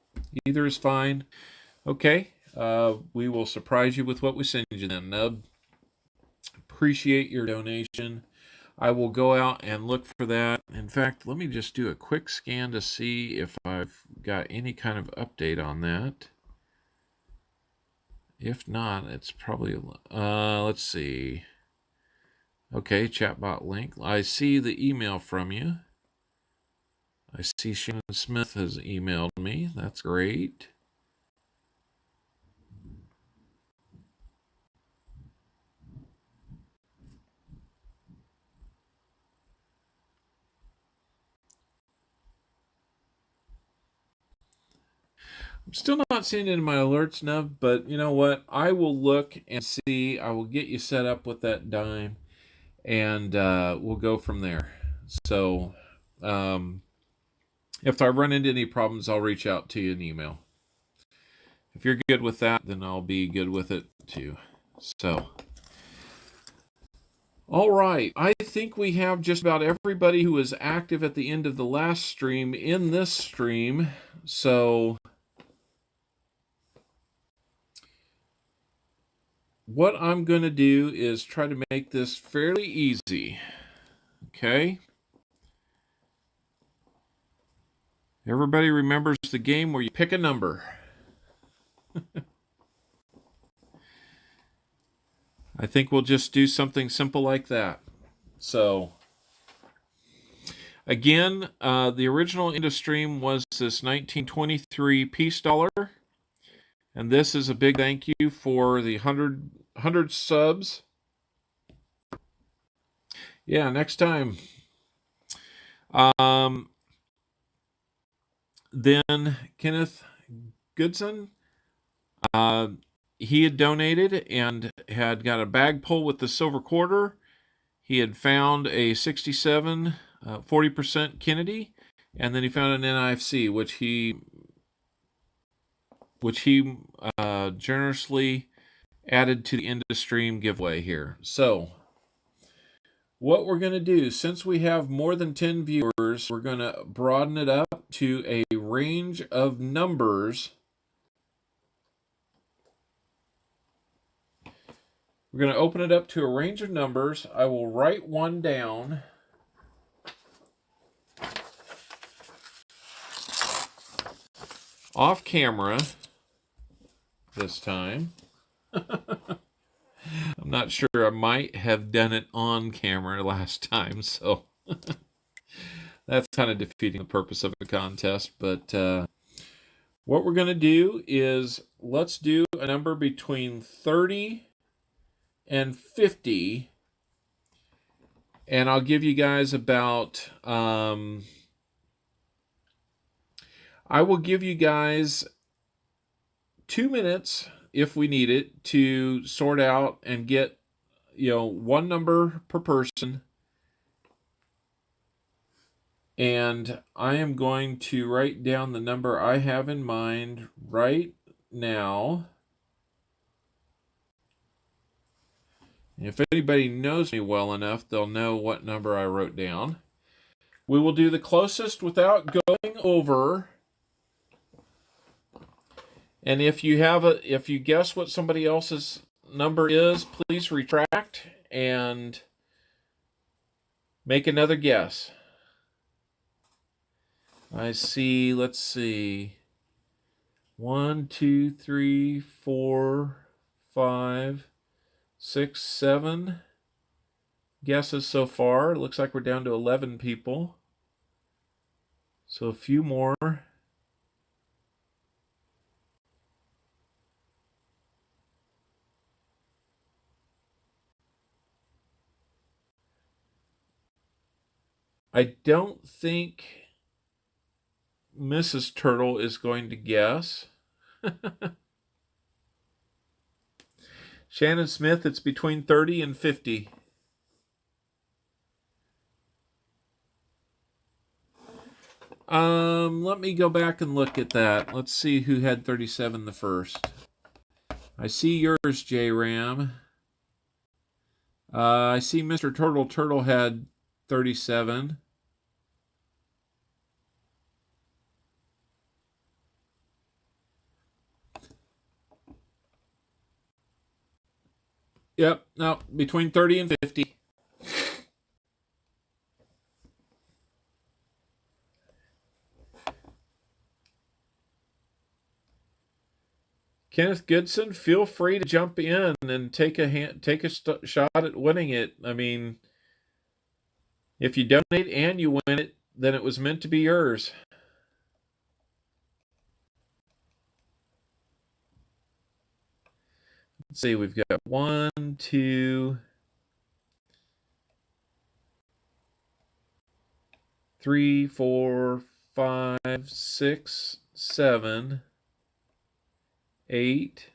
Either is fine. Okay, we will surprise you with what we send you then, Nub. Appreciate your donation. I will go out and look for that. In fact, let me just do a quick scan to see if I've got any kind of update on that. If not, it's probably, let's see. Okay, chatbot link. I see the email from you. I see Shannon Smith has emailed me. That's great. I'm still not seeing it in my alerts, Nub, but you know what? I will look and see. I will get you set up with that dime, and we'll go from there. So, if I run into any problems, I'll reach out to you in email. If you're good with that, then I'll be good with it too. So, all right. I think we have just about everybody who was active at the end of the last stream in this stream. So, what I'm going to do is try to make this fairly easy. Okay? Everybody remembers the game where you pick a number. I think we'll just do something simple like that. So, again, the original end of stream was this 1923 peace dollar. And this is a big thank you for the 100 subs. Yeah, next time. Then Kenneth Goodson, he had donated and had got a bag pull with the silver quarter. He had found a 67, 40% Kennedy, and then he found an NIFC, which he generously added to the end of the stream giveaway here. So, what we're going to do, since we have more than 10 viewers, we're going to broaden it up to a range of numbers. We're going to open it up to a range of numbers. I will write one down. Off camera this time. I'm not sure. I might have done it on camera last time, so that's kind of defeating the purpose of a contest. But what we're going to do is let's do a number between 30 and 50, and I'll give you guys about I will give you guys 2 minutes if we need it to sort out and get one number per person. And I am going to write down the number I have in mind right now. If anybody knows me well enough, they'll know what number I wrote down. We will do the closest without going over And if you guess what somebody else's number is, please retract and make another guess. I see, let's see. 1, 2, 3, 4, 5, 6, 7 guesses so far. It looks like we're down to 11 people. So a few more. I don't think Mrs. Turtle is going to guess. Shannon Smith, it's between 30 and 50. Let me go back and look at that. Let's see who had 37 the first. I see yours, J-Ram. I see Mr. Turtle had 37. Yep, no, between 30 and 50. Kenneth Goodson, feel free to jump in and take a shot at winning it. I mean, if you donate and you win it, then it was meant to be yours. Let's see, we've got 1, 2, 3, 4, 5, 6, 7, 8.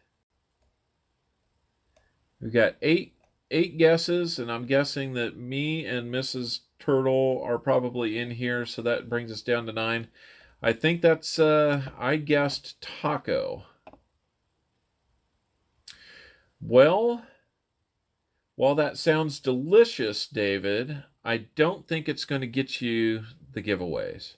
We've got eight guesses, and I'm guessing that me and Mrs. Turtle are probably in here, so that brings us down to 9. I think that's, I guessed taco. Well, while that sounds delicious, David, I don't think it's going to get you the giveaways.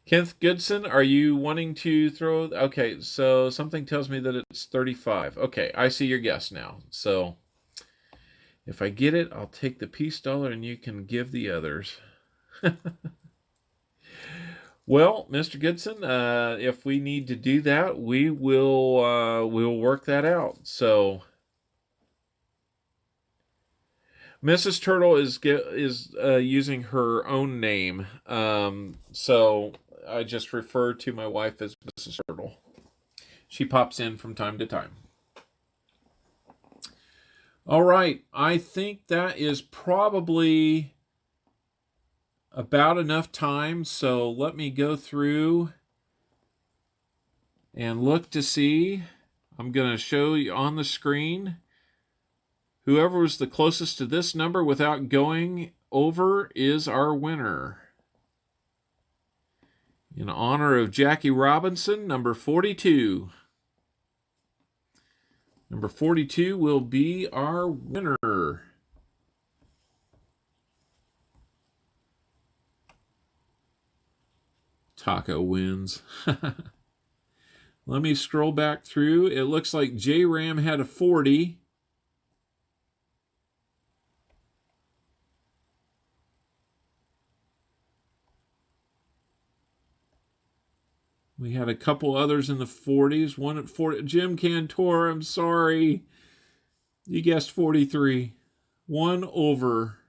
Kenneth Goodson, are you wanting to throw? Okay, so something tells me that it's 35. Okay, I see your guess now. So if I get it, I'll take the peace dollar and you can give the others. Well, Mr. Goodson, if we need to do that, we'll work that out. So Mrs. Turtle is using her own name. So I just refer to my wife as Mrs. Turtle. She pops in from time to time. All right, I think that is probably about enough time, so let me go through and look to see. I'm going to show you on the screen. Whoever was the closest to this number without going over is our winner. In honor of Jackie Robinson, number 42. Number 42 will be our winner. Taco wins. Let me scroll back through. It looks like J-Ram had a 40. We had a couple others in the 40s. One at 40. Jim Cantor, I'm sorry. You guessed 43. One over.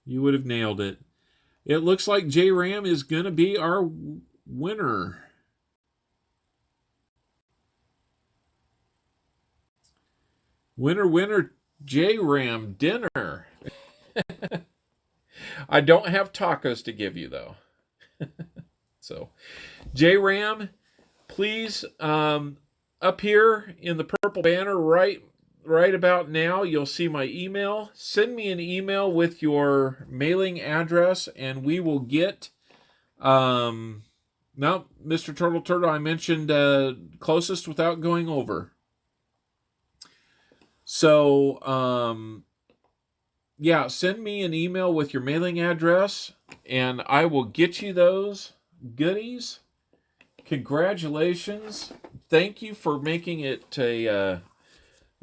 You would have nailed it. It looks like J-Ram is going to be our winner. Winner, winner, J-Ram dinner. I don't have tacos to give you, though. So, J-Ram, please, up here in the purple banner right about now, you'll see my email. Send me an email with your mailing address, and we will get, no, Mr. Turtle, I mentioned closest without going over. So, yeah, send me an email with your mailing address, and I will get you those. goodies. Congratulations. Thank you for making it a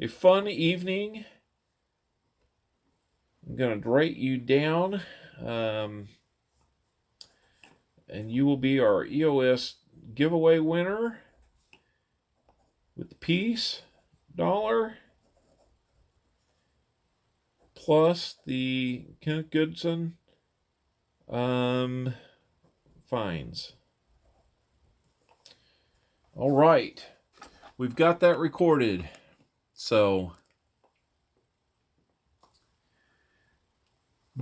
fun evening. I'm going to write you down. And you will be our EOS giveaway winner with the piece dollar plus the Kenneth Goodson fines. All right. We've got that recorded. So,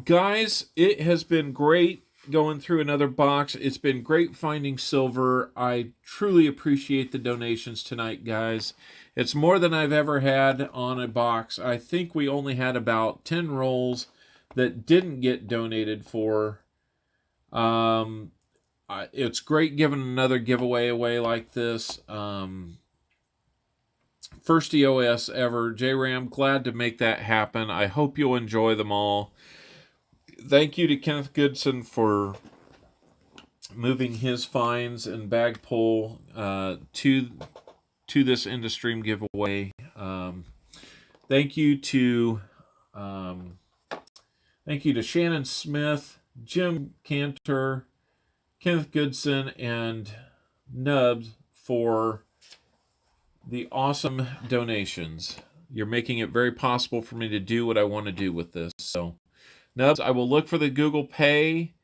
guys, it has been great going through another box. It's been great finding silver. I truly appreciate the donations tonight, guys. It's more than I've ever had on a box. I think we only had about 10 rolls that didn't get donated for. It's great giving another giveaway away like this. First EOS ever. J-Ram, glad to make that happen. I hope you'll enjoy them all. Thank you to Kenneth Goodson for moving his fines and bag pull to this InduStream giveaway. Thank you to Shannon Smith, Jim Cantor, Kenneth Goodson, and Nubs for the awesome donations. You're making it very possible for me to do what I want to do with this. So, Nubs, I will look for the Google Pay.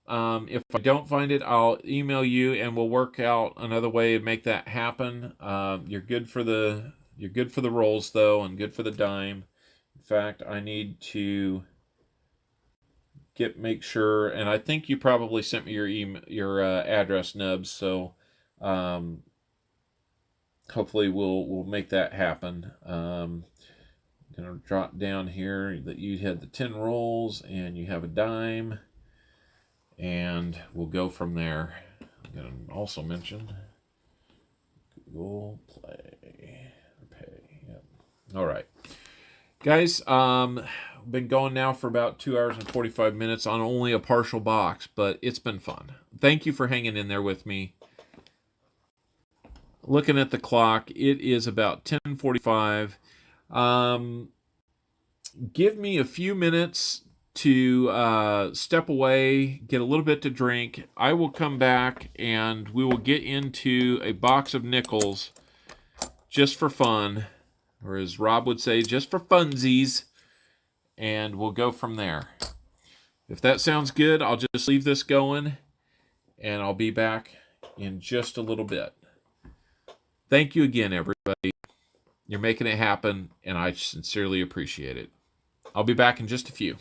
If I don't find it, I'll email you, and we'll work out another way to make that happen. You're good for the rolls though, and good for the dime. In fact, I need to make sure, and I think you probably sent me your address, Nubs. So hopefully we'll make that happen. Gonna drop down here that you had the 10 rolls and you have a dime, and we'll go from there. I'm gonna also mention Google Play or Pay. Yep. All right, guys. Been going now for about 2 hours and 45 minutes on only a partial box, but it's been fun. Thank you for hanging in there with me. Looking at the clock, it is about 10:45. Give me a few minutes to step away, get a little bit to drink. I will come back and we will get into a box of nickels just for fun, or as Rob would say, just for funsies, and we'll go from there. If that sounds good, I'll just leave this going, and I'll be back in just a little bit. Thank you again, everybody. You're making it happen, and I sincerely appreciate it. I'll be back in just a few.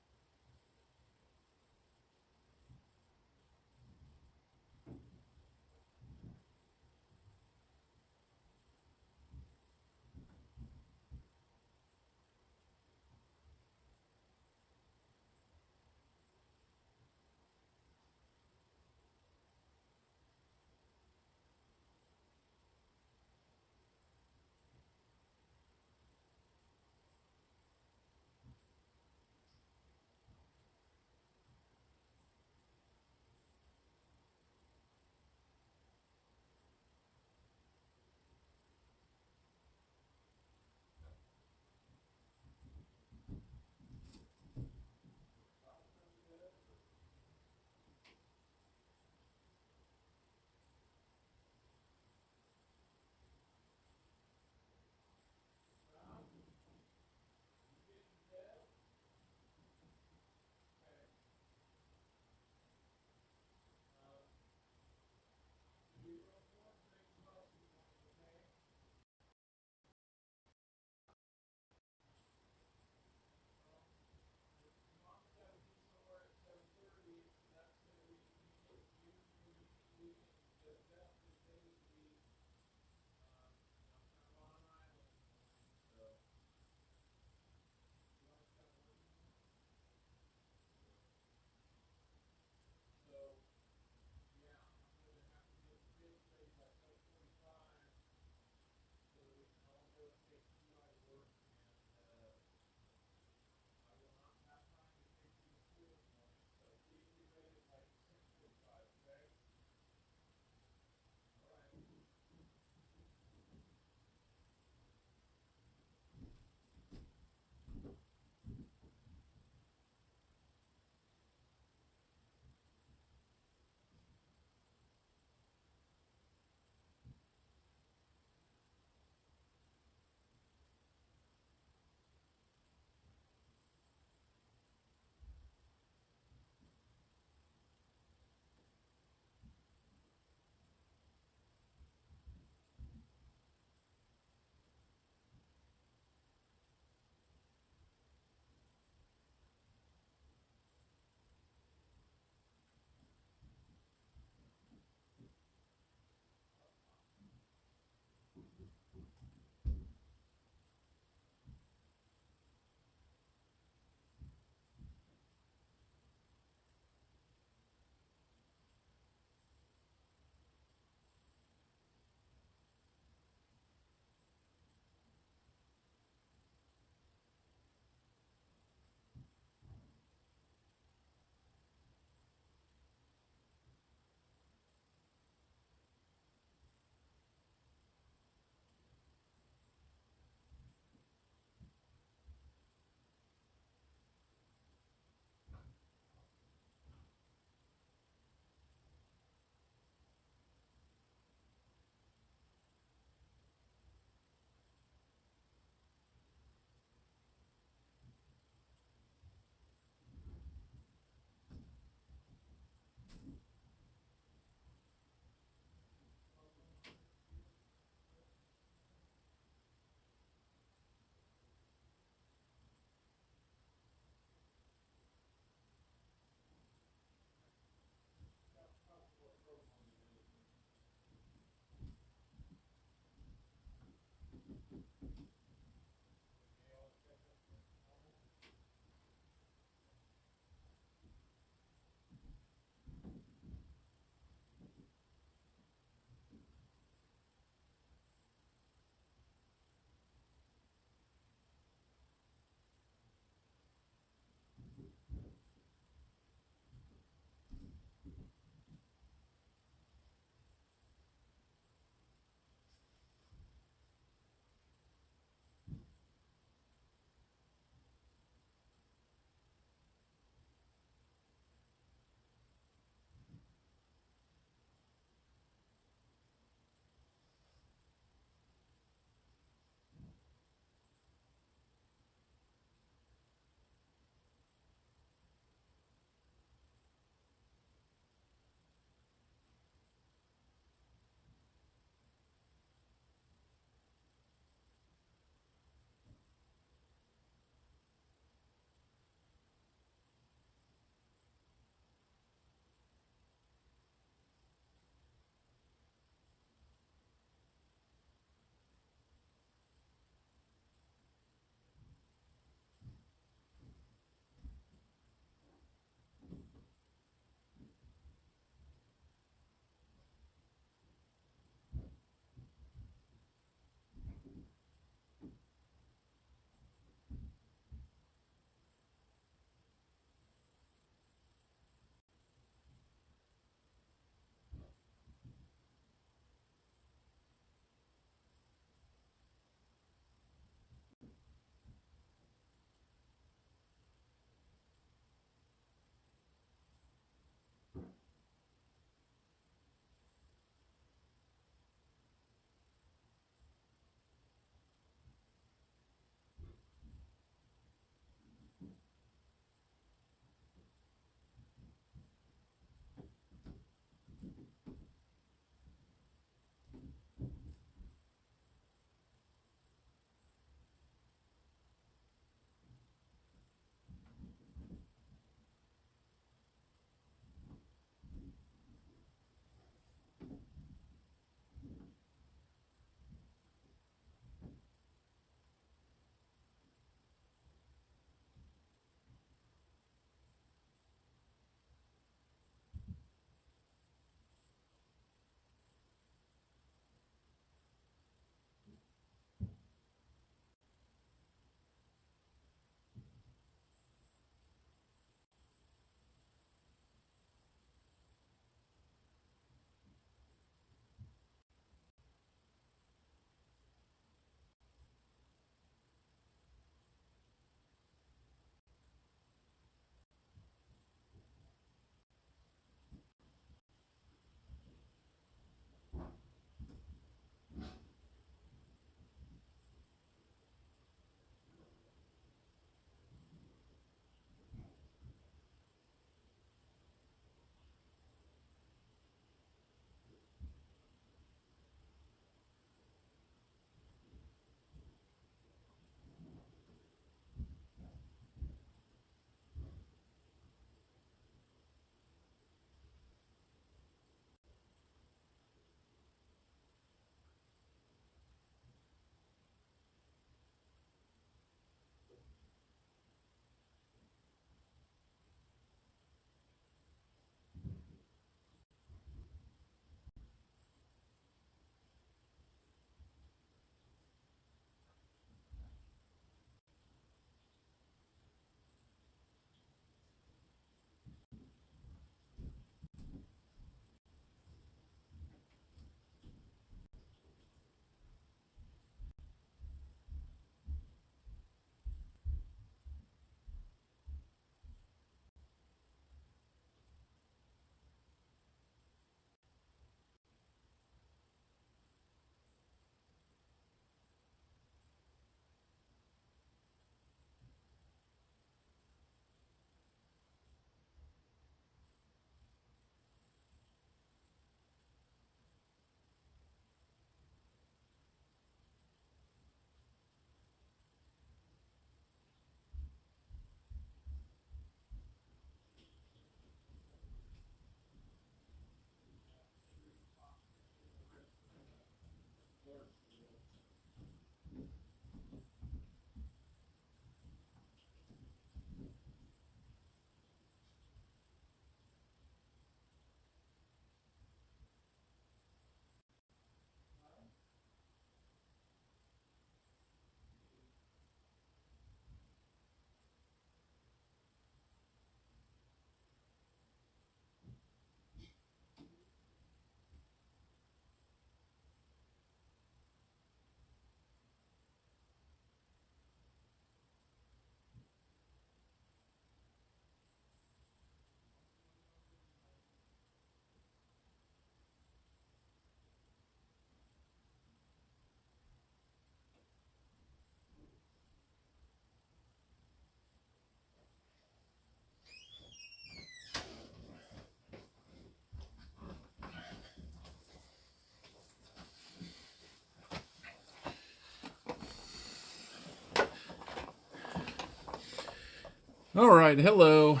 All right, hello.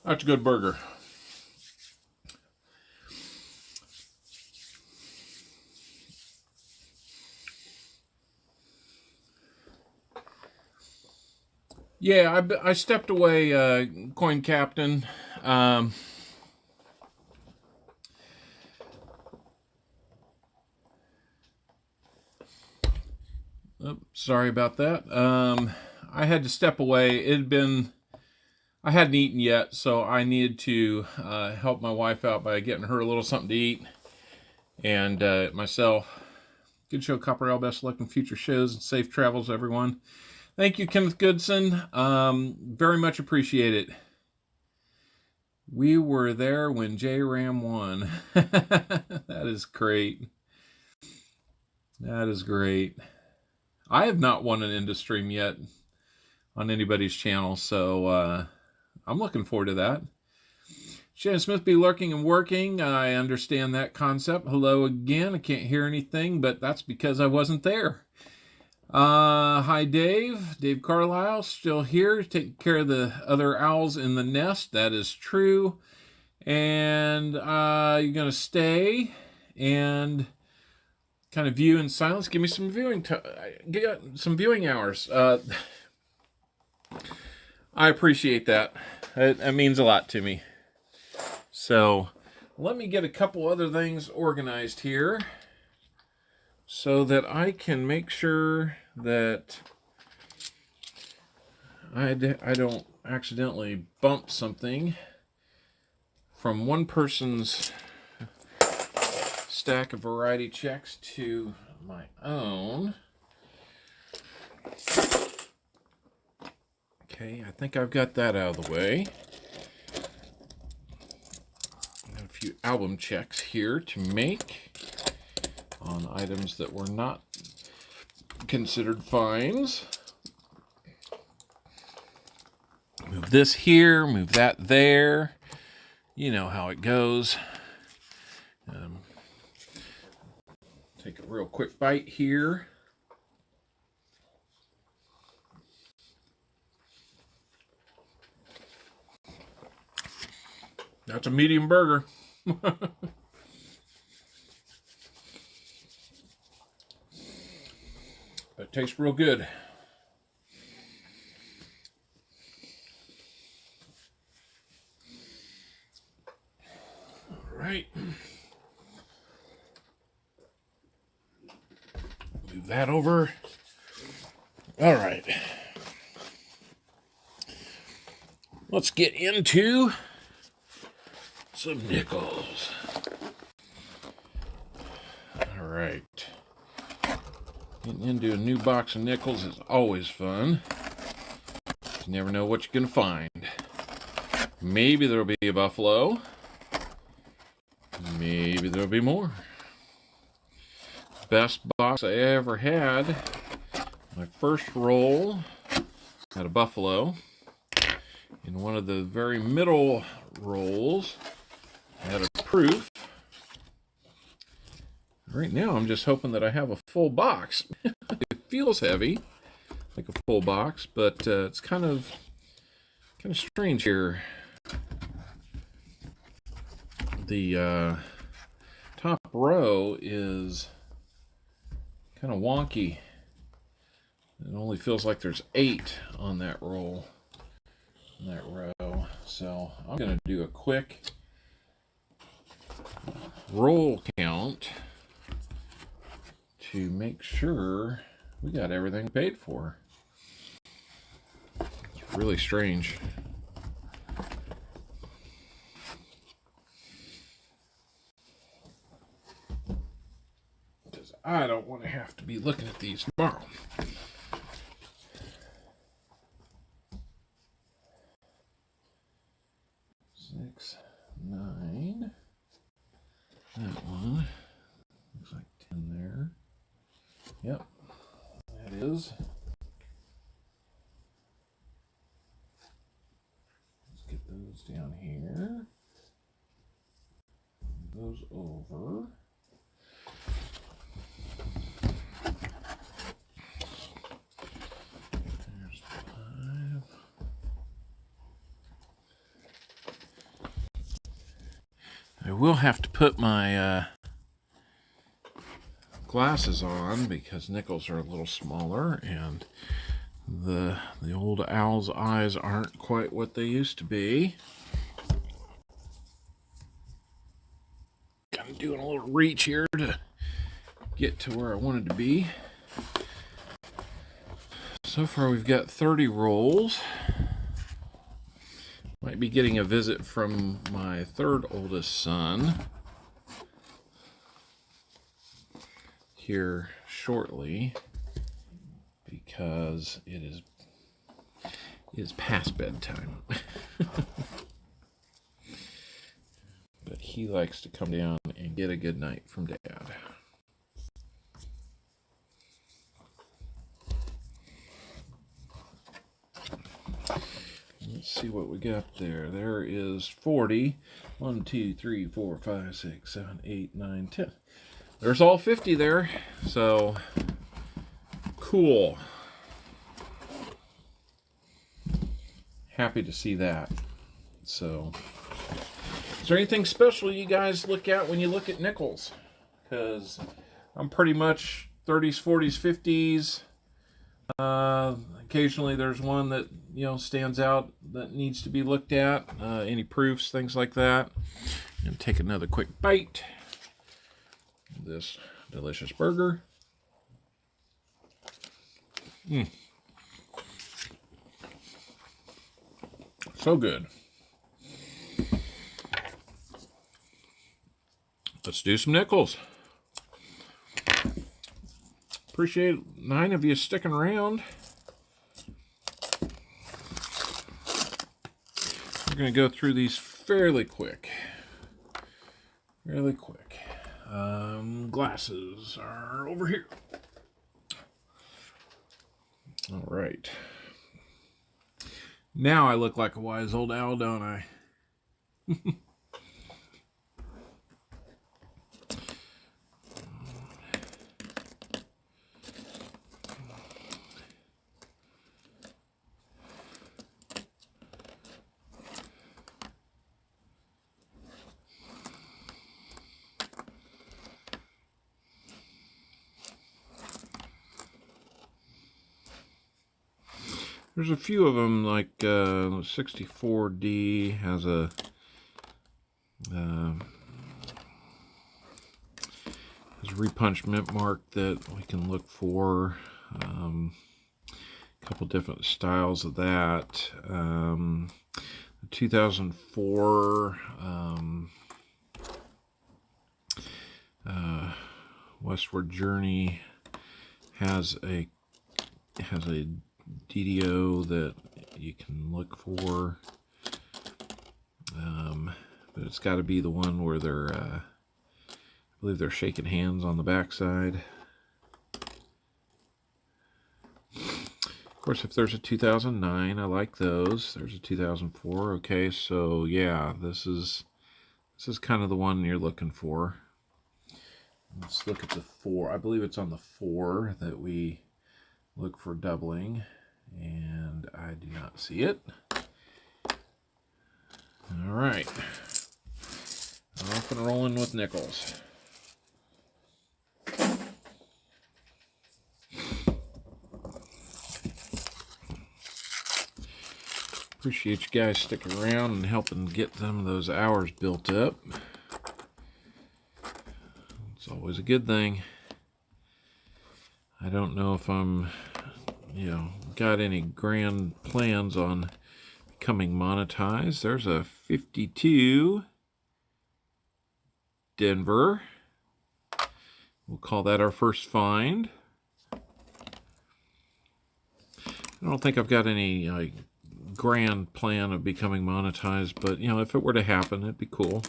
That's a good burger. Yeah, I stepped away, Coin Captain. Sorry about that. I had to step away. I hadn't eaten yet, so I needed to help my wife out by getting her a little something to eat, and myself. Good show, Copper. Best luck in future shows and safe travels, everyone. Thank you, Kenneth Goodson. Very much appreciate it. We were there when J-Ram won. That is great. That is great. I have not won an end stream yet on anybody's channel, so I'm looking forward to that. Shannon Smith be lurking and working. I understand that concept. Hello again. I can't hear anything, but that's because I wasn't there. Hi, Dave. Dave Carlisle, still here, taking care of the other owls in the nest. That is true. And you're going to stay and kind of view in silence. Give me some viewing hours. I appreciate that. It means a lot to me. So let me get a couple other things organized here so that I can make sure that I don't accidentally bump something from one person's stack of variety checks to my own. Okay, I think I've got that out of the way. A few album checks here to make on items that were not considered finds. Move this here, move that there. You know how it goes. Take a real quick bite here. That's a medium burger. It tastes real good. All right. Move that over. All right. Let's get into some nickels. All right. Getting into a new box of nickels is always fun. You never know what you're going to find. Maybe there'll be a buffalo. Maybe there'll be more. Best box I ever had. My first roll had a buffalo. In one of the very middle rolls, I had a proof. Right now, I'm just hoping that I have a full box. It feels heavy, like a full box, but it's kind of strange here. The top row is kind of wonky. It only feels like there's 8 on that roll, on that row. So I'm going to do a quick roll count to make sure we got everything paid for. It's really strange. Because I don't want to have to be looking at these tomorrow. Six, 9. That one. Looks like 10 there. Yep. That is goes down here. Goes over. There's 5. I will have to put my glasses on because nickels are a little smaller and the old owl's eyes aren't quite what they used to be. Kind of doing a little reach here to get to where I wanted to be. So far we've got 30 rolls. Might be getting a visit from my third oldest son here shortly because it is past bedtime. But he likes to come down and get a good night from Dad. Let's see what we got there. There is 40. 1, 2, 3, 4, 5, 6, 7, 8, 9, 10. There's all 50 there. So, cool. Happy to see that. So, is there anything special you guys look at when you look at nickels? Because I'm pretty much 30s, 40s, 50s. Occasionally there's one that, stands out that needs to be looked at. Any proofs, things like that. And take another quick bite. This delicious burger. So good. Let's do some nickels. Appreciate 9 of you sticking around. We're going to go through these fairly quick. Glasses are over here. All right. Now I look like a wise old owl, don't I? There's a few of them, like 64D has a repunch mint mark that we can look for. A couple different styles of that. 2004 Westward Journey has a DDO that you can look for, but it's got to be the one where they're I believe they're shaking hands on the backside. Of course, if there's a 2009, I like those. There's a 2004. Okay, so yeah, this is kind of the one you're looking for. Let's look at the 4. I believe it's on the 4 that we look for doubling, and I do not see it. All right, off and rolling with nickels. Appreciate you guys sticking around and helping get some of those hours built up. It's always a good thing. I don't know if I'm, got any grand plans on becoming monetized. There's a 52 Denver. We'll call that our first find. I don't think I've got any grand plan of becoming monetized, but if it were to happen, it'd be cool.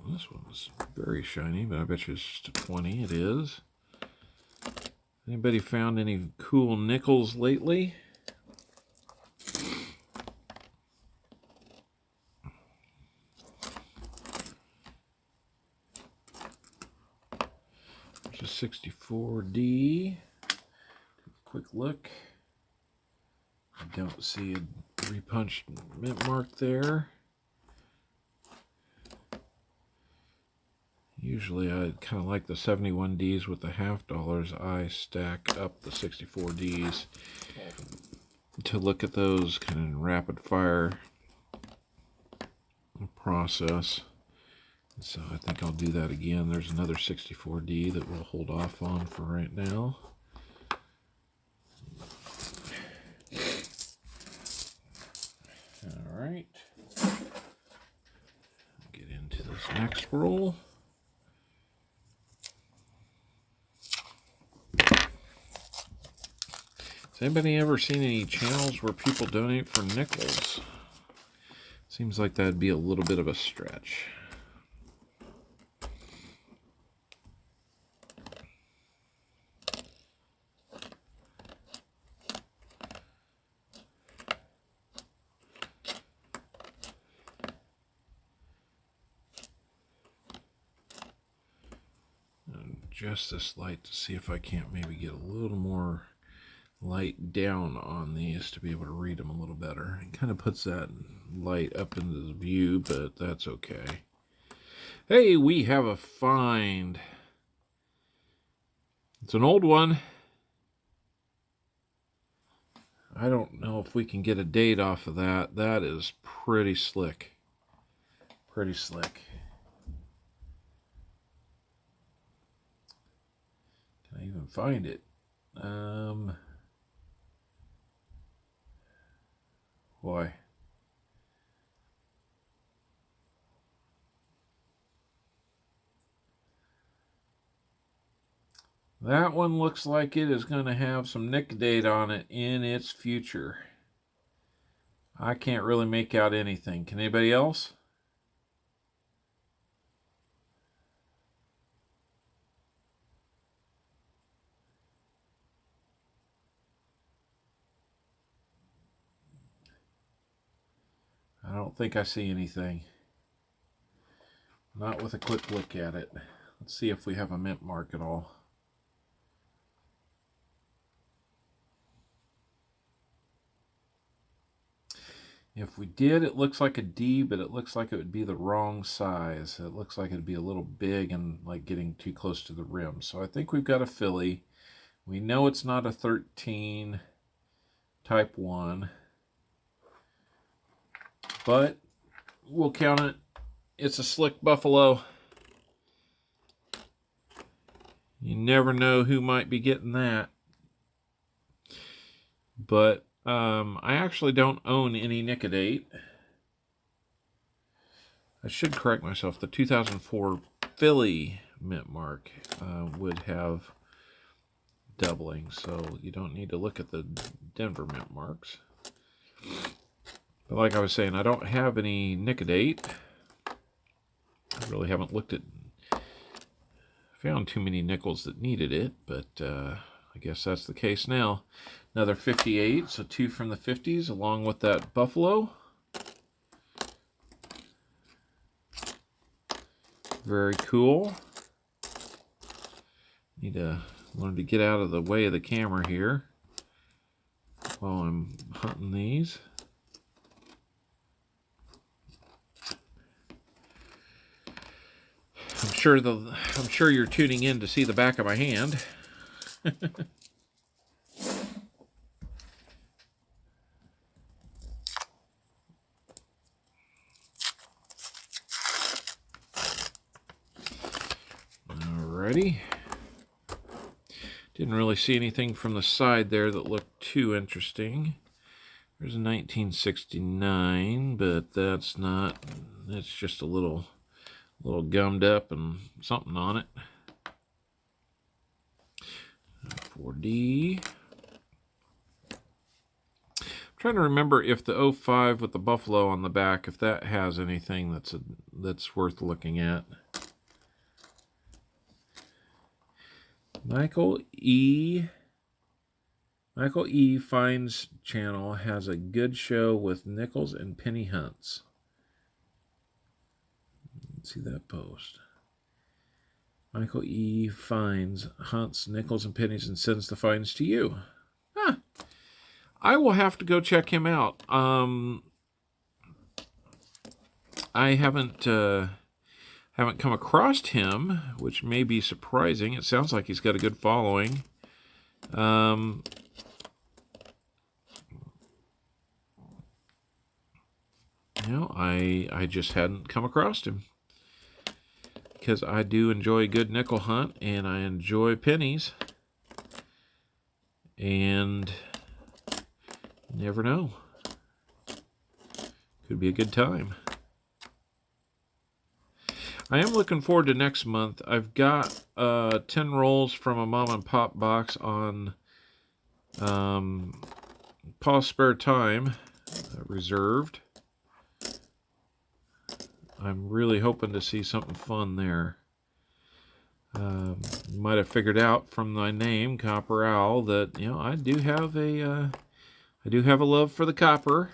This one was very shiny, but I bet you it's just a 20. It is. Anybody found any cool nickels lately? There's a 64D. Quick look. I don't see a repunched mint mark there. Usually I kind of like the 71Ds with the half dollars. I stack up the 64Ds to look at those kind of in rapid fire process. So I think I'll do that again. There's another 64D that we'll hold off on for right now. All right. Get into this next roll. Has anybody ever seen any channels where people donate for nickels? Seems like that'd be a little bit of a stretch. Adjust this light to see if I can't maybe get a little more light down on these to be able to read them a little better. It kind of puts that light up into the view, but that's okay. Hey, we have a find. It's an old one. I don't know if we can get a date off of that. That is pretty slick. Pretty slick. Can I even find it? Boy. That one looks like it is going to have some nick date on it in its future. I can't really make out anything. Can anybody else? I don't think I see anything. Not with a quick look at it. Let's see if we have a mint mark at all. If we did, it looks like a D, but it looks like it would be the wrong size. It looks like it'd be a little big and like getting too close to the rim. So I think we've got a Philly. We know it's not a 13 type 1, but we'll count it. It's a slick buffalo. You never know who might be getting that. But I actually don't own any Nicodate. I should correct myself. The 2004 Philly mint mark would have doubling, so you don't need to look at the Denver mint marks. But like I was saying, I don't have any Nicodate. I really haven't looked at, found too many nickels that needed it, but I guess that's the case now. Another 58, so 2 from the 50s along with that buffalo. Very cool. Need to learn to get out of the way of the camera here while I'm hunting these. I'm sure you're tuning in to see the back of my hand. Alrighty. Didn't really see anything from the side there that looked too interesting. There's a 1969, but that's not, it's just a little gummed up and something on it. 4D. I'm trying to remember if the 05 with the buffalo on the back, if that has anything that's worth looking at. Michael E. Finds channel has a good show with nickels and penny hunts. Let's see that post. Michael E. finds, hunts nickels and pennies, and sends the finds to you. Huh. I will have to go check him out. I haven't come across him, which may be surprising. It sounds like he's got a good following. I just hadn't come across him. Because I do enjoy a good nickel hunt, and I enjoy pennies. And you never know. Could be a good time. I am looking forward to next month. I've got 10 rolls from a mom and pop box on Paul's Spare Time reserved. I'm really hoping to see something fun there. You might have figured out from my name, Copper Owl, that I do have a love for the copper.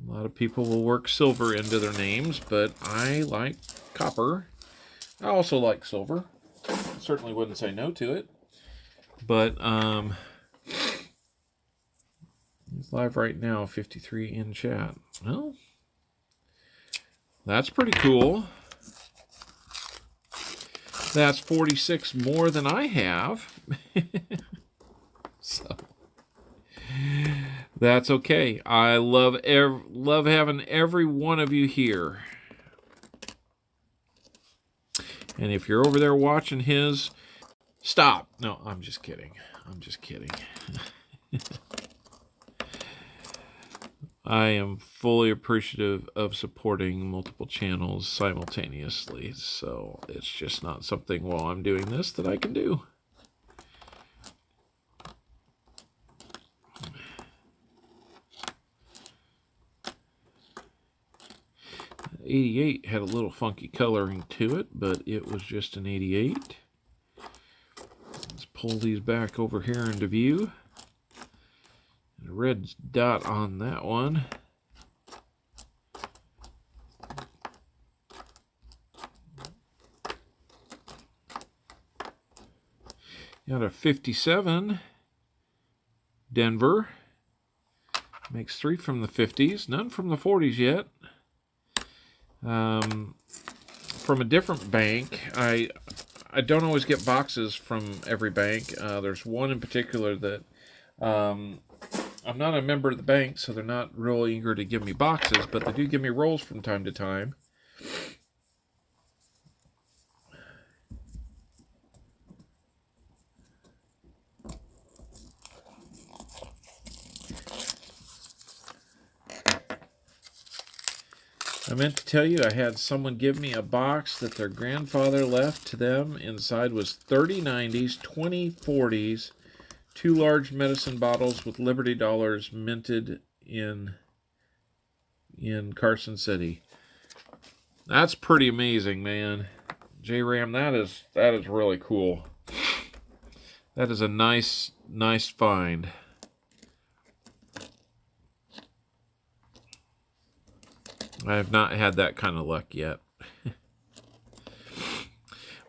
A lot of people will work silver into their names, but I like copper. I also like silver. Certainly wouldn't say no to it. But he's live right now, 53 in chat. Well, that's pretty cool. That's 46 more than I have. So that's okay. I love having every one of you here. And if you're over there watching his, stop. No, I'm just kidding. I'm just kidding. I am fully appreciative of supporting multiple channels simultaneously, so it's just not something while I'm doing this that I can do. '88 had a little funky coloring to it, but it was just an '88. Let's pull these back over here into view. A red dot on that one. Got a 57. Denver. Makes 3 from the 50s. None from the 40s yet. From a different bank. I don't always get boxes from every bank. There's one in particular that I'm not a member of the bank, so they're not real eager to give me boxes, but they do give me rolls from time to time. I meant to tell you, I had someone give me a box that their grandfather left to them. Inside was 30 90s, 20 40s, 2 large medicine bottles with Liberty dollars minted in Carson City. That's pretty amazing, man. J-Ram, that is really cool. That is a nice find. I have not had that kind of luck yet.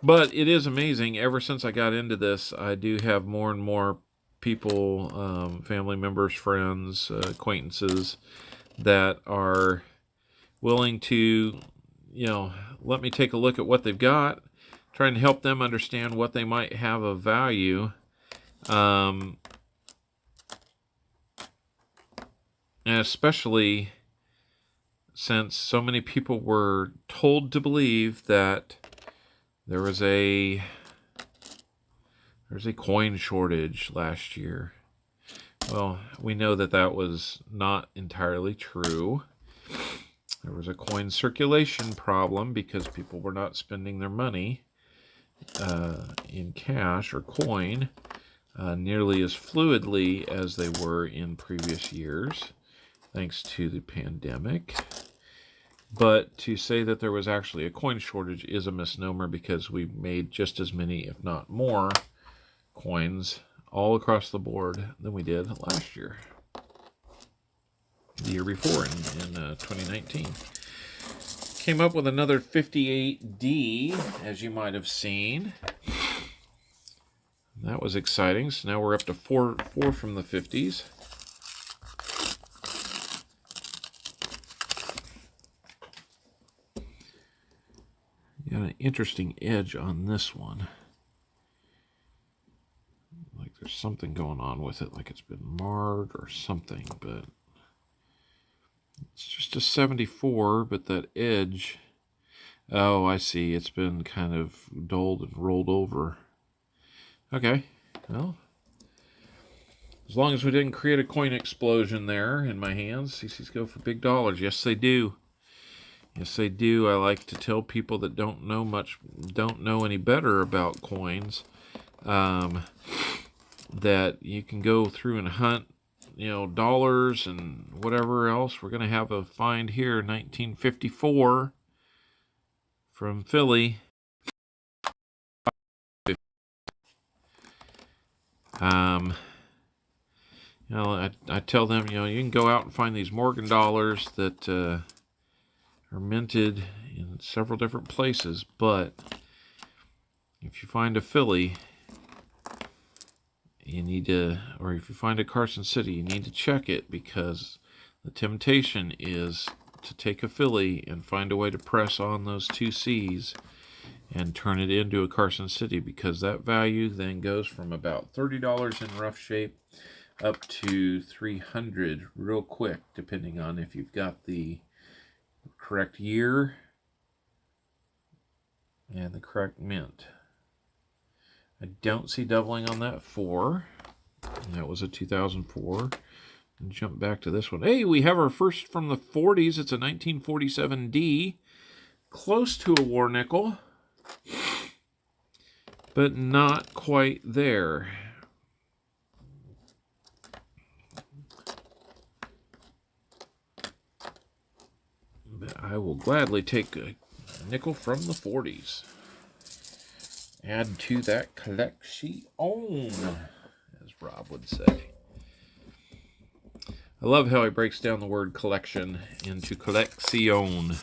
But it is amazing. Ever since I got into this, I do have more and more people, family members, friends, acquaintances that are willing to, let me take a look at what they've got, trying to help them understand what they might have of value. And especially since so many people were told to believe that there's a coin shortage last year. Well, we know that was not entirely true. There was a coin circulation problem because people were not spending their money in cash or coin nearly as fluidly as they were in previous years, thanks to the pandemic. But to say that there was actually a coin shortage is a misnomer, because we made just as many, if not more, coins all across the board than we did last year. The year before, in 2019. Came up with another 58D, as you might have seen. That was exciting. So now we're up to four from the 50s. Got an interesting edge on this one. Like there's something going on with it, like it's been marred or something, but it's just a 74, but that edge, oh, I see, it's been kind of dulled and rolled over. Okay, well, as long as we didn't create a coin explosion there in my hands. CC's go for big dollars. Yes, they do. Yes, they do. I like to tell people that don't know any better about coins, that you can go through and hunt, dollars and whatever else. We're going to have a find here, 1954 from Philly. I tell them, you can go out and find these Morgan dollars that are minted in several different places, but if you find a Philly, you need to, or if you find a Carson City, you need to check it, because the temptation is to take a Philly and find a way to press on those two C's and turn it into a Carson City, because that value then goes from about $30 in rough shape up to $300 real quick, depending on if you've got the correct year and the correct mint. I don't see doubling on that 4. That was a 2004. And jump back to this one. Hey, we have our first from the 40s. It's a 1947D. Close to a war nickel, but not quite there. But I will gladly take a nickel from the 40s. Add to that collection, as Rob would say. I love how he breaks down the word collection into collection.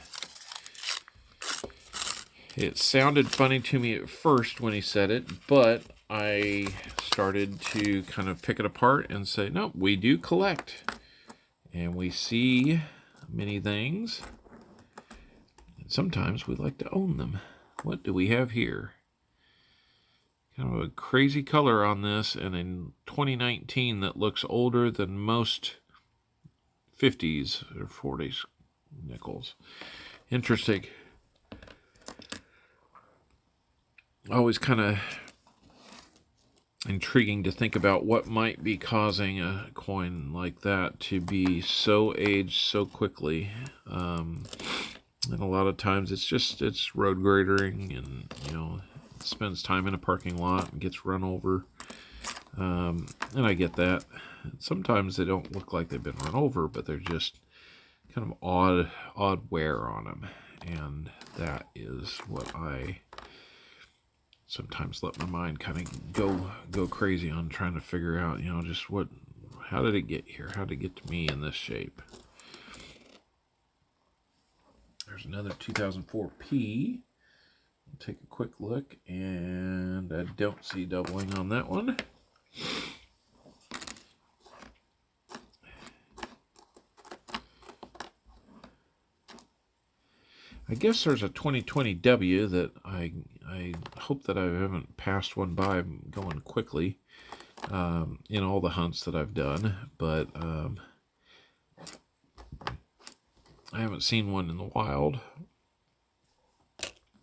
It sounded funny to me at first when he said it, but I started to kind of pick it apart and say, no, we do collect. And we see many things. And sometimes we like to own them. What do we have here? Kind of a crazy color on this, and in 2019 that looks older than most 50s or 40s nickels. Interesting. Always kind of intriguing to think about what might be causing a coin like that to be so aged so quickly. And a lot of times it's road gradering, and it spends time in a parking lot and gets run over. And I get that. Sometimes they don't look like they've been run over, but they're just kind of odd wear on them. And that is what I sometimes let my mind kind of go crazy on, trying to figure out, just how did it get here? How did it get to me in this shape? There's another 2004P. Take a quick look, and I don't see doubling on that one. I guess there's a 2020W that I hope that I haven't passed one by. I'm going quickly in all the hunts that I've done, but I haven't seen one in the wild.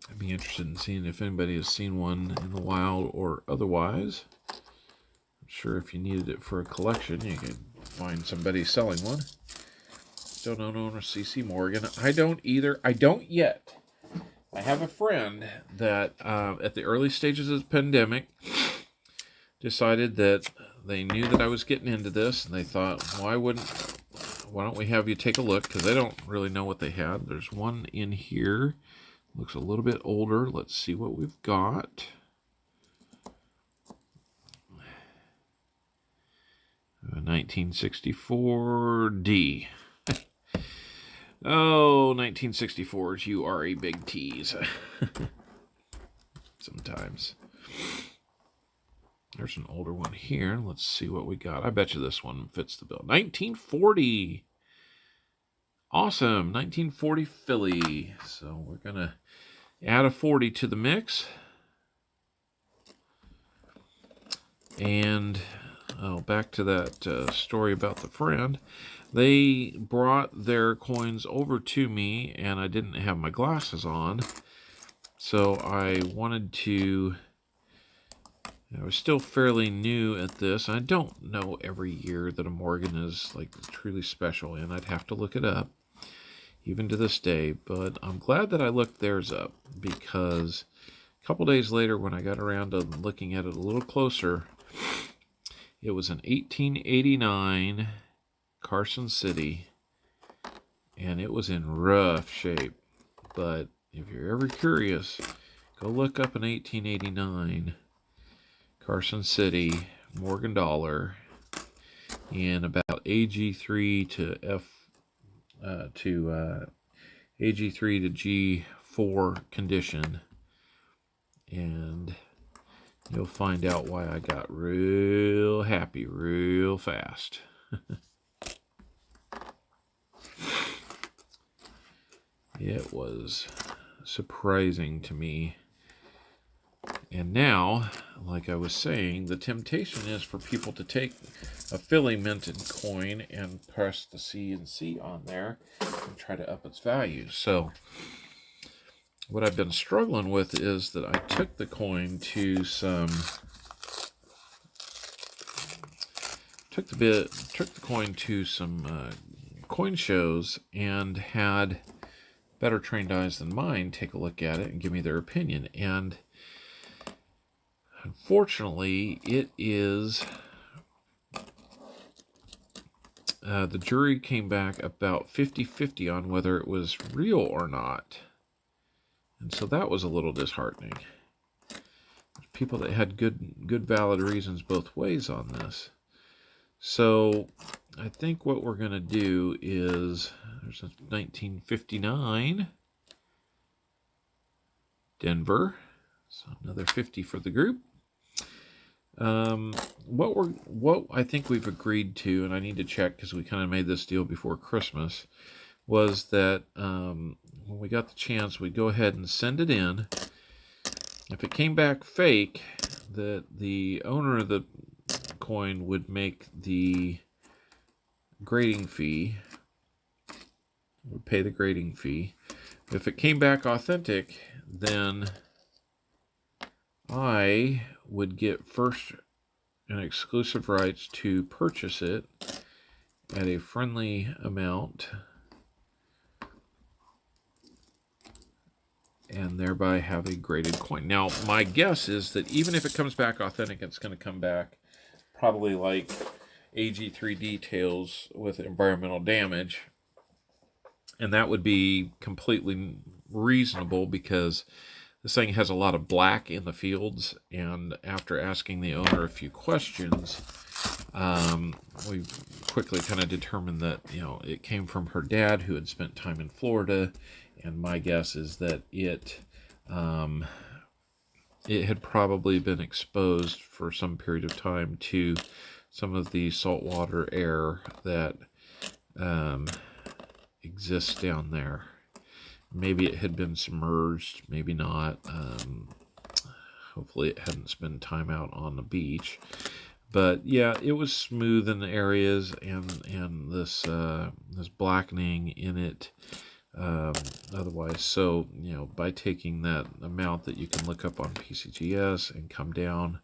I'd be interested in seeing if anybody has seen one in the wild or otherwise. I'm sure if you needed it for a collection, you could find somebody selling one. Don't own a CC Morgan. I don't either. I don't yet. I have a friend that at the early stages of the pandemic decided that they knew that I was getting into this, and they thought, why wouldn't why don't we have you take a look, because I don't really know what they had. There's one in here. Looks a little bit older. Let's see what we've got. A 1964 D. Oh, 1964s, you are a big tease. Sometimes. There's an older one here. Let's see what we got. I bet you this one fits the bill. 1940. Awesome. 1940 Philly. So we're going to add a 40 to the mix. And back to that story about the friend. They brought their coins over to me, and I didn't have my glasses on. So I wanted to... I was still fairly new at this. I don't know every year that a Morgan is like truly special, and I'd have to look it up, even to this day. But I'm glad that I looked theirs up, because a couple days later, when I got around to looking at it a little closer, it was an 1889 Carson City, and it was in rough shape. But if you're ever curious, go look up an 1889 Carson City Morgan dollar in about AG3 to AG3 to G4 condition, and you'll find out why I got real happy real fast. It was surprising to me. And now, like I was saying, the temptation is for people to take a Philly minted coin and press the CNC on there and try to up its value. So what I've been struggling with is that I took the coin to some coin shows and had better trained eyes than mine take a look at it and give me their opinion. And unfortunately, it is... the jury came back about 50-50 on whether it was real or not. And so that was a little disheartening. There's people that had good valid reasons both ways on this. So I think what we're going to do is... There's a 1959 Denver. So another 50 for the group. What I think we've agreed to, and I need to check because we kind of made this deal before Christmas, was that when we got the chance, we'd go ahead and send it in. If it came back fake, that the owner of the coin would make the grading fee, would pay the grading fee. If it came back authentic, then I would get first and exclusive rights to purchase it at a friendly amount and thereby have a graded coin. Now, my guess is that even if it comes back authentic, it's going to come back probably like AG3 details with environmental damage. And that would be completely reasonable because this thing has a lot of black in the fields, and after asking the owner a few questions, we quickly kind of determined that, it came from her dad who had spent time in Florida, and my guess is that it had probably been exposed for some period of time to some of the saltwater air that exists down there. Maybe it had been submerged, maybe not. Hopefully it hadn't spent time out on the beach. But yeah, it was smooth in the areas, and this blackening in it otherwise. So, by taking that amount that you can look up on PCGS and come down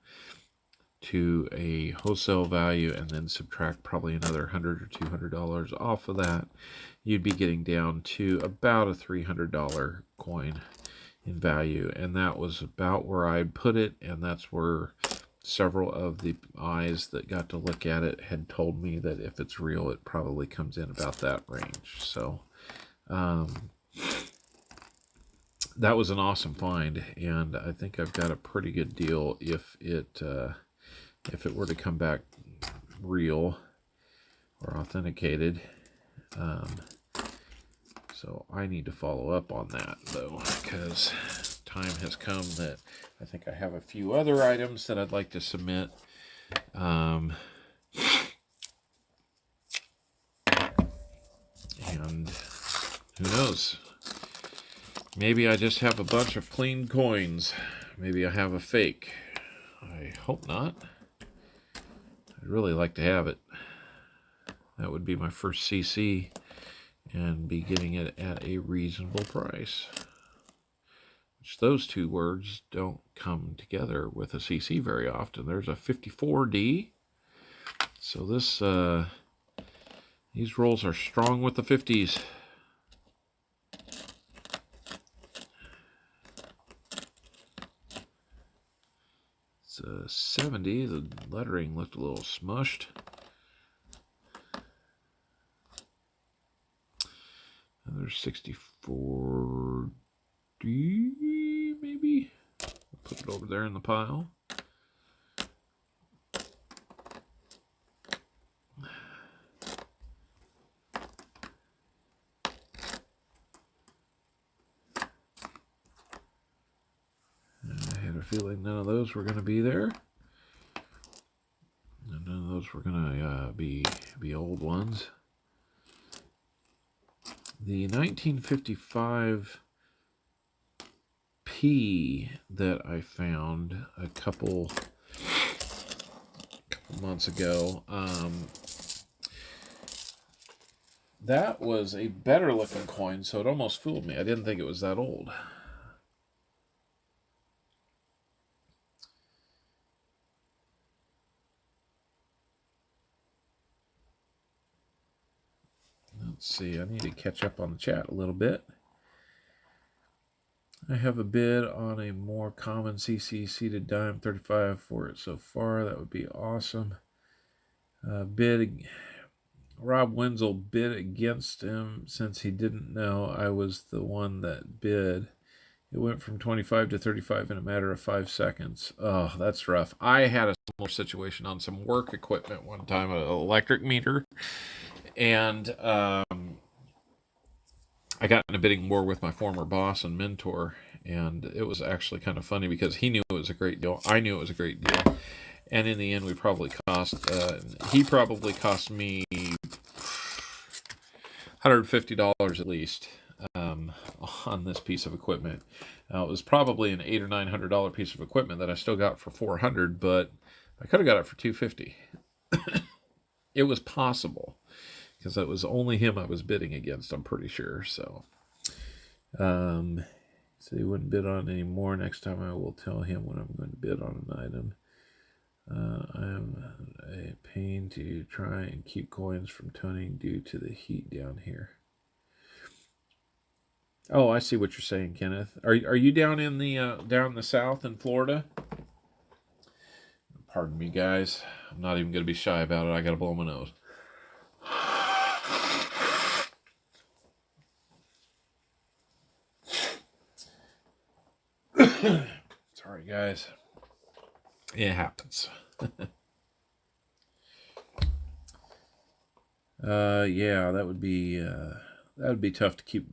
to a wholesale value and then subtract probably another $100 or $200 off of that, you'd be getting down to about a $300 coin in value. And that was about where I'd put it, and that's where several of the eyes that got to look at it had told me that if it's real, it probably comes in about that range. So that was an awesome find, and I think I've got a pretty good deal if it were to come back real or authenticated. So I need to follow up on that, though, because time has come that I think I have a few other items that I'd like to submit. And who knows? Maybe I just have a bunch of clean coins. Maybe I have a fake. I hope not. I'd really like to have it. That would be my first CC and be getting it at a reasonable price. Which those two words don't come together with a CC very often. There's a 54D. So these rolls are strong with the 50s. It's a 70. The lettering looked a little smushed. And there's 64D, maybe? I'll put it over there in the pile. I had a feeling none of those were going to be there. And none of those were going to be old ones. The 1955 P that I found a couple months ago, that was a better looking coin, so it almost fooled me. I didn't think it was that old. Let's see, I need to catch up on the chat a little bit. I have a bid on a more common CC seated dime 35 for it so far. That would be awesome. Rob Wenzel bid against him since he didn't know I was the one that bid. It went from 25 to 35 in a matter of 5 seconds. Oh, that's rough. I had a similar situation on some work equipment one time, an electric meter. And I got in a bidding war with my former boss and mentor, and it was actually kind of funny because he knew it was a great deal. I knew it was a great deal. And in the end, he probably cost me $150 at least on this piece of equipment. It was probably an $800 or $900 piece of equipment that I still got for $400, but I could have got it for $250. It was possible, because it was only him I was bidding against, I'm pretty sure. So he wouldn't bid on any more. Next time I will tell him when I'm going to bid on an item. I am a pain to try and keep coins from toning due to the heat down here. Oh, I see what you're saying, Kenneth. Are you down in the south in Florida? Pardon me, guys. I'm not even going to be shy about it. I got to blow my nose. Sorry, guys. It happens. Yeah, that would be tough to keep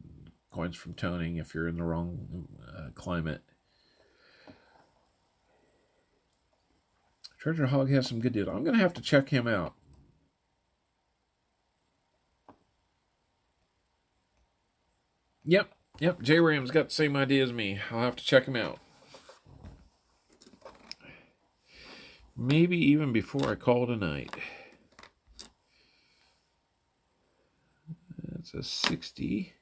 coins from toning if you're in the wrong climate. Treasure Hog has some good deals. I'm going to have to check him out. Yep. J Ram's got the same idea as me. I'll have to check him out. Maybe even before I call tonight. That's a 60.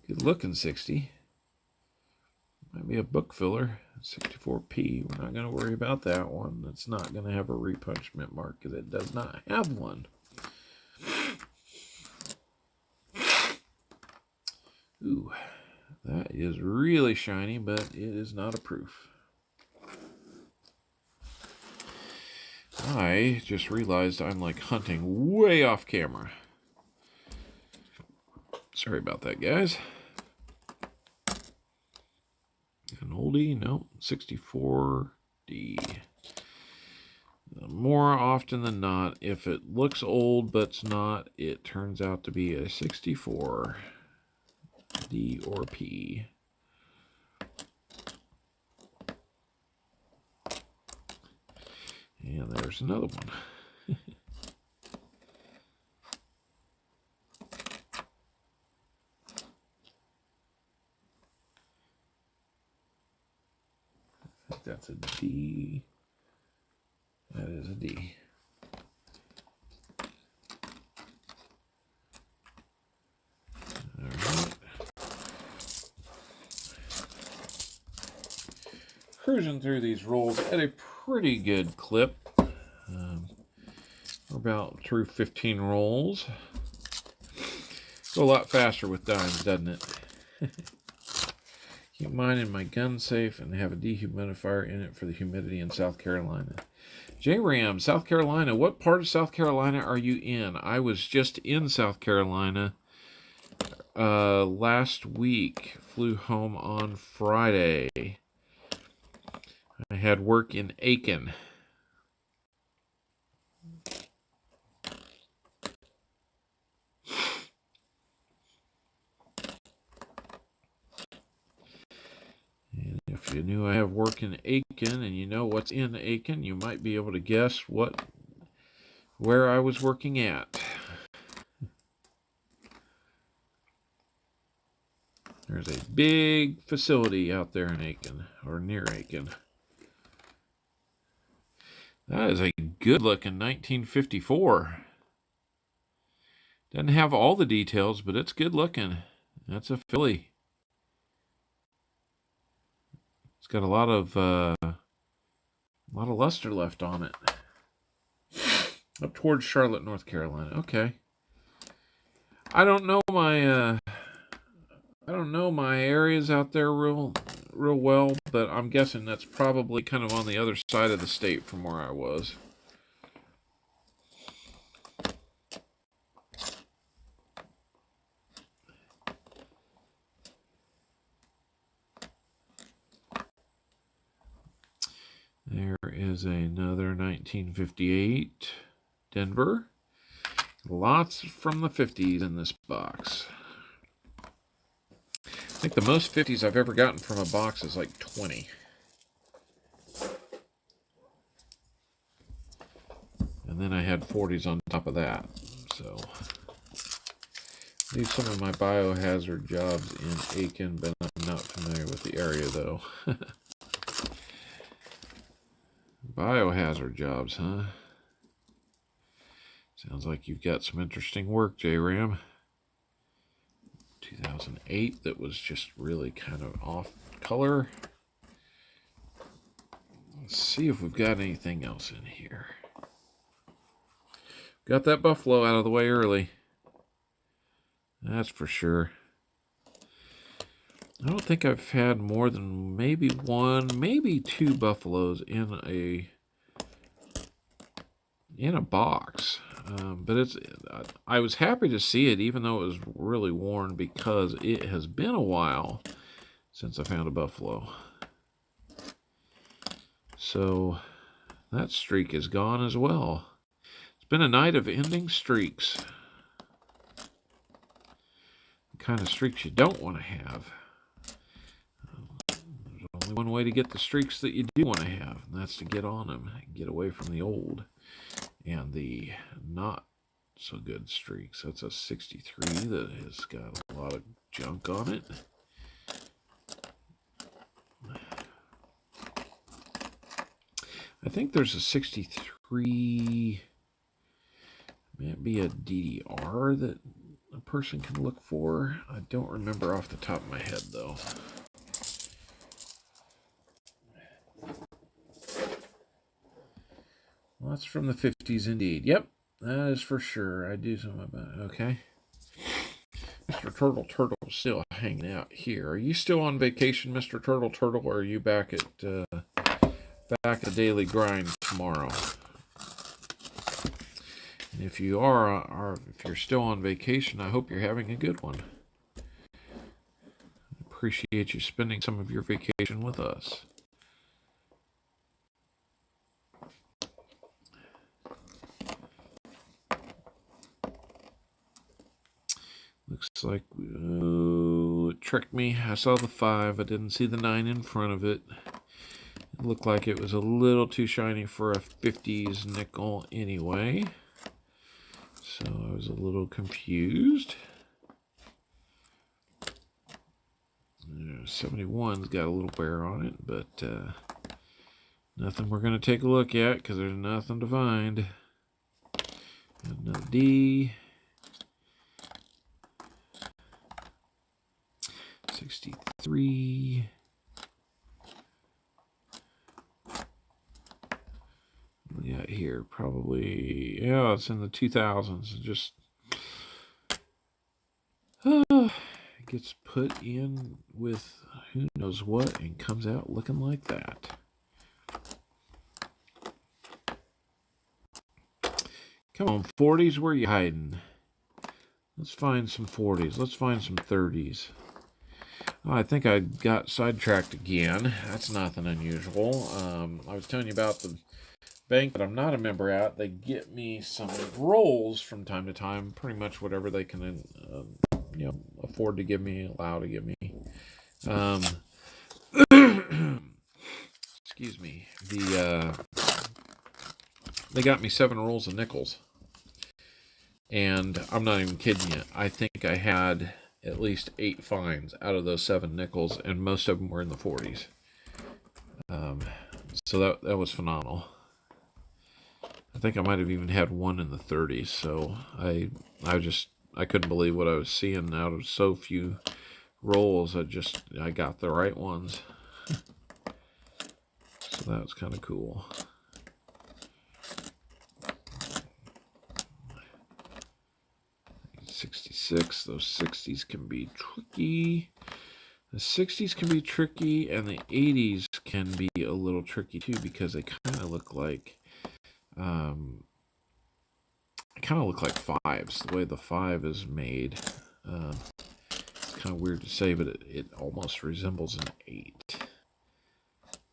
Good looking 60. Might be a book filler. 64p. We're not going to worry about that one. It's not going to have a repunchment mark because it does not have one. Ooh, that is really shiny, but it is not a proof. I just realized I'm like hunting way off camera. Sorry about that, guys. An oldie, no, 64D. More often than not, if it looks old but's not, it turns out to be a 64D or P. And there's another one. I think that's a D. That is a D. All right. Cruising through these rolls at a pretty good clip. We're about through 15 rolls. Go a lot faster with dimes, doesn't it? Keep mine in my gun safe and have a dehumidifier in it for the humidity in South Carolina. J-Ram, South Carolina. What part of South Carolina are you in? I was just in South Carolina last week. Flew home on Friday. I had work in Aiken. And if you knew I have work in Aiken and you know what's in Aiken, you might be able to guess where I was working at. There's a big facility out there in Aiken, or near Aiken. That is a good-looking 1954. Doesn't have all the details, but it's good-looking. That's a Philly. It's got a lot of luster left on it. Up towards Charlotte, North Carolina. Okay. I don't know my areas out there real well, but I'm guessing that's probably kind of on the other side of the state from where I was. There is another 1958 Denver. Lots from the 50s in this box. I think the most 50s I've ever gotten from a box is like 20. And then I had 40s on top of that. So, these some of my biohazard jobs in Aiken, but I'm not familiar with the area though. Biohazard jobs, huh? Sounds like you've got some interesting work, J-Ram. 2008, that was just really kind of off color. Let's see if we've got anything else in here. Got that buffalo out of the way early. That's for sure. I don't think I've had more than maybe one, maybe two buffaloes in a box. But I was happy to see it, even though it was really worn, because it has been a while since I found a buffalo. So that streak is gone as well. It's been a night of ending streaks. The kind of streaks you don't want to have. There's only one way to get the streaks that you do want to have, and that's to get on them and get away from the old and the not so good streaks. That's a 63 that has got a lot of junk on it. I think there's a 63, maybe a DDR that a person can look for. I don't remember off the top of my head though. Well, that's from the 50s indeed. Yep, that is for sure. I do something about it. Okay. Mr. Turtle's still hanging out here. Are you still on vacation, Mr. Turtle, or are you back at the daily grind tomorrow? If you are if you're still on vacation, I hope you're having a good one. Appreciate you spending some of your vacation with us. Looks like it tricked me. I saw the 5. I didn't see the 9 in front of it. It looked like it was a little too shiny for a 50s nickel anyway. So I was a little confused. 71's got a little wear on it, but nothing we're going to take a look at because there's nothing to find. Another D. 63. What we got here? Probably, yeah, it's in the 2000s. Just it gets put in with who knows what and comes out looking like that. Come on, 40s, where are you hiding? Let's find some 40s. Let's find some 30s. Oh, I think I got sidetracked again. That's nothing unusual. I was telling you about the bank that I'm not a member at. They get me some rolls from time to time, pretty much whatever they can afford to give me, allow to give me. Excuse me. They got me 7 rolls of nickels. And I'm not even kidding you. I think I had at least 8 finds out of those 7 nickels, and most of them were in the 40s. So that was phenomenal. I think I might have even had one in the 30s. So I couldn't believe what I was seeing out of so few rolls. I got the right ones. So that was kind of cool. $66. Those 60s can be tricky. The 60s can be tricky, and the 80s can be a little tricky too because they kind of look like fives. The way the 5 is made, it's kind of weird to say, but it almost resembles an 8.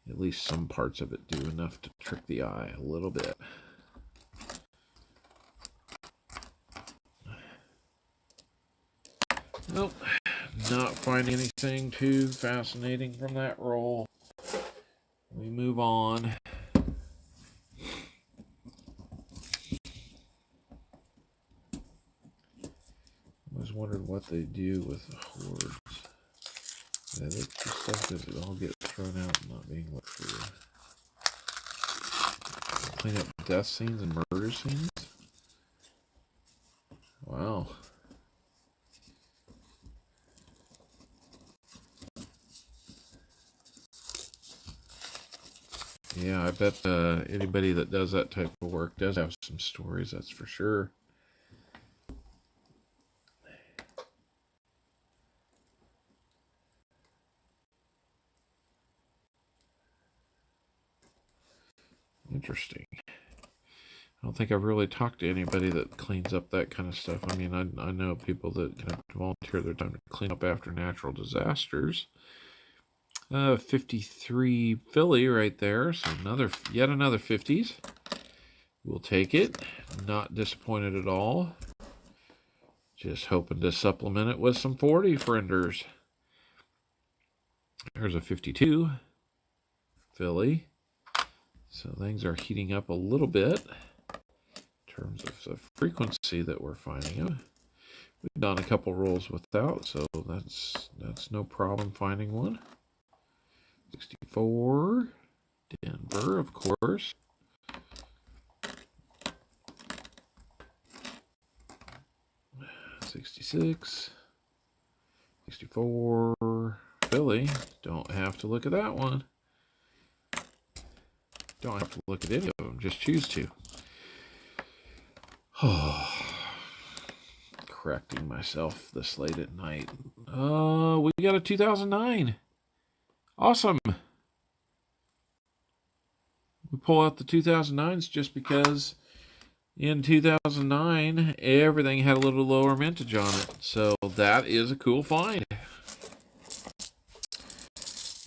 At least some parts of it do enough to trick the eye a little bit. Nope, not finding anything too fascinating from that roll. We move on. I was wondering what they do with the hordes. They look just like this. It all gets thrown out and not being looked for. Clean up death scenes and murder scenes? Wow. Yeah, I bet anybody that does that type of work does have some stories, that's for sure. Interesting. I don't think I've really talked to anybody that cleans up that kind of stuff. I mean, I know people that kind of volunteer their time to clean up after natural disasters. 53 Philly right there. So yet another 50s. We'll take it. Not disappointed at all. Just hoping to supplement it with some 40 frienders. There's a 52 Philly. So things are heating up a little bit in terms of the frequency that we're finding them. We've done a couple rolls without, so that's no problem finding one. 64, Denver, of course. 66, 64, Philly. Don't have to look at that one. Don't have to look at any of them, just choose to. Oh, correcting myself this late at night. We got a 2009. Awesome. We pull out the 2009s just because In 2009, everything had a little lower mintage on it, so that is a cool find.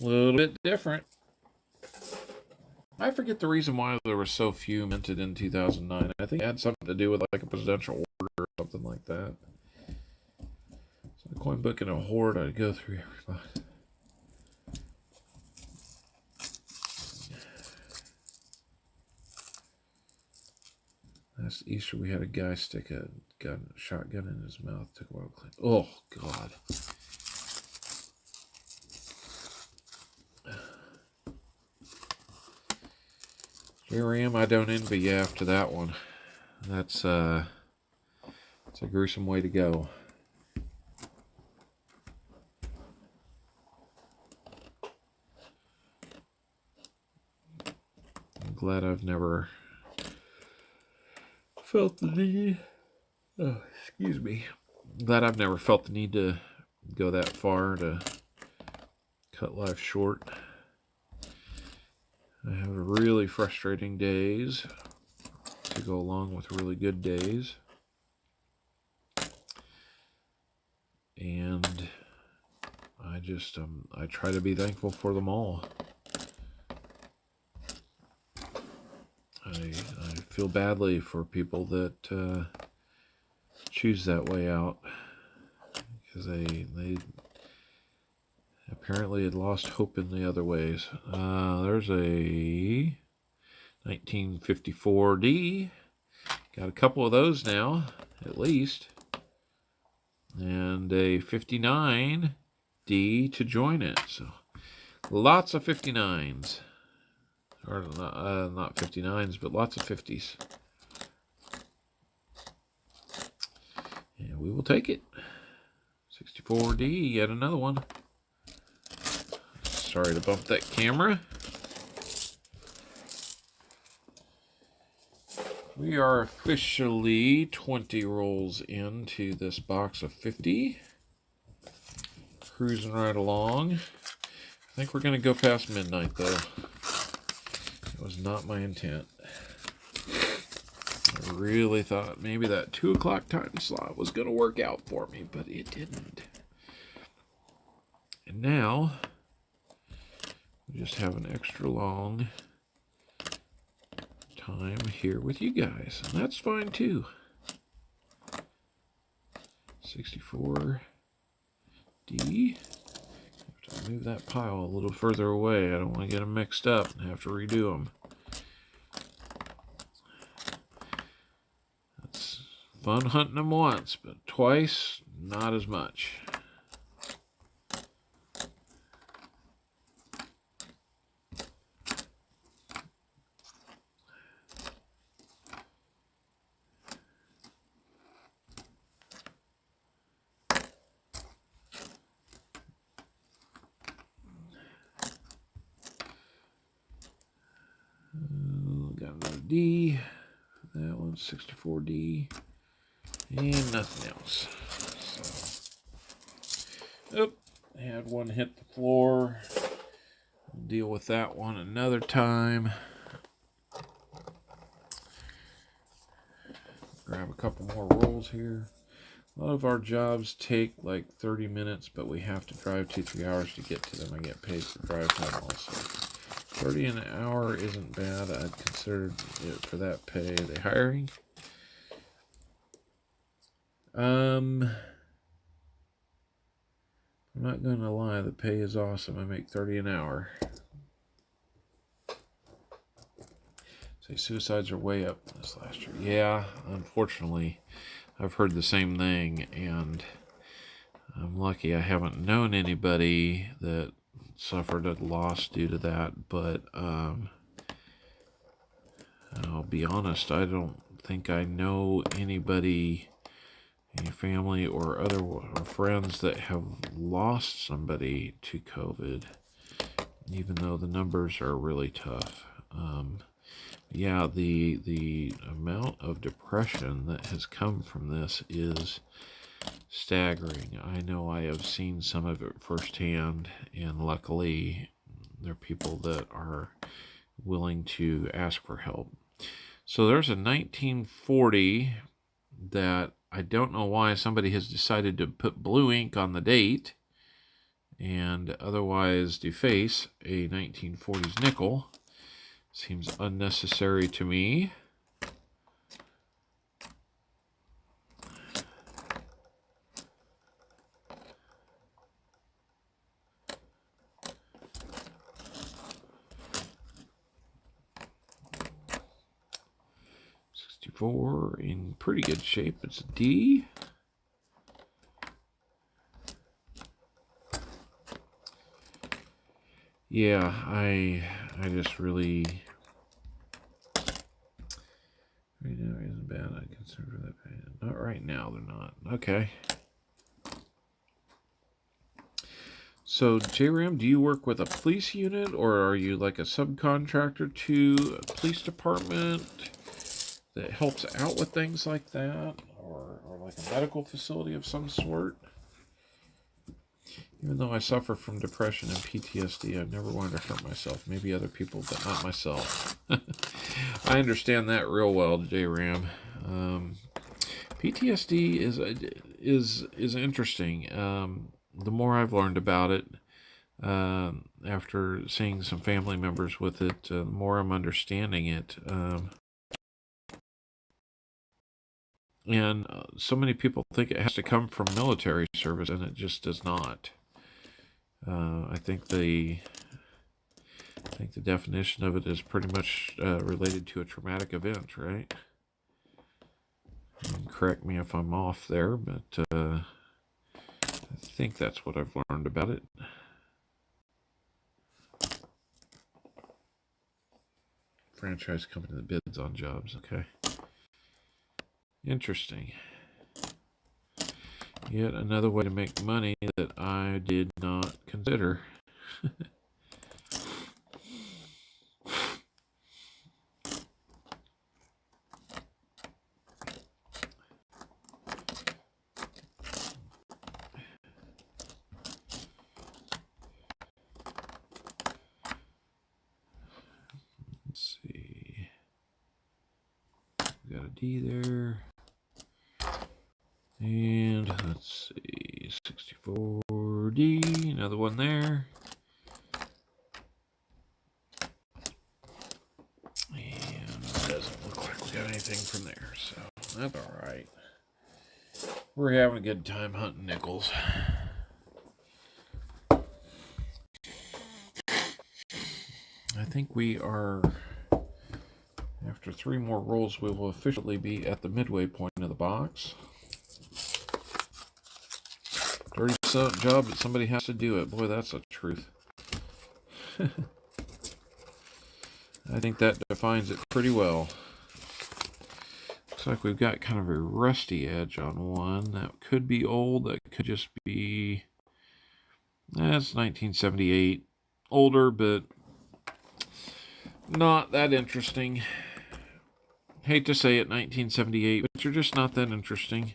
A little bit different. I forget the reason why there were so few minted in 2009. I think it had something to do with like a presidential order or something like that. So a coin book and a hoard, I'd go through everybody. Last Easter, we had a guy stick a shotgun in his mouth. Took a while to clean. Oh, God. Here I am. I don't envy you after that one. That's a gruesome way to go. I'm glad I've never felt the need. Oh, excuse me. Glad I've never felt the need to go that far to cut life short. I have really frustrating days to go along with really good days. And I just, I try to be thankful for them all. I feel badly for people that choose that way out, because they apparently had lost hope in the other ways. There's a 1954D. Got a couple of those now, at least. And a 59D to join it. So lots of 59s. Or not 59s, but lots of 50s. And we will take it. 64D, yet another one. Sorry to bump that camera. We are officially 20 rolls into this box of 50. Cruising right along. I think we're going to go past midnight, though. It was not my intent. I really thought maybe that 2 o'clock time slot was going to work out for me, but it didn't. And now, we just have an extra long time here with you guys, and that's fine too. 64D. Have to move that pile a little further away. I don't want to get them mixed up and have to redo them. That's fun hunting them once, but twice, not as much. Got another D. That one's 64D. And nothing else. So, oop, I had one hit the floor. We'll deal with that one another time. Grab a couple more rolls here. A lot of our jobs take like 30 minutes, but we have to drive 2-3 hours to get to them. I get paid for drive time also. 30 an hour isn't bad. I'd consider it for that pay. Are they hiring? I'm not going to lie. The pay is awesome. I make 30 an hour. Say suicides are way up this last year. Yeah, unfortunately, I've heard the same thing, and I'm lucky I haven't known anybody that suffered a loss due to that, but I'll be honest, I don't think I know anybody, any family or other friends that have lost somebody to COVID, even though the numbers are really tough. Yeah, the amount of depression that has come from this is staggering. I know I have seen some of it firsthand, and luckily there are people that are willing to ask for help. So there's a 1940 that I don't know why somebody has decided to put blue ink on the date and otherwise deface a 1940s nickel. Seems unnecessary to me. In pretty good shape. It's a D. Yeah, I just really right now isn't bad. I consider that not right now. They're not okay. So JRAM, do you work with a police unit or are you like a subcontractor to a police department that helps out with things like that, or like a medical facility of some sort? Even though I suffer from depression and PTSD, I've never wanted to hurt myself. Maybe other people, but not myself. I understand that real well, JRAM. PTSD is interesting. The more I've learned about it, after seeing some family members with it, the more I'm understanding it. And so many people think it has to come from military service, and it just does not. I think the definition of it is pretty much related to a traumatic event, right? And correct me if I'm off there, but I think that's what I've learned about it. Franchise company that bids on jobs, okay. Interesting. Yet another way to make money that I did not consider. Let's see. Got a D there. And let's see, 64D, another one there. And it doesn't look like we got anything from there, so that's all right. We're having a good time hunting nickels. I think we are, after 3 more rolls, we will officially be at the midway point of the box. Dirty job, but somebody has to do it. Boy, that's the truth. I think that defines it pretty well. Looks like we've got kind of a rusty edge on one. That could be old. That could just be... That's 1978. Older, but not that interesting. Hate to say it, 1978, but you're just not that interesting.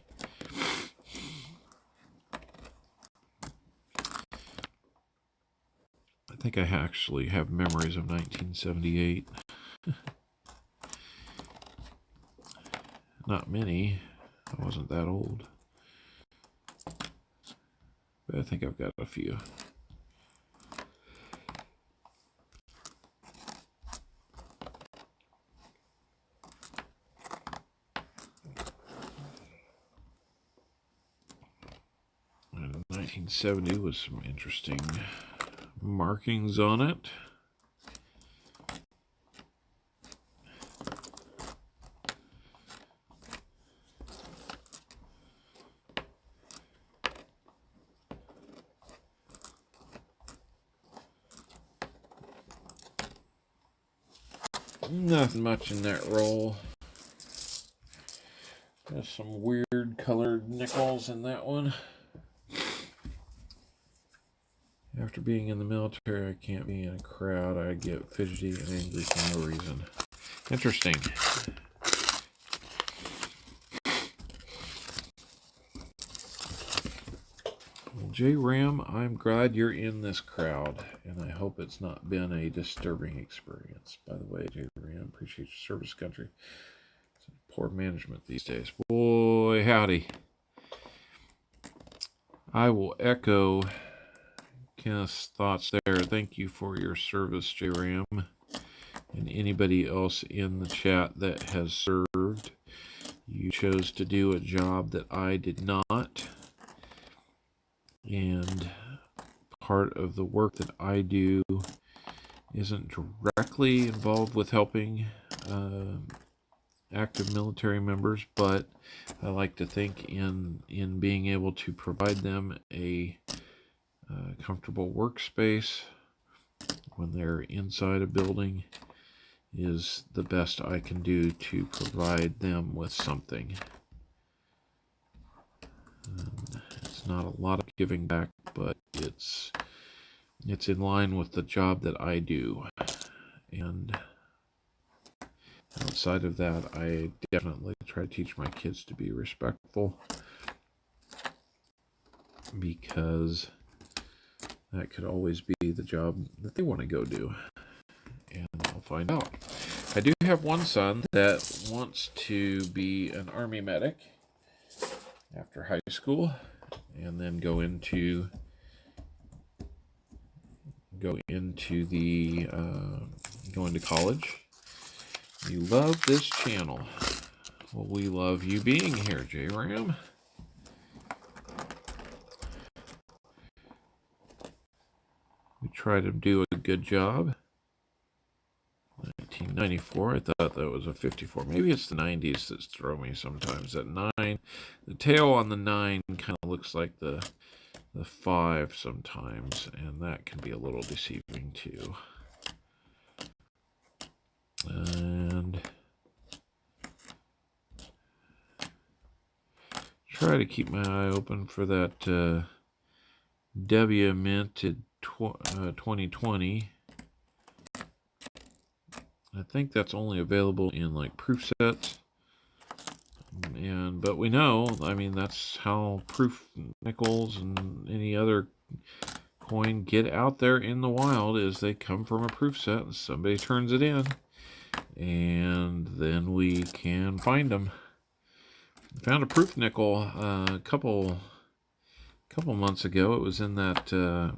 I think I actually have memories of 1978. Not many. I wasn't that old. But I think I've got a few. And 1970 was some interesting markings on it. Nothing much in that roll. There's some weird colored nickels in that one. After being in the military, I can't be in a crowd. I get fidgety and angry for no reason. Interesting. We'll J Ram, I'm glad you're in this crowd, and I hope it's not been a disturbing experience. By the way, J Ram, appreciate your service, country. Poor management these days. Boy, howdy. I will echo Kenneth's thoughts there. Thank you for your service, J Ram, and anybody else in the chat that has served. You chose to do a job that I did not, and part of the work that I do isn't directly involved with helping active military members, but I like to think in being able to provide them a comfortable workspace when they're inside a building is the best I can do to provide them with something. It's not a lot of giving back, but it's in line with the job that I do. And outside of that, I definitely try to teach my kids to be respectful, because that could always be the job that they want to go do. And I'll find out. I do have one son that wants to be an Army medic after high school and then go into college. You love this channel. Well, we love you being here, J Ram. We try to do a good job. 1994, I thought that was a 54. Maybe it's the 90s that's throw me sometimes. That 9, the tail on the 9 kind of looks like the 5 sometimes, and that can be a little deceiving too. And try to keep my eye open for that W minted 2020. I think that's only available in like proof sets, but we know, I mean, that's how proof nickels and any other coin get out there in the wild, is they come from a proof set and somebody turns it in, and then we can find them. I found a proof nickel a couple months ago. It was in that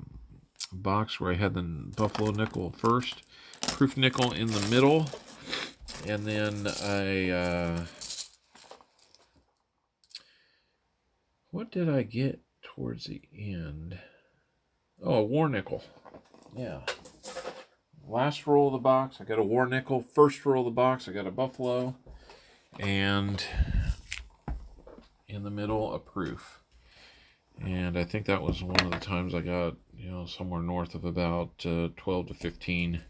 box where I had the buffalo nickel first, proof nickel in the middle, and then what did I get towards the end? Oh, a war nickel. Yeah. Last roll of the box, I got a war nickel. First roll of the box, I got a buffalo. And in the middle, a proof. And I think that was one of the times I got, somewhere north of about 12 to 15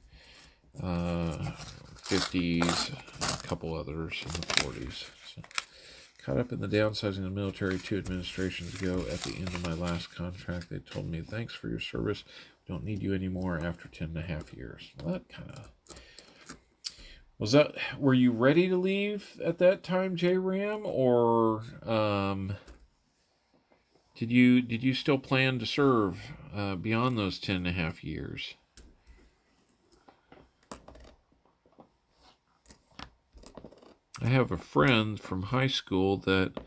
50s, a couple others in the 40s. So, caught up in the downsizing of the military 2 administrations ago. At the end of my last contract, they told me, thanks for your service. We don't need you anymore after 10.5 years. Well, that kind of... were you ready to leave at that time, J Ram, or did you still plan to serve beyond those 10.5 years? I have a friend from high school that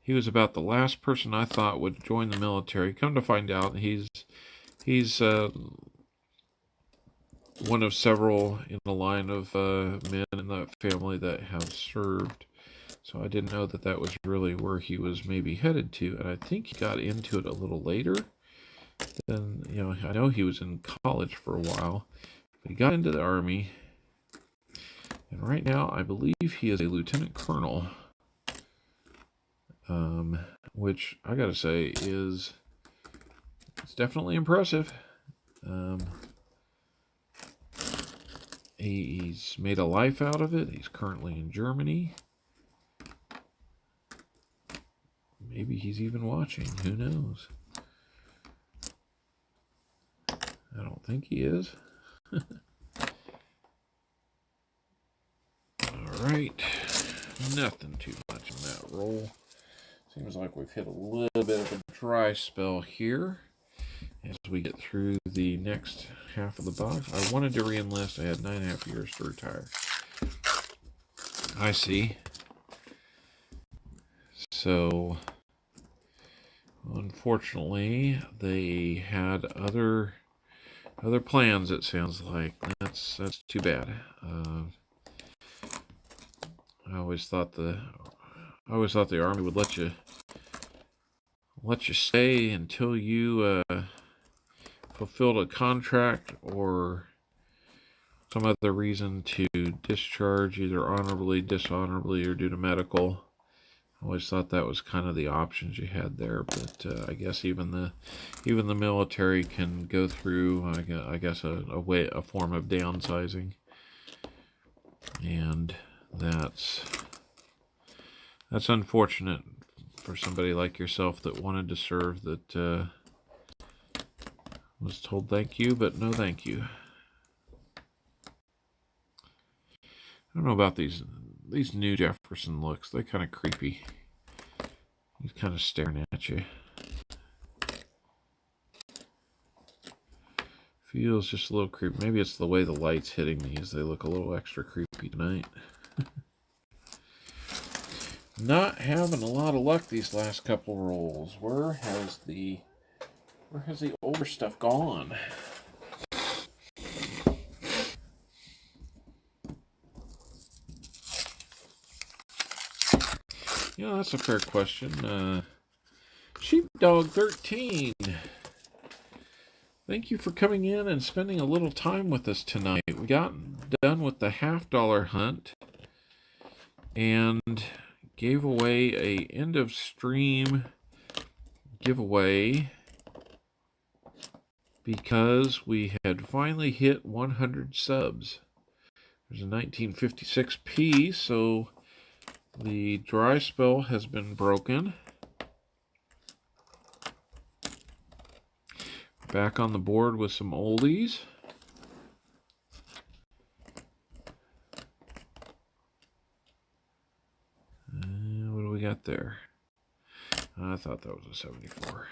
he was about the last person I thought would join the military. Come to find out, he's one of several in a line of men in that family that have served. So I didn't know that was really where he was maybe headed to, and I think he got into it a little later than, I know he was in college for a while, but he got into the Army. And right now, I believe he is a lieutenant colonel, which I gotta say it's definitely impressive. He's made a life out of it. He's currently in Germany. Maybe he's even watching. Who knows? I don't think he is. Alright, nothing too much in that roll. Seems like we've hit a little bit of a dry spell here as we get through the next half of the box. I wanted to re-enlist. I had 9.5 years to retire. I see. So, unfortunately, they had other plans. It sounds like that's too bad. I always thought the Army would let you stay until you fulfilled a contract or some other reason to discharge, either honorably, dishonorably, or due to medical. I always thought that was kind of the options you had there, but I guess even the military can go through, I guess, a form of downsizing, and that's unfortunate for somebody like yourself that wanted to serve, that was told thank you, but no thank you. I don't know about these new Jefferson looks. They're kind of creepy. He's kind of staring at you. Feels just a little creepy. Maybe it's the way the light's hitting these. They look a little extra creepy tonight. Not having a lot of luck these last couple rolls. Where has the older stuff gone? Yeah, that's a fair question. Sheepdog 13. Thank you for coming in and spending a little time with us tonight. We got done with the $50 hunt and gave away a end of stream giveaway because we had finally hit 100 subs. There's a 1956 piece, so the dry spell has been broken. Back on the board with some oldies. What do we got there? I thought that was a 74.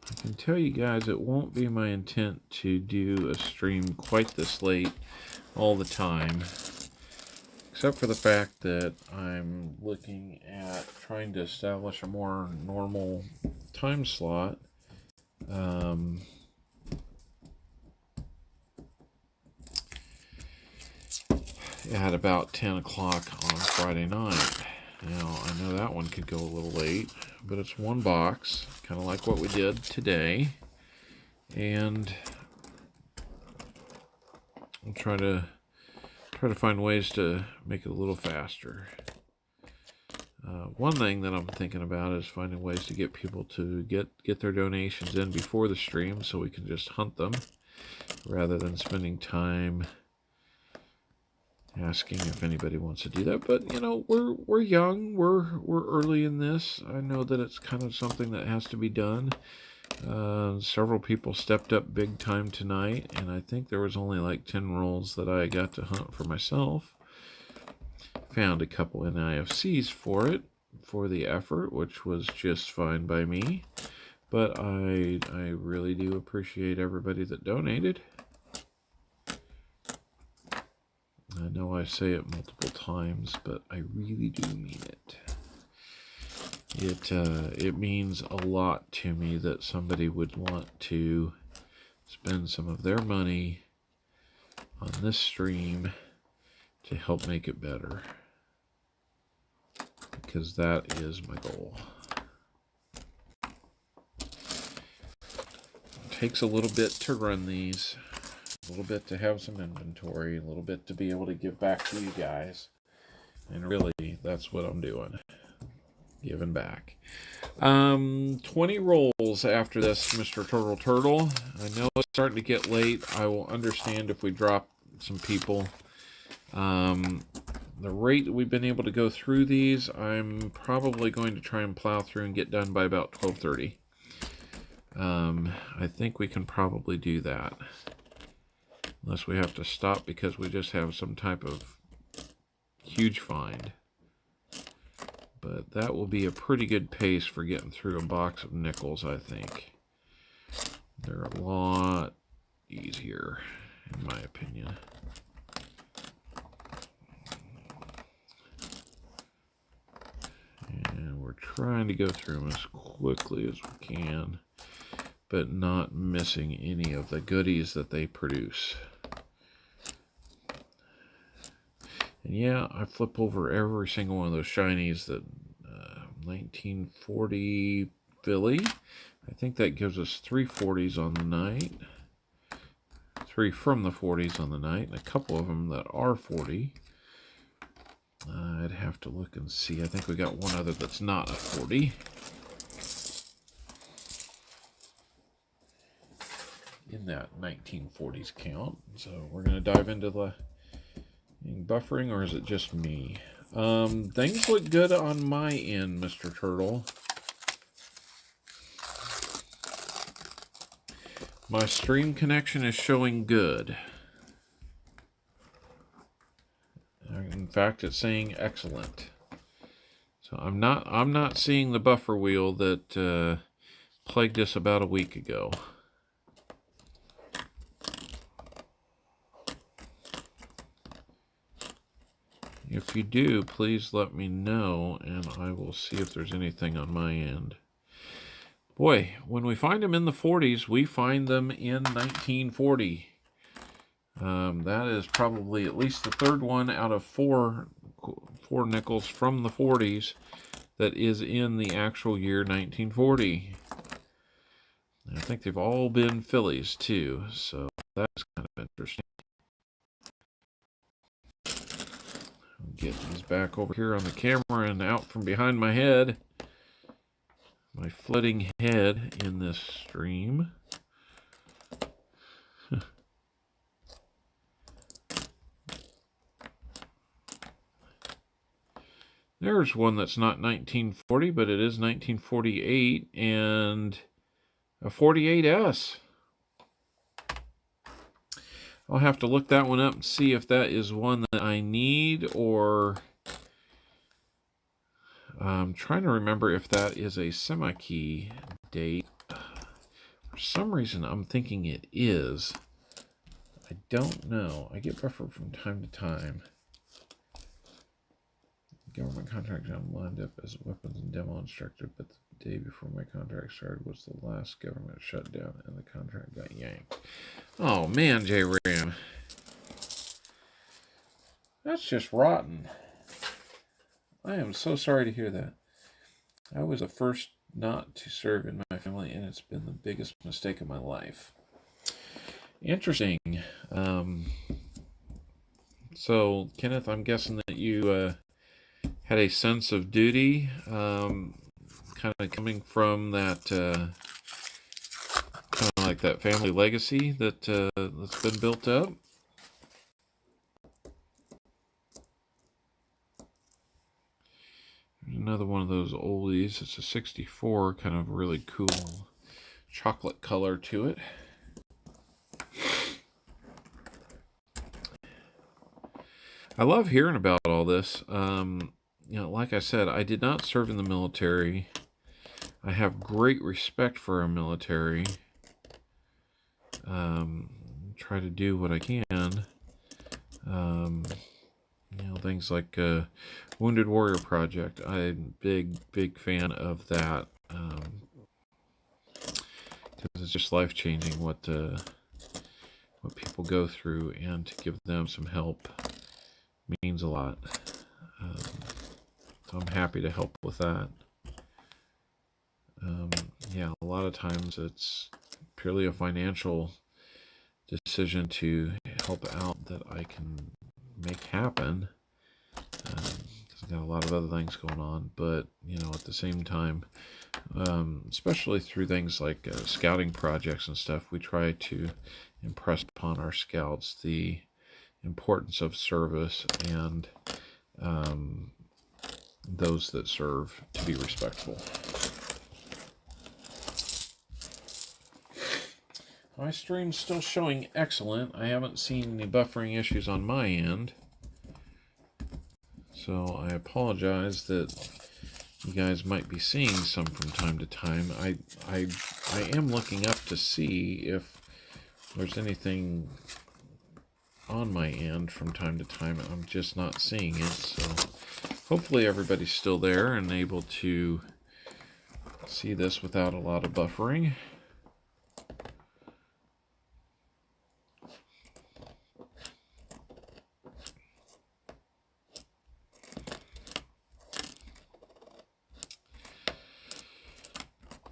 I can tell you guys it won't be my intent to do a stream quite this late all the time, except for the fact that I'm looking at trying to establish a more normal time slot. At about 10 o'clock on Friday night. Now, I know that one could go a little late, but it's one box, kind of like what we did today. And I'll try to find ways to make it a little faster. One thing that I'm thinking about is finding ways to get people to get their donations in before the stream so we can just hunt them rather than spending time asking if anybody wants to do that. But you know, we're young, we're early in this. I know that it's kind of something that has to be done. Several people stepped up big time tonight, and I think there was only like 10 rolls that I got to hunt for myself. Found a couple NIFCs for the effort, which was just fine by me. But I really do appreciate everybody that donated. I know I say it multiple times, but I really do mean it. It means a lot to me that somebody would want to spend some of their money on this stream to help make it better, because that is my goal. It takes a little bit to run these. A little bit to have some inventory, a little bit to be able to give back to you guys. And really, that's what I'm doing. Giving back. 20 rolls after this, Mr. Turtle. I know it's starting to get late. I will understand if we drop some people. The rate that we've been able to go through these, I'm probably going to try and plow through and get done by about 12:30. I think we can probably do that. Unless we have to stop because we just have some type of huge find. But that will be a pretty good pace for getting through a box of nickels, I think. They're a lot easier, in my opinion. And we're trying to go through them as quickly as we can, but not missing any of the goodies that they produce. And yeah, I flip over every single one of those shinies that 1940 Philly. I think that gives us 3 40s on the night. 3 from the 40s on the night, and a couple of them that are 40. I'd have to look and see. I think we got one other that's not a 40. In that 1940s count. So we're going to dive into the buffering, or is it just me? Things look good on my end, Mr. Turtle. My stream connection is showing good. In fact, it's saying excellent. So I'm not seeing the buffer wheel that plagued us about a week ago. If you do, please let me know, and I will see if there's anything on my end. Boy, when we find them in the 40s, we find them in 1940. That is probably at least the third one out of four nickels from the 40s that is in the actual year 1940. I think they've all been Phillies too, so that's kind of interesting. Get these back over here on the camera and out from behind my head. My floating head in this stream. There's one that's not 1940, but it is 1948 and a 48S. I'll have to look that one up and see if that is one that I need, or I'm trying to remember if that is a semi-key date. For some reason, I'm thinking it is. I don't know. I get buffered from time to time. Government contract I'm lined up as a weapons and demo instructor, but the day before my contract started was the last government shutdown and the contract got yanked. Oh man, J-Ram. That's just rotten. I am so sorry to hear that. I was the first not to serve in my family, and it's been the biggest mistake of my life. Interesting. So, Kenneth, I'm guessing that you had a sense of duty, kind of coming from that, kind of like that family legacy that's been built up. There's another one of those oldies. It's a 64, kind of really cool chocolate color to it. I love hearing about all this. You know, like I said, I did not serve in the military. I have great respect for our military. Try to do what I can. You know, things like Wounded Warrior Project. I'm a big fan of that. Because it's just life-changing what people go through, and to give them some help means a lot. So I'm happy to help with that. Yeah, a lot of times it's purely a financial decision to help out that I can make happen. Because I've got a lot of other things going on, but you know, at the same time, especially through things like scouting projects and stuff, we try to impress upon our scouts the importance of service and those that serve to be respectful. My stream's still showing excellent. I haven't seen any buffering issues on my end. So I apologize that you guys might be seeing some from time to time. I am looking up to see if there's anything on my end from time to time. I'm just not seeing it. So hopefully everybody's still there and able to see this without a lot of buffering.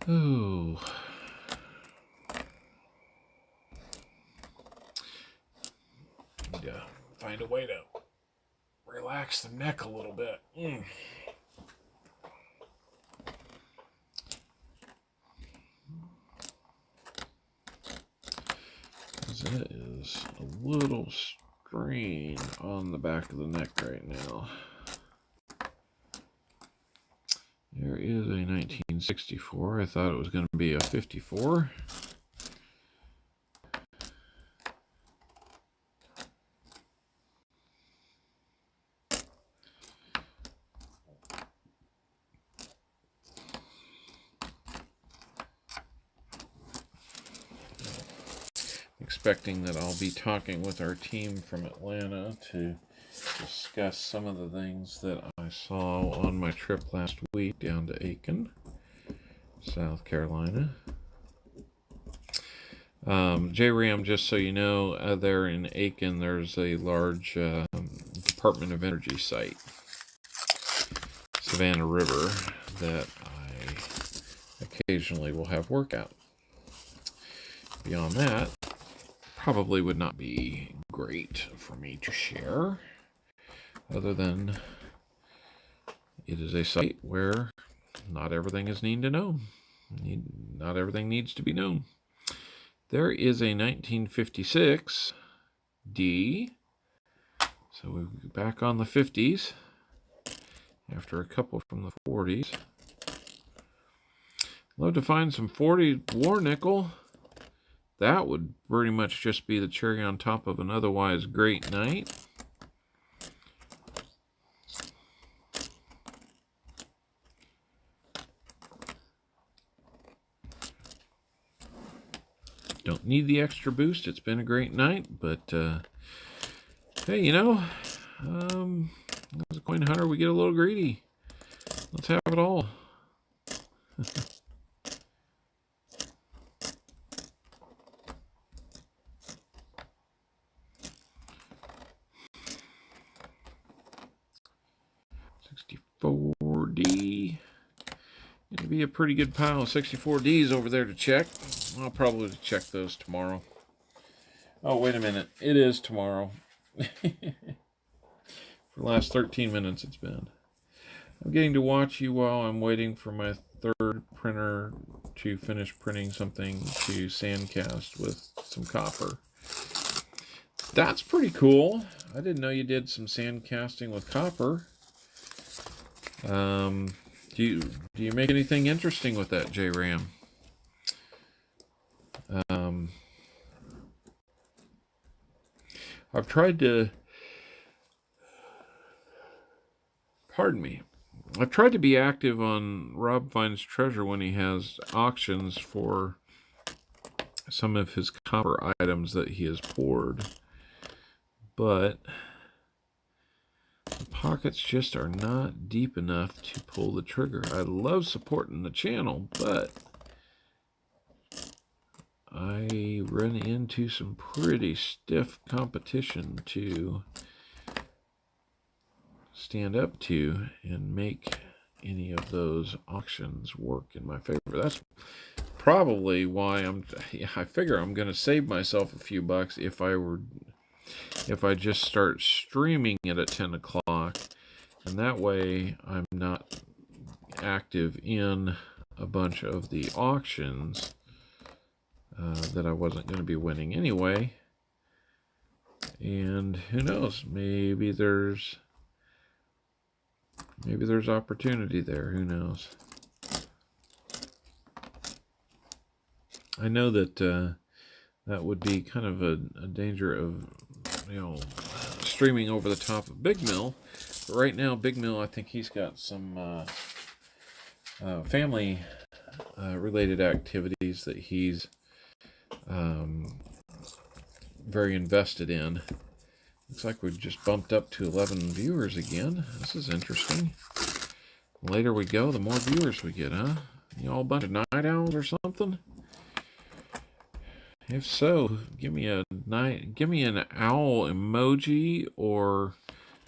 Oh. Need to find a way to relax the neck a little bit. It is a little strain on the back of the neck right now. There is a 1964. I thought it was going to be a 54. Expecting that I'll be talking with our team from Atlanta to discuss some of the things that I saw on my trip last week down to Aiken, South Carolina. J-Ram, just so you know, there in Aiken, there's a large Department of Energy site, Savannah River, that I occasionally will have work at. Beyond that, probably would not be great for me to share, other than it is a site where not everything is needed to know. Not everything needs to be known. There is a 1956 D, so we're back on the 50s after a couple from the 40s. Love to find some 40 war nickel. That would pretty much just be the cherry on top of an otherwise great night. Don't need the extra boost. It's been a great night, but hey, you know, as a coin hunter, we get a little greedy. Let's have it all. $64D. It'll be a pretty good pile of 64Ds over there to check. I'll probably check those tomorrow. Oh, wait a minute. It is tomorrow. For the last 13 minutes it's been. I'm getting to watch you while I'm waiting for my third printer to finish printing something to sandcast with some copper. That's pretty cool. I didn't know you did some sandcasting with copper. Do you make anything interesting with that, J-Ram? I've tried to, pardon me, I've tried to be active on Rob Finds Treasure when he has auctions for some of his copper items that he has poured, but the pockets just are not deep enough to pull the trigger. I love supporting the channel, but I run into some pretty stiff competition to stand up to and make any of those auctions work in my favor. That's probably why I figure I'm going to save myself a few bucks if I just start streaming it at 10 o'clock, and that way I'm not active in a bunch of the auctions that I wasn't going to be winning anyway. And who knows? Maybe there's opportunity there. Who knows? I know that that would be kind of a danger of, streaming over the top of Big Mill. But right now, Big Mill, I think he's got some family related activities that he's very invested in. Looks like we've just bumped up to 11 viewers again. This is interesting. The later we go, the more viewers we get, huh? You all a bunch of night owls or something? If so, give me an owl emoji or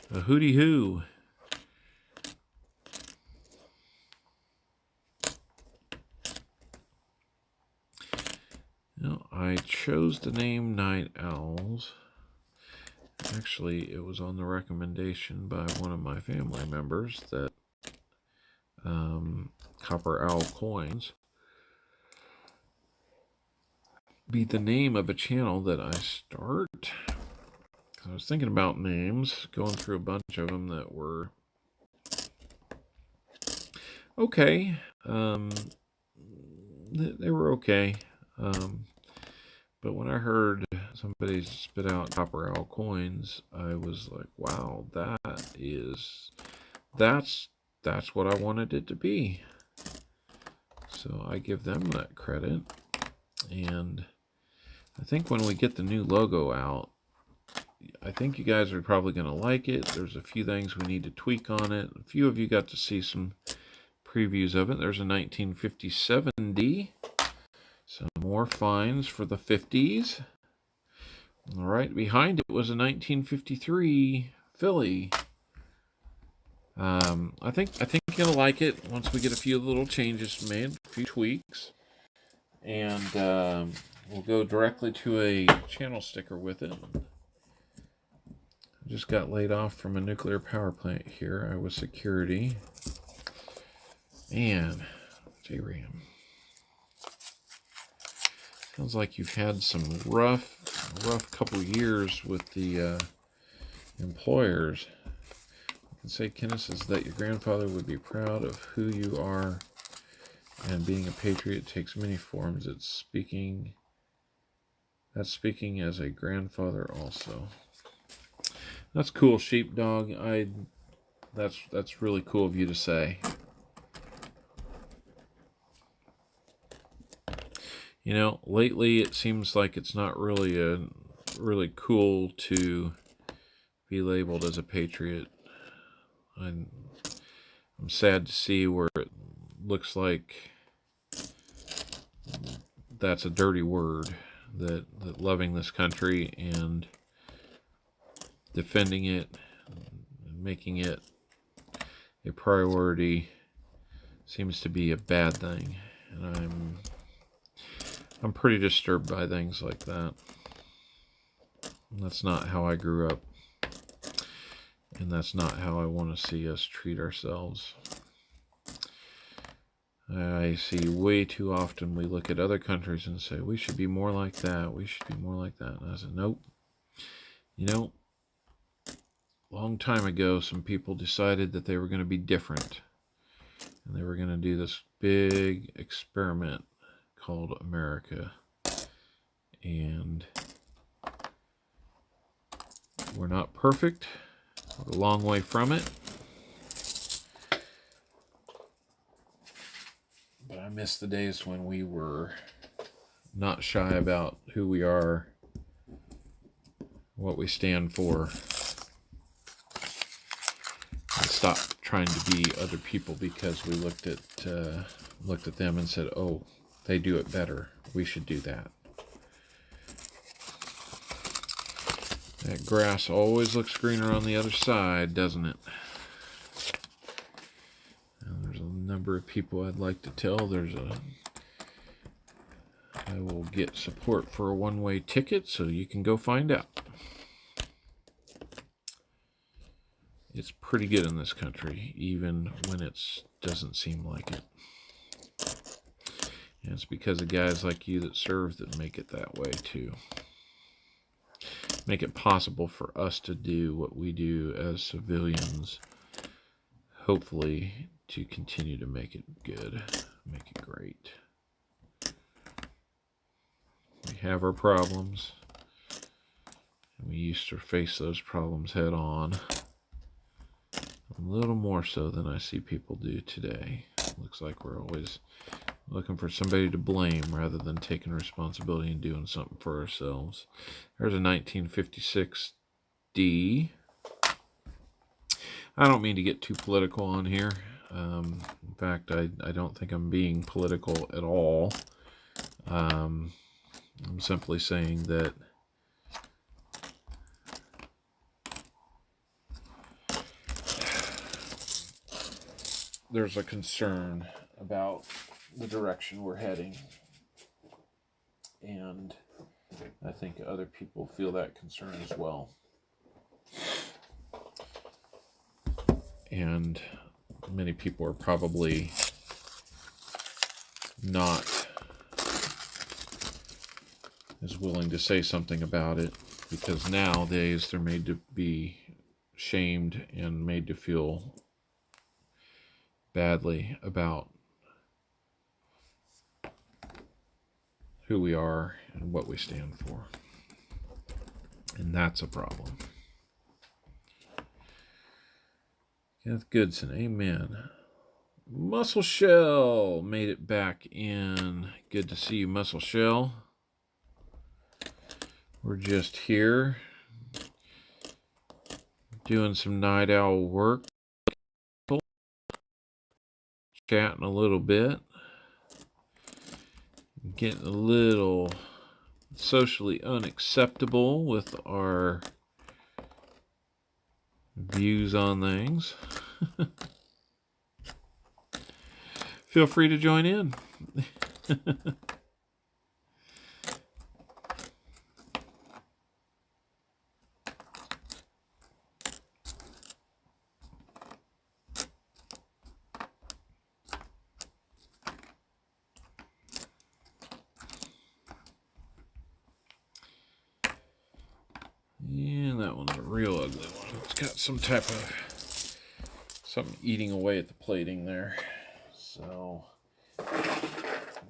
a hooty hoo. Now, I chose the name Night Owls. Actually, it was on the recommendation by one of my family members that Copper Owl Coins be the name of a channel that I start. I was thinking about names, going through a bunch of them that were okay. They were okay. But when I heard somebody spit out Copper Owl Coins, I was like, wow, that's what I wanted it to be. So I give them that credit. And I think when we get the new logo out, I think you guys are probably going to like it. There's a few things we need to tweak on it. A few of you got to see some previews of it. There's a 1957D. Some more finds for the 50s. All right, behind it was a 1953 Philly. I think you'll like it once we get a few little changes made, a few tweaks, and we'll go directly to a channel sticker with it. I just got laid off from a nuclear power plant here. I was security, and JRAM. Sounds like you've had some rough couple years with the employers. I can say, Kenneth, says that your grandfather would be proud of who you are, and being a patriot takes many forms. That's speaking as a grandfather also. That's cool, Sheepdog. That's really cool of you to say. You know, lately it seems like it's not really cool to be labeled as a patriot. I'm sad to see where it looks like that's a dirty word, that loving this country and defending it and making it a priority seems to be a bad thing. And I'm pretty disturbed by things like that. That's not how I grew up. And that's not how I want to see us treat ourselves. I see way too often we look at other countries and say, we should be more like that. We should be more like that. And I said, nope. You know, a long time ago, some people decided that they were going to be different. And they were going to do this big experiment called America. And we're not perfect. We're a long way from it. But I miss the days when we were not shy about who we are, what we stand for. And stop trying to be other people because we looked at them and said, oh, they do it better. We should do that. That grass always looks greener on the other side, doesn't it? Now, there's a number of people I'd like to tell. I will get support for a one-way ticket, so you can go find out. It's pretty good in this country, even when it doesn't seem like it. And it's because of guys like you that serve that make it that way, too. make it possible for us to do what we do as civilians, hopefully to continue to make it good, make it great. We have our problems, and we used to face those problems head on, a little more so than I see people do today. Looks like we're always looking for somebody to blame rather than taking responsibility and doing something for ourselves. There's a 1956 D. I don't mean to get too political on here. In fact, I don't think I'm being political at all. I'm simply saying that there's a concern about the direction we're heading, and I think other people feel that concern as well. And many people are probably not as willing to say something about it, because nowadays they're made to be shamed and made to feel badly about who we are and what we stand for. And that's a problem. Kenneth Goodson, amen. Muscle Shell made it back in. Good to see you, Muscle Shell. We're just here doing some night owl work, chatting a little bit, getting a little socially unacceptable with our views on things. Feel free to join in. Yeah, that one's a real ugly one. It's got some type of something eating away at the plating there. So I'm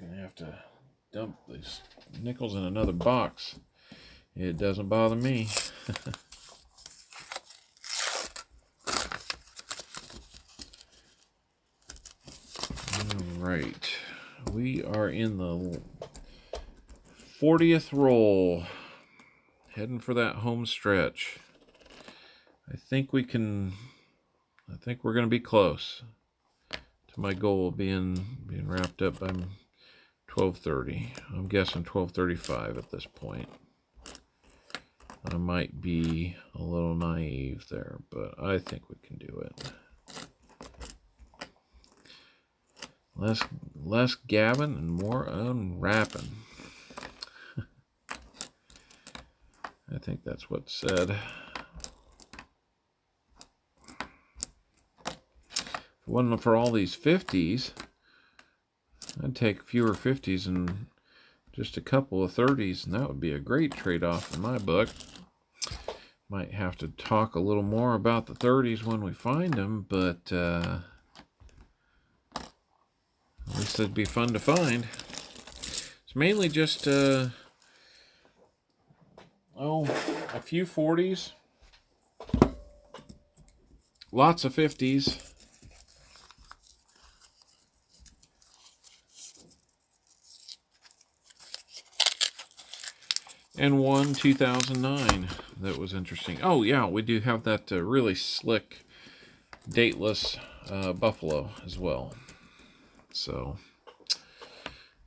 gonna have to dump these nickels in another box. It doesn't bother me. All right, we are in the 40th roll, heading for that home stretch. I think we're going to be close to my goal of being wrapped up by 12:30. I'm guessing 12:35 at this point. I might be a little naive there, but I think we can do it. Less gabbing and more unwrapping. I think that's what's said. If it wasn't for all these 50s, I'd take fewer 50s and just a couple of 30s, and that would be a great trade-off in my book. Might have to talk a little more about the 30s when we find them, but at least it'd be fun to find. It's mainly just a few 40s, lots of 50s, and one 2009 that was interesting. Oh yeah, we do have that really slick dateless Buffalo as well. So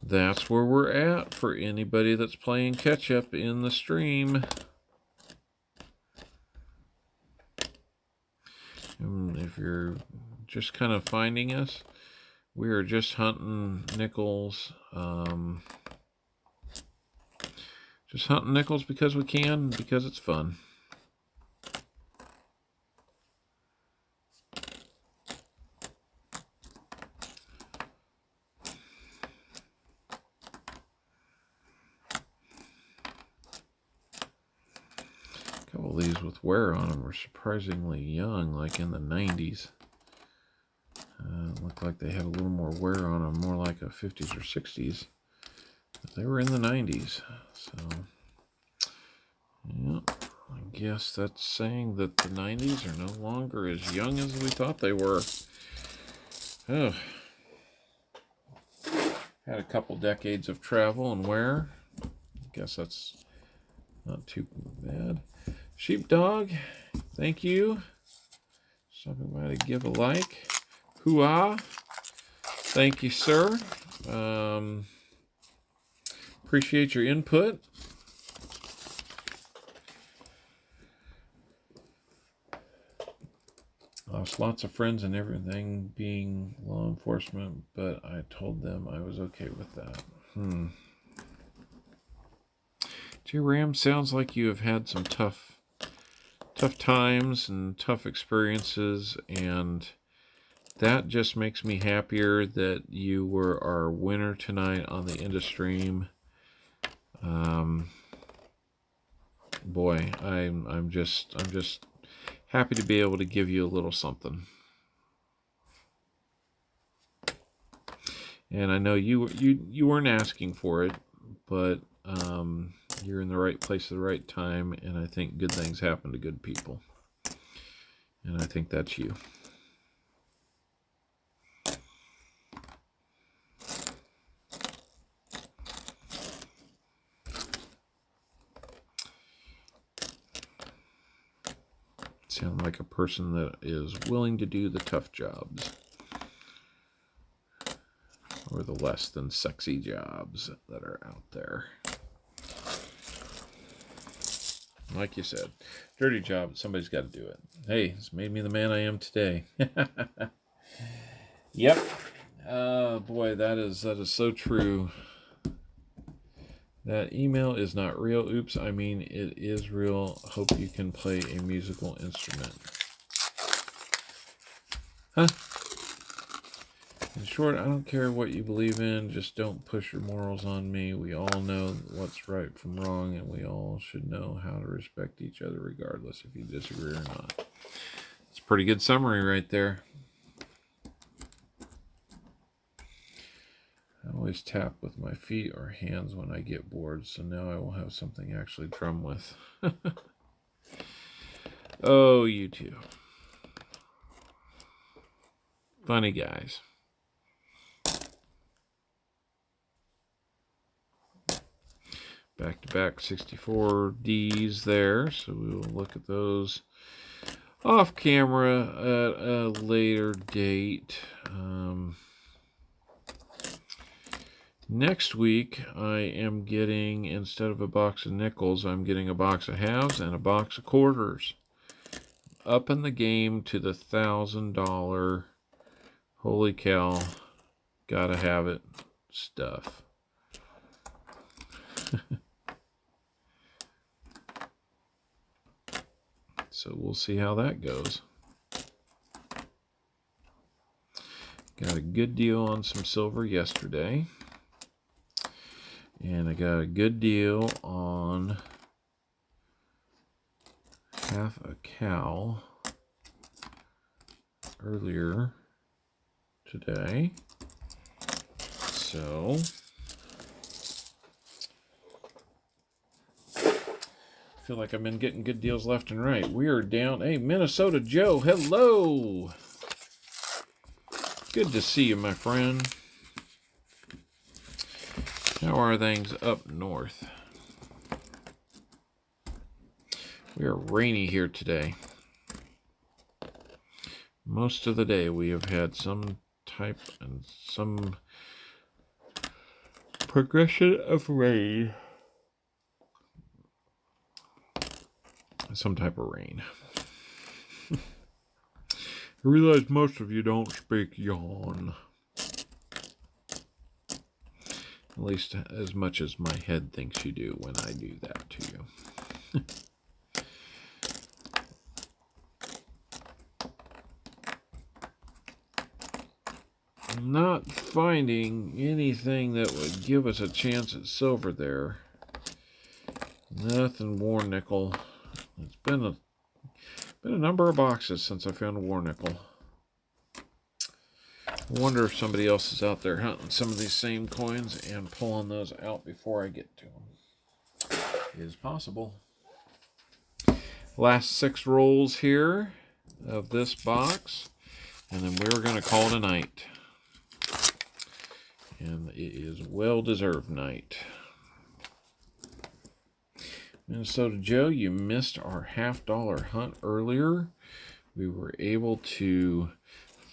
that's where we're at for anybody that's playing catch up in the stream. And if you're just kind of finding us, we are just hunting nickels. Just hunting nickels because we can, because it's fun. of these with wear on them are surprisingly young, like in the 90s. Looked like they had a little more wear on them, more like a 50s or 60s. But they were in the 90s. So, yeah, I guess that's saying that the 90s are no longer as young as we thought they were. Oh. Had a couple decades of travel and wear. I guess that's not too bad. Sheepdog, thank you. Stopping by to give a like. Hoo-ah. Thank you, sir. Appreciate your input. Lost lots of friends and everything being law enforcement, but I told them I was okay with that. J. Ram, sounds like you have had some tough times and tough experiences, and that just makes me happier that you were our winner tonight on the Industream. Boy, I'm just happy to be able to give you a little something. And I know you weren't asking for it, but you're in the right place at the right time, and I think good things happen to good people. And I think that's you. Sound like a person that is willing to do the tough jobs, or the less than sexy jobs that are out there. Like you said, dirty job, somebody's got to do it. Hey, it's made me the man I am today. Yep. Boy, that is so true. That email is not real. Oops, I mean it is real. Hope you can play a musical instrument. Huh? In short, I don't care what you believe in. Just don't push your morals on me. We all know what's right from wrong, and we all should know how to respect each other regardless if you disagree or not. It's a pretty good summary right there. I always tap with my feet or hands when I get bored, so now I will have something to actually drum with. Oh, you two. Funny guys. Back-to-back 64 Ds there, so we will look at those off camera at a later date. Next week, I am getting, instead of a box of nickels, I'm getting a box of halves and a box of quarters. Up in the game to the $1,000, holy cow, gotta have it stuff. So we'll see how that goes. Got a good deal on some silver yesterday. And I got a good deal on half a cow earlier today. So I feel like I've been getting good deals left and right. We are down. Hey, Minnesota Joe, hello. Good to see you, my friend. How are things up north? We are rainy here today. Most of the day we have had some type and some progression of rain. Some type of rain. I realize most of you don't speak yawn. At least as much as my head thinks you do when I do that to you. I'm not finding anything that would give us a chance at silver there. Nothing war nickel. It's been a number of boxes since I found a war nickel. I wonder if somebody else is out there hunting some of these same coins and pulling those out before I get to them. It is possible. Last 6 rolls here of this box, and then we're going to call it a night. And it is well-deserved night. Minnesota Joe, you missed our $50 hunt earlier. We were able to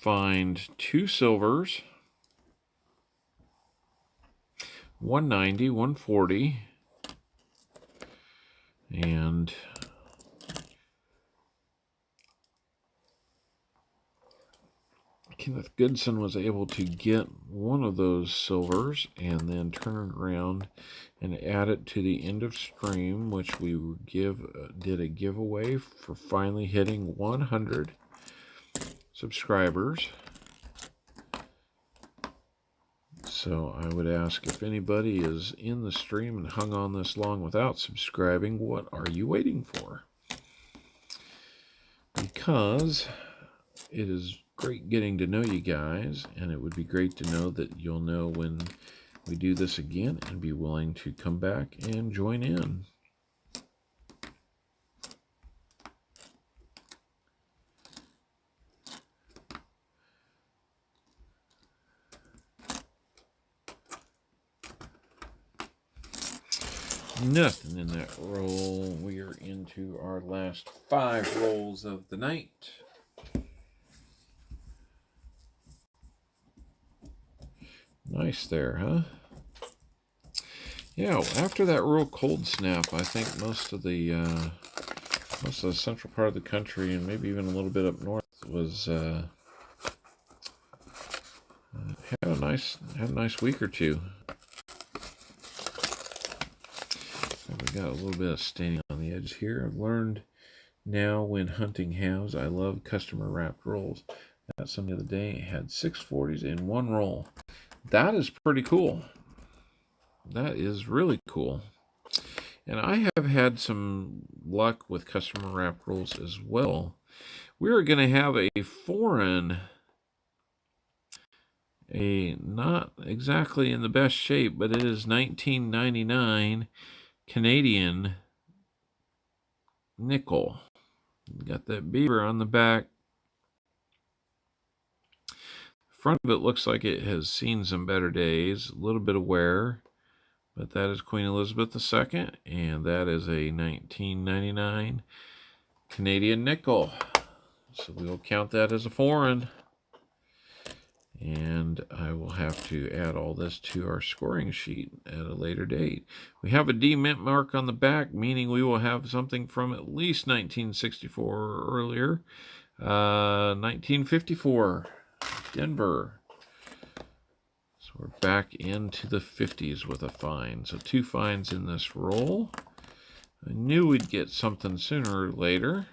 find 2 silvers, 190, 140, and Kenneth Goodson was able to get one of those silvers and then turn it around and add it to the end of stream, which we did a giveaway for finally hitting 100 subscribers. So I would ask if anybody is in the stream and hung on this long without subscribing, what are you waiting for? Because it is great getting to know you guys, and it would be great to know that you'll know when we do this again and be willing to come back and join in. Nothing in that roll. We are into our last 5 rolls of the night. Nice there, huh? Yeah, after that real cold snap, I think most of the central part of the country, and maybe even a little bit up north, was had a nice week or two. So we got a little bit of staining on the edge here. I've learned now when hunting halves, I love customer wrapped rolls. I got some the other day. It had 640s in one roll. That is pretty cool. That is really cool. And I have had some luck with customer wrap rolls as well. We are going to have a foreign, not exactly in the best shape, but it is 1999 Canadian nickel. Got that beaver on the back. Front of it looks like it has seen some better days. A little bit of wear. But that is Queen Elizabeth II, and that is a 1999 Canadian nickel. So we will count that as a foreign. And I will have to add all this to our scoring sheet at a later date. We have a D mint mark on the back, meaning we will have something from at least 1964 or earlier. 1954, Denver. So we're back into the 50s with a find. So 2 finds in this roll. I knew we'd get something sooner or later.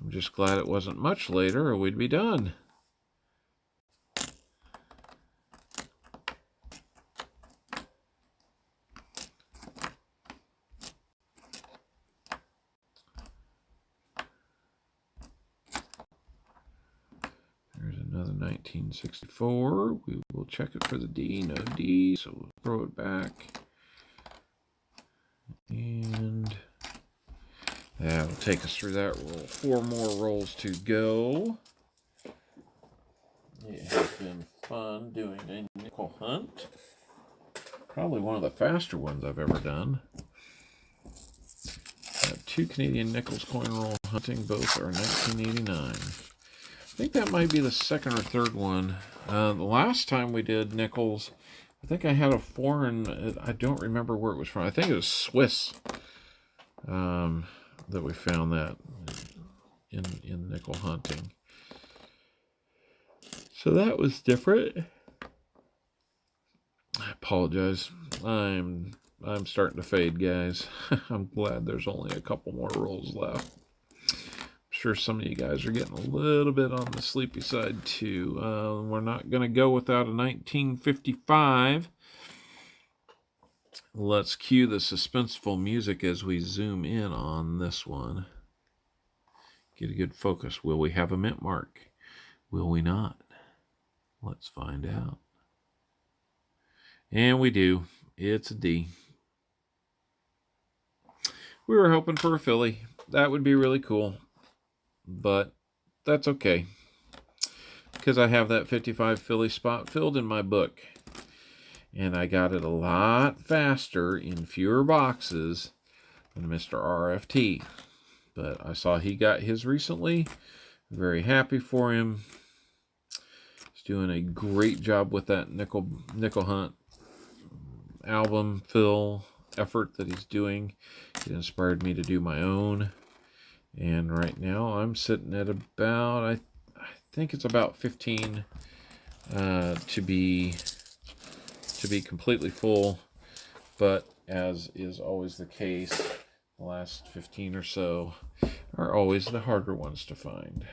I'm just glad it wasn't much later or we'd be done. There's another 1964. We will check it for the D. No D, so we'll throw it back. And that'll take us through that roll. 4 more rolls to go. It has been fun doing a nickel hunt. Probably one of the faster ones I've ever done. Got 2 Canadian nickels coin roll hunting. Both are 1989. I think that might be the second or third one. The last time we did nickels, I think I had a foreign, I don't remember where it was from. I think it was Swiss that we found that in nickel hunting. So that was different. I apologize. I'm starting to fade, guys. I'm glad there's only a couple more rolls left. Sure some of you guys are getting a little bit on the sleepy side too. We're not going to go without a 1955. Let's cue the suspenseful music as we zoom in on this one. Get a good focus. Will we have a mint mark? Will we not? Let's find out. And we do. It's a D. We were hoping for a filly. That would be really cool. But that's okay, because I have that 55 filly spot filled in my book. And I got it a lot faster in fewer boxes than Mr. RFT. But I saw he got his recently. Very happy for him. He's doing a great job with that nickel hunt album fill effort that he's doing. It inspired me to do my own. And right now I'm sitting at about, I think it's about 15 to be completely full. But as is always the case, the last 15 or so are always the harder ones to find.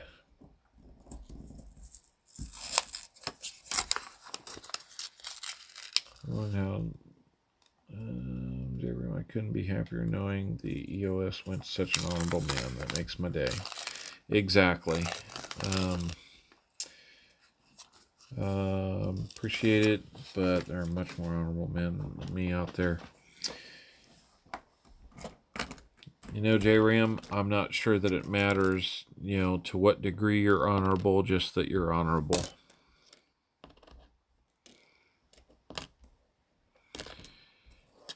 I couldn't be happier knowing the EOS went to such an honorable man. That makes my day. Exactly. Appreciate it, but there are much more honorable men than me out there. You know, J-Ram, I'm not sure that it matters, to what degree you're honorable, just that you're honorable.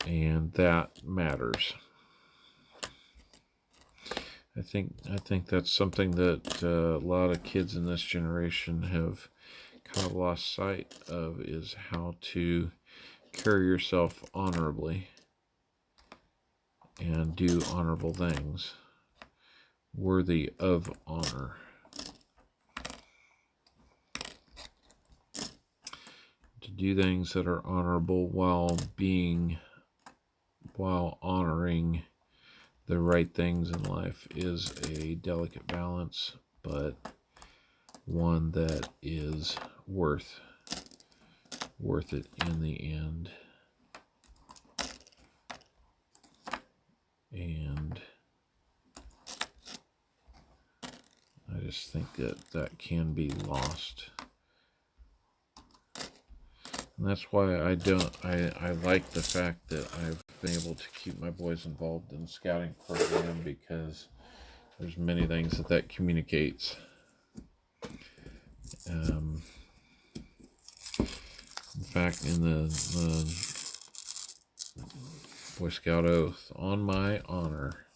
And that matters. I think that's something that a lot of kids in this generation have kind of lost sight of, is how to carry yourself honorably and do honorable things worthy of honor. To do things that are honorable while honoring the right things in life is a delicate balance, but one that is worth it in the end. And I just think that can be lost. And that's why I like the fact that I've been able to keep my boys involved in the scouting program, because there's many things that communicates. In fact, in the Boy Scout oath, on my honor,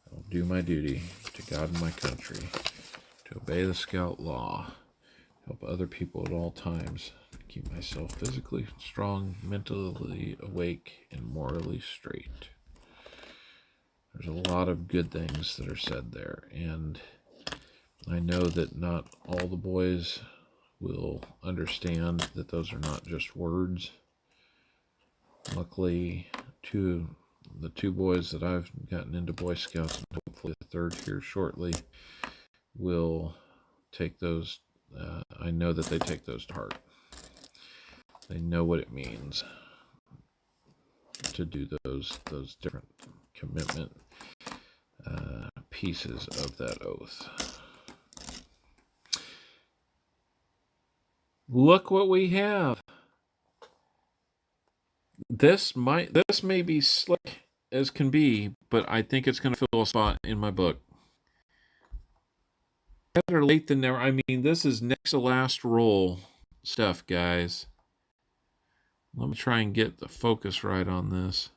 I will do my duty to God and my country, to obey the Scout law, help other people at all times, keep myself physically strong, mentally awake, and morally straight. There's a lot of good things that are said there, and I know that not all the boys will understand that those are not just words. Luckily, the two boys that I've gotten into Boy Scouts, and hopefully the third here shortly, will take those. I know that they take those to heart. They know what it means to do those different commitment pieces of that oath. Look what we have. This may be slick as can be, but I think it's going to fill a spot in my book. Better late than never. I mean, this is next to last roll stuff, guys. Let me try and get the focus right on this.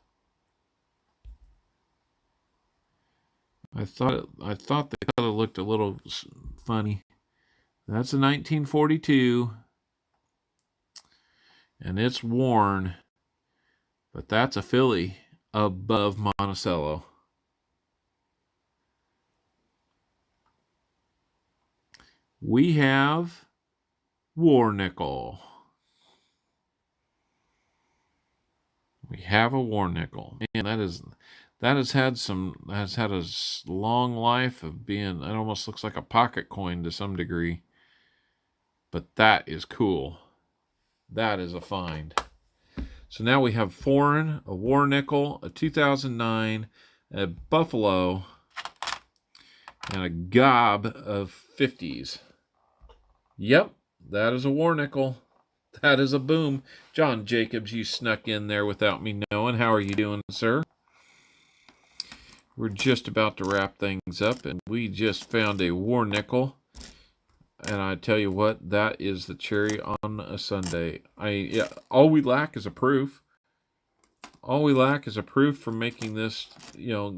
I thought the color looked a little funny. That's a 1942, and it's worn, but that's a filly above Monticello. We have War Nickel. We have a War Nickel. Man, that has had a long life of being, it almost looks like a pocket coin to some degree. But that is cool. That is a find. So now we have foreign, a war nickel, a 2009, a buffalo, and a gob of 50s. Yep, that is a war nickel. That is a boom. John Jacobs, you snuck in there without me knowing. How are you doing, sir? We're just about to wrap things up, and we just found a war nickel. And I tell you what, that is the cherry on a sundae. All we lack is a proof. All we lack is a proof for making this,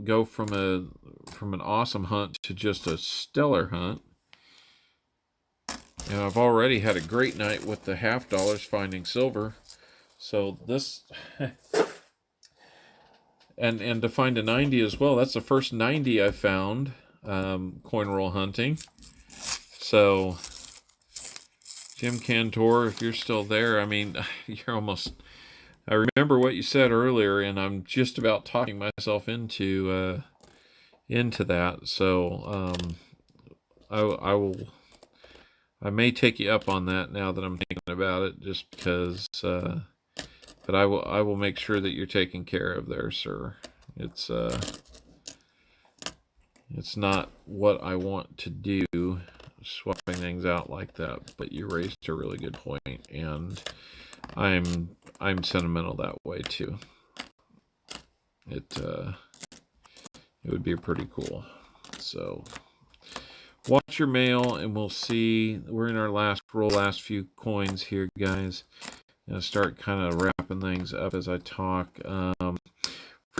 go from an awesome hunt to just a stellar hunt. And I've already had a great night with the $half finding silver. So this, and to find a 90 as well. That's the first 90 I found coin roll hunting. So Jim Cantor, if you're still there, I mean, you're almost. I remember what you said earlier, and I'm just about talking myself into that. So I may take you up on that now that I'm thinking about it, just because. But I will make sure that you're taken care of there, sir. It's not what I want to do, swapping things out like that. But you raised a really good point, and I'm sentimental that way too. It would be pretty cool. So watch your mail, and we'll see. We're in our last few coins here, guys. Start kind of wrapping things up as I talk. For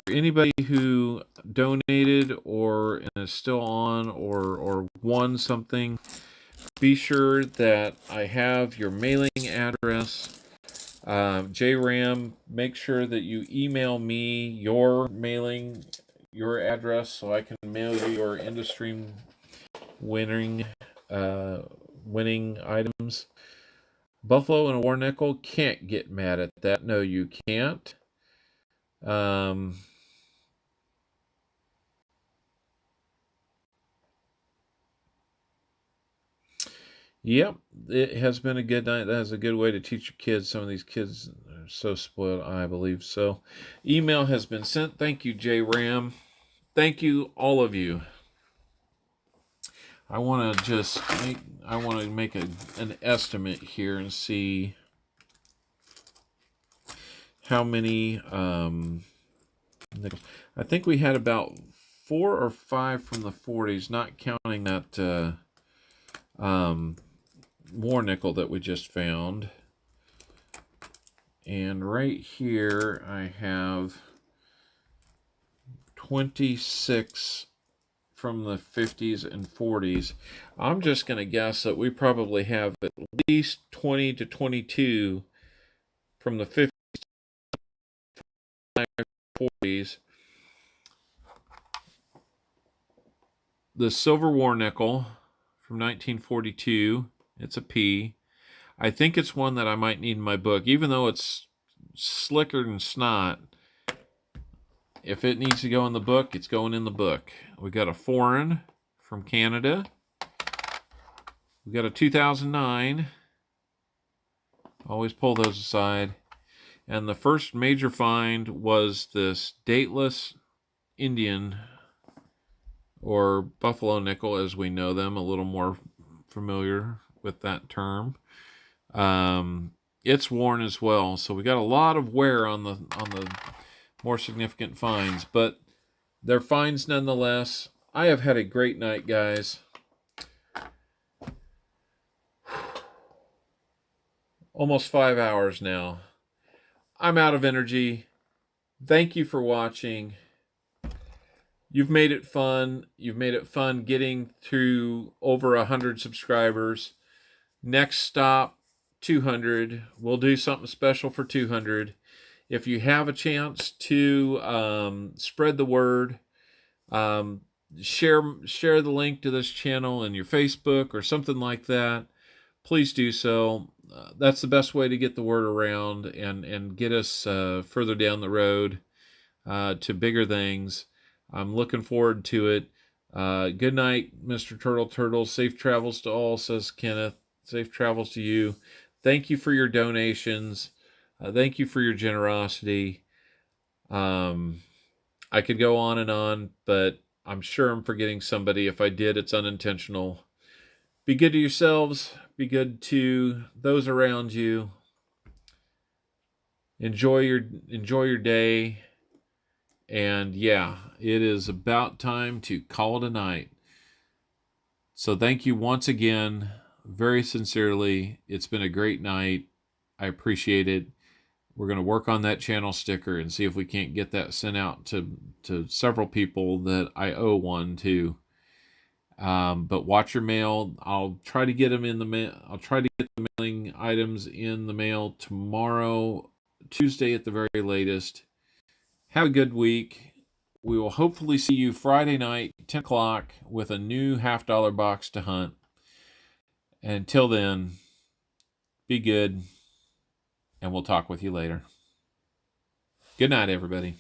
anybody who donated or is still on or won something, be sure that I have your mailing address. JRAM, make sure that you email me your address so I can mail you your InduStream winning items. Buffalo and a war nickel, can't get mad at that. No, you can't. Yep, it has been a good night. That is a good way to teach your kids. Some of these kids are so spoiled, I believe. So, email has been sent. Thank you, J Ram. Thank you, all of you. I want to make an estimate here and see how many nickels. I think we had about 4 or 5 from the 40s, not counting that war nickel that we just found. And right here I have 26 from the 50s and 40s. I'm just going to guess that we probably have at least 20 to 22 from the 50s and 40s. The silver war nickel from 1942, it's a P. I think it's one that I might need in my book, even though it's slicker than snot. If it needs to go in the book, it's going in the book. We got a foreign from Canada. We got a 2009. Always pull those aside. And the first major find was this dateless Indian or buffalo nickel, as we know them, a little more familiar with that term. It's worn as well, so we got a lot of wear on the more significant finds, but they're finds nonetheless. I have had a great night, guys. Almost 5 hours now. I'm out of energy. Thank you for watching. You've made it fun. You've made it fun getting to over 100 subscribers. Next stop, 200. We'll do something special for 200. If you have a chance to spread the word, share the link to this channel in your Facebook or something like that, please do so. That's the best way to get the word around and get us further down the road to bigger things. I'm looking forward to it. Good night, Mr. Turtle. Safe travels to all, says Kenneth. Safe travels to you. Thank you for your donations. Thank you for your generosity. I could go on and on, but I'm sure I'm forgetting somebody. If I did, it's unintentional. Be good to yourselves. Be good to those around you. Enjoy your day. And yeah, it is about time to call it a night. So thank you once again, very sincerely. It's been a great night. I appreciate it. We're going to work on that channel sticker and see if we can't get that sent out to several people that I owe one to. But watch your mail. I'll try to get them in the mail. I'll try to get the mailing items in the mail tomorrow, Tuesday at the very latest. Have a good week. We will hopefully see you Friday night, 10 o'clock, with a new $50 box to hunt. Until then, be good, and we'll talk with you later. Good night, everybody.